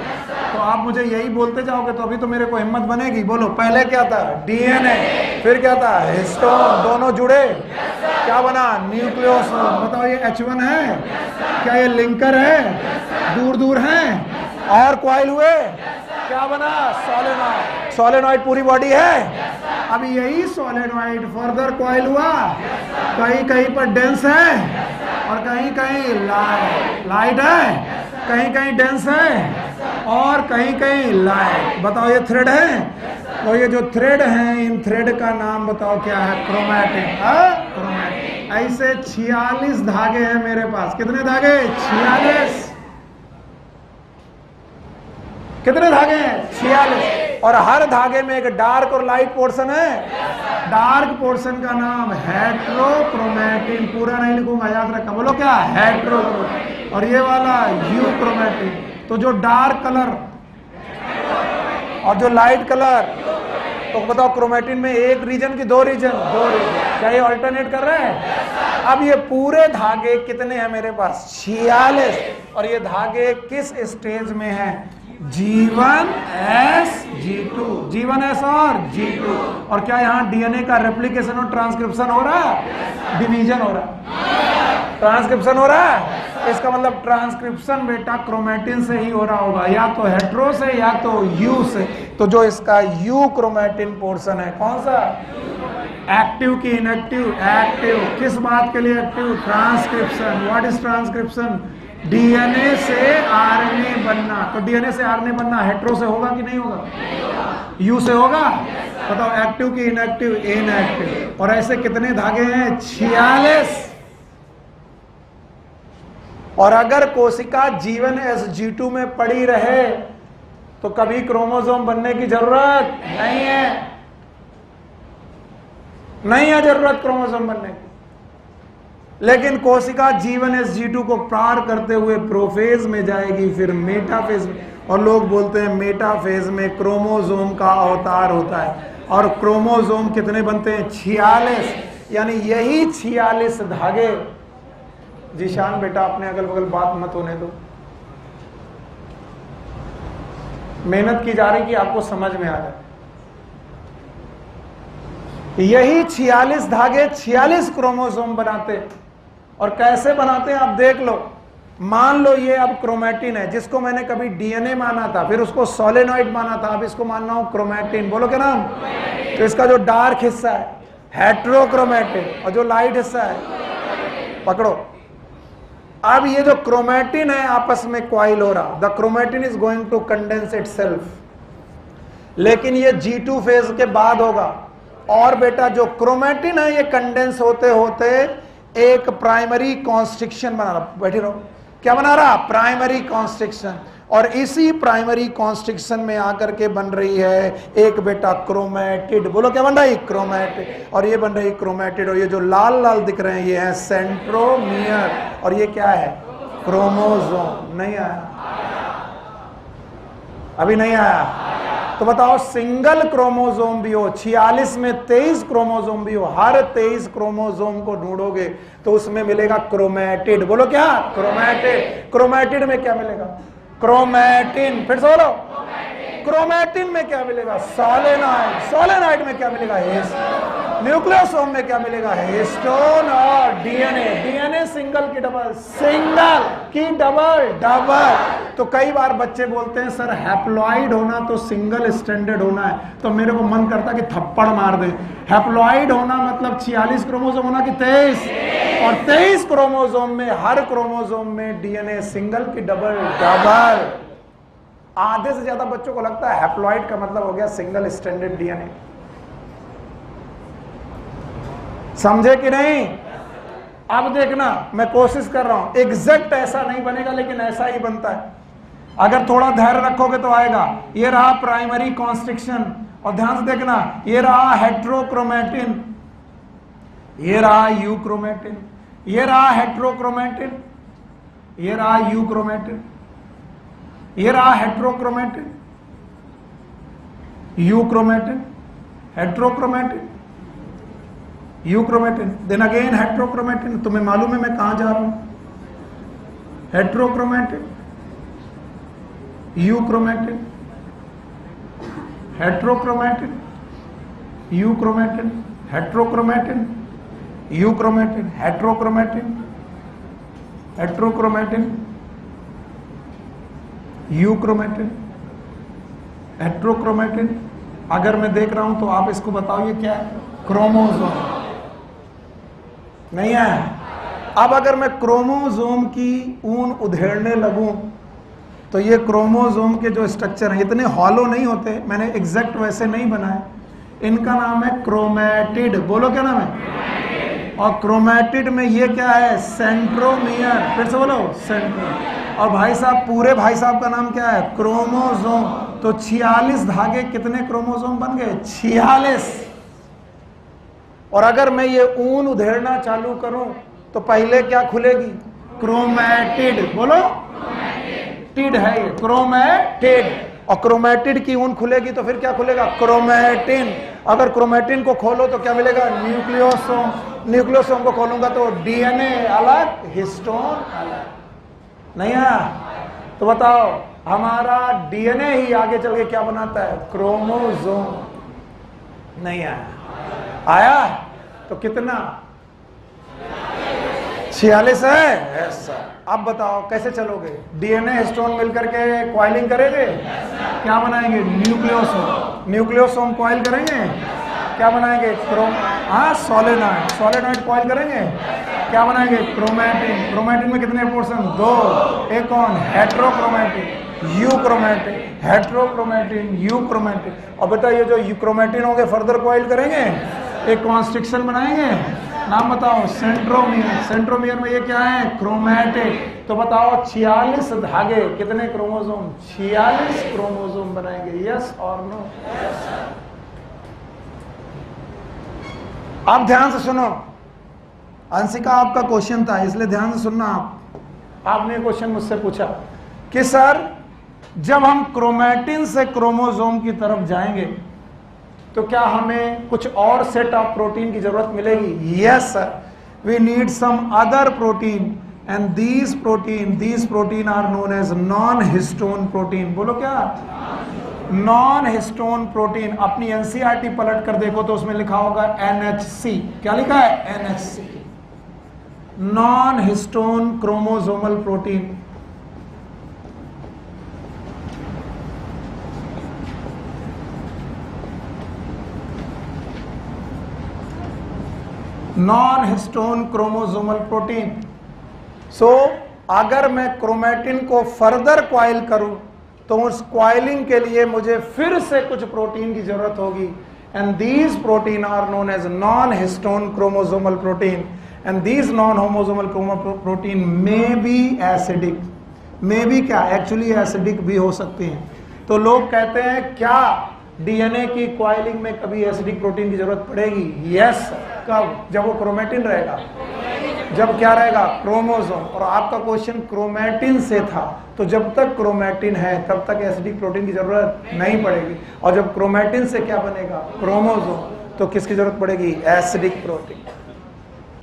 तो आप मुझे यही बोलते जाओगे तो अभी तो मेरे को हिम्मत बनेगी। बोलो पहले क्या था? डीएनए, फिर क्या था? हिस्टोन, दोनों जुड़े क्या बना? न्यूक्लियोसोम। बताओ ये H1 है? क्या ये लिंकर है? दूर दूर है और कॉइल हुए, क्या बना? सोलेनॉइड। सोलेनॉइड पूरी बॉडी है। अब यही सोलेनॉइड फर्दर कॉइल हुआ, कहीं कहीं पर डेंस है और कहीं कहीं लाइट है, कहीं कहीं डेंस है और कहीं कहीं लाइट। बताओ ये थ्रेड है। तो ये जो थ्रेड है, इन थ्रेड का नाम बताओ क्या है? क्रोमैटिन। क्रोमैटिन। ऐसे 46 धागे हैं मेरे पास। कितने धागे? 46। कितने धागे हैं? 46। और हर धागे में एक डार्क और लाइट पोर्शन है। डार्क पोर्शन का नाम हेट्रोक्रोमैटिन। पूरा नहीं लिखूंगा, याद रखा। बोलो क्या? हेट्रोक्रोमैटिन। और ये वाला यूक्रोमैटिन। तो जो डार्क कलर और जो लाइट कलर, तो बताओ क्रोमैटिन में एक रीजन की दो रीजन? दो रीजन। क्या ये अल्टरनेट कर रहे हैं? अब ये पूरे धागे कितने हैं मेरे पास? 46। और ये धागे किस स्टेज में है? G1 S G2, G1 S और G2। और क्या यहाँ डीएनए का रेप्लिकेशन और ट्रांसक्रिप्शन हो रहा है? डिवीजन हो रहा है, ट्रांसक्रिप्शन हो रहा है। इसका मतलब ट्रांसक्रिप्शन बेटा क्रोमैटिन से ही हो रहा होगा, या तो हेट्रो से या तो यू से। तो जो इसका यू क्रोमैटिन पोर्शन है, कौन सा? एक्टिव की इनएक्टिव? एक्टिव। किस बात के लिए active? Transcription. What is transcription? DNA से आरएनए बनना। तो डीएनए से आरएनए बनना हेट्रो से होगा कि नहीं होगा? यू से होगा। बताओ एक्टिव की इनएक्टिव? इनएक्टिव। और ऐसे कितने धागे हैं? 46। और अगर कोशिका G1 S G2 में पड़ी रहे तो कभी क्रोमोसोम बनने की जरूरत नहीं है। नहीं है जरूरत क्रोमोसोम बनने की। लेकिन कोशिका G1 S G2 को पार करते हुए प्रोफेज में जाएगी, फिर मेटाफेज में। और लोग बोलते हैं मेटाफेज में क्रोमोसोम का अवतार होता है। और क्रोमोसोम कितने बनते हैं? 46। यानी यही 46 धागे। जीशान बेटा अपने अगल बगल बात मत होने दो, मेहनत की जा रही कि आपको समझ में आ जाए। यही 46 धागे 46 क्रोमोसोम बनाते। और कैसे बनाते हैं आप देख लो। मान लो ये अब क्रोमैटिन है, जिसको मैंने कभी डीएनए माना था, फिर उसको सोलेनॉइड माना था, अब इसको मानना हूं क्रोमैटिन। बोलो क्या नाम? तो इसका जो डार्क हिस्सा है हेट्रोक्रोमैटिन, और जो लाइट हिस्सा है पकड़ो। अब ये जो क्रोमैटिन है आपस में कॉइल हो रहा। The chromatin is going to condense itself. लेकिन ये G2 फेज के बाद होगा। और बेटा जो क्रोमैटिन है ये कंडेंस होते होते एक प्राइमरी कॉन्स्ट्रिक्शन बना रहा। बैठे रहो। क्या बना रहा? Primary constriction. और इसी प्राइमरी कॉन्स्ट्रिक्शन में आकर के बन रही है एक बेटा क्रोमैटिड। बोलो क्या बन रही? क्रोमैटिड। और ये बन रही क्रोमैटिड। और ये जो लाल लाल दिख रहे हैं ये है सेंट्रोमियर। और ये क्या है? क्रोमोसोम। नहीं आया? अभी नहीं आया? तो बताओ सिंगल क्रोमोसोम भी हो, 46 में 23 क्रोमोसोम भी हो, हर 23 क्रोमोसोम को ढूंढोगे तो उसमें मिलेगा क्रोमैटिड। बोलो क्या? क्रोमैटिड। क्रोमैटिड में क्या मिलेगा? क्रोमैटिन। फिर से बोलो। क्रोमैटिन में क्या मिलेगा? सोलेनॉइड। सोलेनॉइड में क्या मिलेगा? न्यूक्लियोसोम में क्या मिलेगा? हिस्टोन। और डीएनए। डीएनए सिंगल की डबल? सिंगल की डबल? डबल। तो कई बार बच्चे बोलते हैं सर हैप्लॉइड होना तो सिंगल स्टैंडर्ड होना है, तो मेरे को मन करता कि थप्पड़ मार दे। हैप्लॉइड होना मतलब 46 क्रोमोसोम होना कि 23? और 23 क्रोमोसोम में हर क्रोमोसोम में डीएनए सिंगल की डबल? डबल। आधे से ज्यादा बच्चों को लगता है हैप्लॉइड का मतलब हो गया सिंगल स्टैंडर्ड डीएनए। समझे कि नहीं? अब देखना, मैं कोशिश कर रहा हूं, एग्जैक्ट ऐसा नहीं बनेगा लेकिन ऐसा ही बनता है। अगर थोड़ा धैर्य रखोगे तो आएगा। ये रहा प्राइमरी कॉन्स्ट्रिक्शन, और ध्यान से देखना, ये रहा हेट्रोक्रोमैटिन, ये रहा यूक्रोमैटिन, ये रहा हेट्रोक्रोमेटिन, ये रहा यूक्रोमेटिन, ये रहा heterochromatin, euchromatin, heterochromatin, euchromatin, then again heterochromatin. तुम्हें मालूम है मैं कहां जा रहा हूं? Heterochromatin, euchromatin, heterochromatin, euchromatin, heterochromatin, euchromatin, heterochromatin, heterochromatin, euchromatin, heterochromatin. अगर मैं देख रहा हूं तो आप इसको बताओ ये क्या है? क्रोमोसोम। नहीं है? अब अगर मैं क्रोमोसोम की ऊन उधेड़ने लगूं तो ये क्रोमोसोम के जो स्ट्रक्चर हैं इतने हॉलो नहीं होते, मैंने एग्जैक्ट वैसे नहीं बनाए। इनका नाम है क्रोमैटिड। बोलो क्या नाम है? और क्रोमैटिड में ये क्या है? सेंट्रोमियर। फिर से बोलो, सेंट्रोमियर। और भाई साहब पूरे भाई साहब का नाम क्या है? क्रोमोसोम। तो 46 धागे कितने क्रोमोसोम बन गए? 46। और अगर मैं ये ऊन उधेड़ना चालू करूं तो पहले क्या खुलेगी? क्रोमैटिड। बोलो, टिड है ये, क्रोमैटिड। और क्रोमैटिड की ऊन खुलेगी तो फिर क्या खुलेगा? क्रोमैटिन। अगर क्रोमैटिन को खोलो तो क्या मिलेगा? न्यूक्लियोसोम। न्यूक्लियोसोम को खोलूंगा तो डीएनए अलग, हिस्टोन अलग। नहीं है? तो बताओ हमारा डीएनए ही आगे चल के क्या बनाता है? क्रोमोसोम। नहीं आया? आया? तो कितना? 46 है। ऐसा। अब बताओ कैसे चलोगे? डीएनए हिस्टोन मिलकर के क्वाइलिंग करेंगे, क्या बनाएंगे? न्यूक्लियोसोम। न्यूक्लियोसोम क्वाइल करेंगे, क्या बनाएंगे? सोलेनॉइड। सोलेनॉइड क्वाइल करेंगे, क्या बनाएंगे? क्रोमैटिन। क्रोमैटिन में कितने पोर्शन? 2। एक कौन? Heterochromatin, euchromatin, heterochromatin, euchromatin. और बेटा ये जो यूक्रोमैटिन होंगे फर्दर क्वाइल करेंगे, एक कॉन्स्ट्रिक्शन बनाएंगे, नाम बताओ? सेंट्रोमियर। सेंट्रोमियर में ये क्या है? क्रोमैटिड। तो बताओ 46 धागे कितने क्रोमोसोम? 46 क्रोमोसोम बनाएंगे। यस और नो? आप ध्यान से सुनो, अंशिका आपका क्वेश्चन था इसलिए ध्यान से सुनना। आपने क्वेश्चन मुझसे पूछा कि सर जब हम क्रोमैटिन से क्रोमोसोम की तरफ जाएंगे तो क्या हमें कुछ और सेट ऑफ प्रोटीन की जरूरत मिलेगी? Yes sir, we need some other protein and these protein are known as non histone protein. बोलो क्या? Non histone protein. अपनी एनसीईआरटी पलट कर देखो तो उसमें लिखा होगा NHC। क्या लिखा है? NHC, non histone chromosomal protein. Non histone chromosomal protein. So अगर मैं क्रोमैटिन को फर्दर क्वाइल करूं तो उस क्वाइलिंग के लिए मुझे फिर से कुछ प्रोटीन की जरूरत होगी and these protein are known as non histone chromosomal protein and these non chromosomal protein may be acidic. May be क्या? एक्चुअली एसिडिक भी हो सकती हैं। तो लोग कहते हैं क्या डीएनए की क्वाइलिंग में कभी एसिडिक प्रोटीन की जरूरत पड़ेगी? यस। कब? जब वो क्रोमैटिन रहेगा। जब क्या रहेगा? क्रोमोसोम। और आपका क्वेश्चन क्रोमैटिन से था, तो जब तक क्रोमैटिन है तब तक एसिडिक प्रोटीन की जरूरत नहीं पड़ेगी। और जब क्रोमैटिन से क्या बनेगा? क्रोमोसोम, तो किसकी जरूरत पड़ेगी? Acidic protein,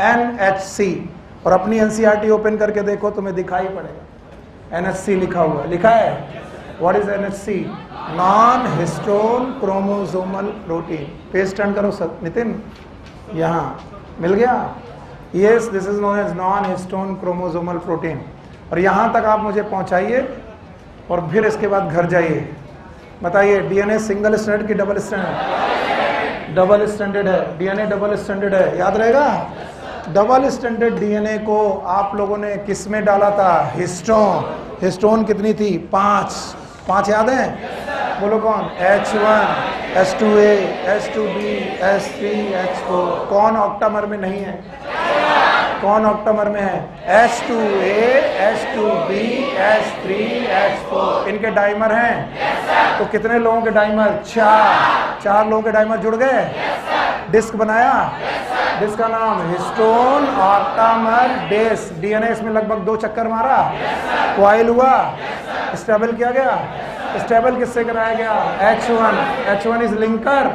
NHC। और अपनी एनसीईआरटी ओपन करके देखो तुम्हें दिखाई पड़ेगा NHC लिखा हुआ। लिखा है what is NHC? Non histone chromosomal protein. Page turn करो सर नितिन, यहाँ मिल गया? Yes, this is known as non histone chromosomal protein. और यहाँ तक आप मुझे पहुँचाइए और फिर इसके बाद घर जाइए। बताइए डीएनए सिंगल स्ट्रैंडेड की डबल स्ट्रैंडेड? डबल स्ट्रैंडेड है। डीएनए डबल स्ट्रैंडेड है, याद रहेगा? डबल स्ट्रैंडेड डीएनए को आप लोगों ने किस में डाला था? हिस्टोन। हिस्टोन कितनी थी? 5 याद है? बोलो कौन? H1, H2A, H2B, H3, H4। कौन ऑक्टामर में नहीं है? कौन ऑक्टामर में है? H2A, H2B, H3, H4। इनके डाइमर हैं? तो कितने लोगों के डाइमर? 4 लोगों के डाइमर जुड़ गए, डिस्क बनाया। जिसका नाम हिस्टोन ऑक्टामर बेस। डीएनए इसमें लगभग 2 चक्कर मारा, कॉइल हुआ, स्टेबल किया गया। स्टेबल किससे कराया गया? H1 is linker.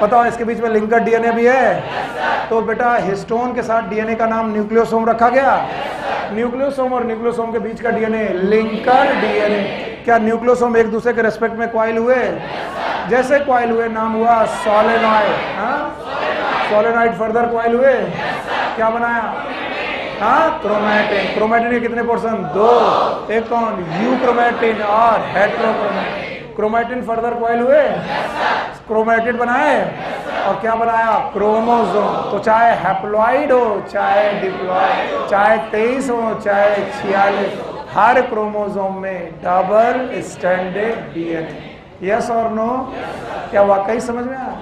पता हो इसके बीच में लिंकर डीएनए भी है। तो बेटा हिस्टोन के साथ डीएनए का नाम न्यूक्लियोसोम रखा गया। न्यूक्लियोसोम और न्यूक्लियोसोम के बीच का डीएनए लिंकर डीएनए। क्या न्यूक्लियोसोम एक दूसरे के रेस्पेक्ट में कॉइल हुए? जैसे कॉइल हुए नाम हुआ सोलेनॉइड। सोलेनॉइड फर्दर कॉइल हुए, क्या बनाया? क्रोमैटिन। क्रोमैटिन के कितने पोर्शन? 2। एक कौन? यूक्रोमैटिन और हेटेरोक्रोमैटिन। क्रोमैटिन फर्दर कॉइल हुए, क्रोमैटिन बनाए और क्या बनाया? क्रोमोसोम। तो चाहे हैप्लॉइड हो, चाहे डिप्लॉइड, चाहे 23 हो, चाहे 46, हर क्रोमोसोम में डबल स्ट्रैंडेड डीएनए। यस और नो? क्या वाकई समझ में आया?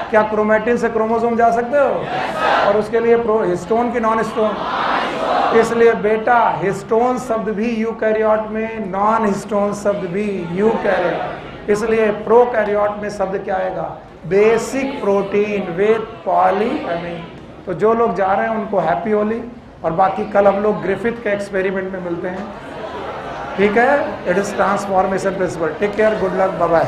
क्या क्रोमैटिन से क्रोमोसोम जा सकते हो? और उसके लिए हिस्टोन की नॉन हिस्टोन? इसलिए बेटा हिस्टोन शब्द भी यूकैरियोट में, नॉन हिस्टोन शब्द भी यूकैरियोट। इसलिए प्रोकैरियोट में शब्द क्या आएगा? Basic protein with polyamine. तो जो लोग जा रहे हैं उनको हैप्पी होली, और बाकी कल हम लोग ग्रिफिथ के एक्सपेरिमेंट में मिलते हैं। ठीक है? It is transformation principle. Take care, good luck, bye bye.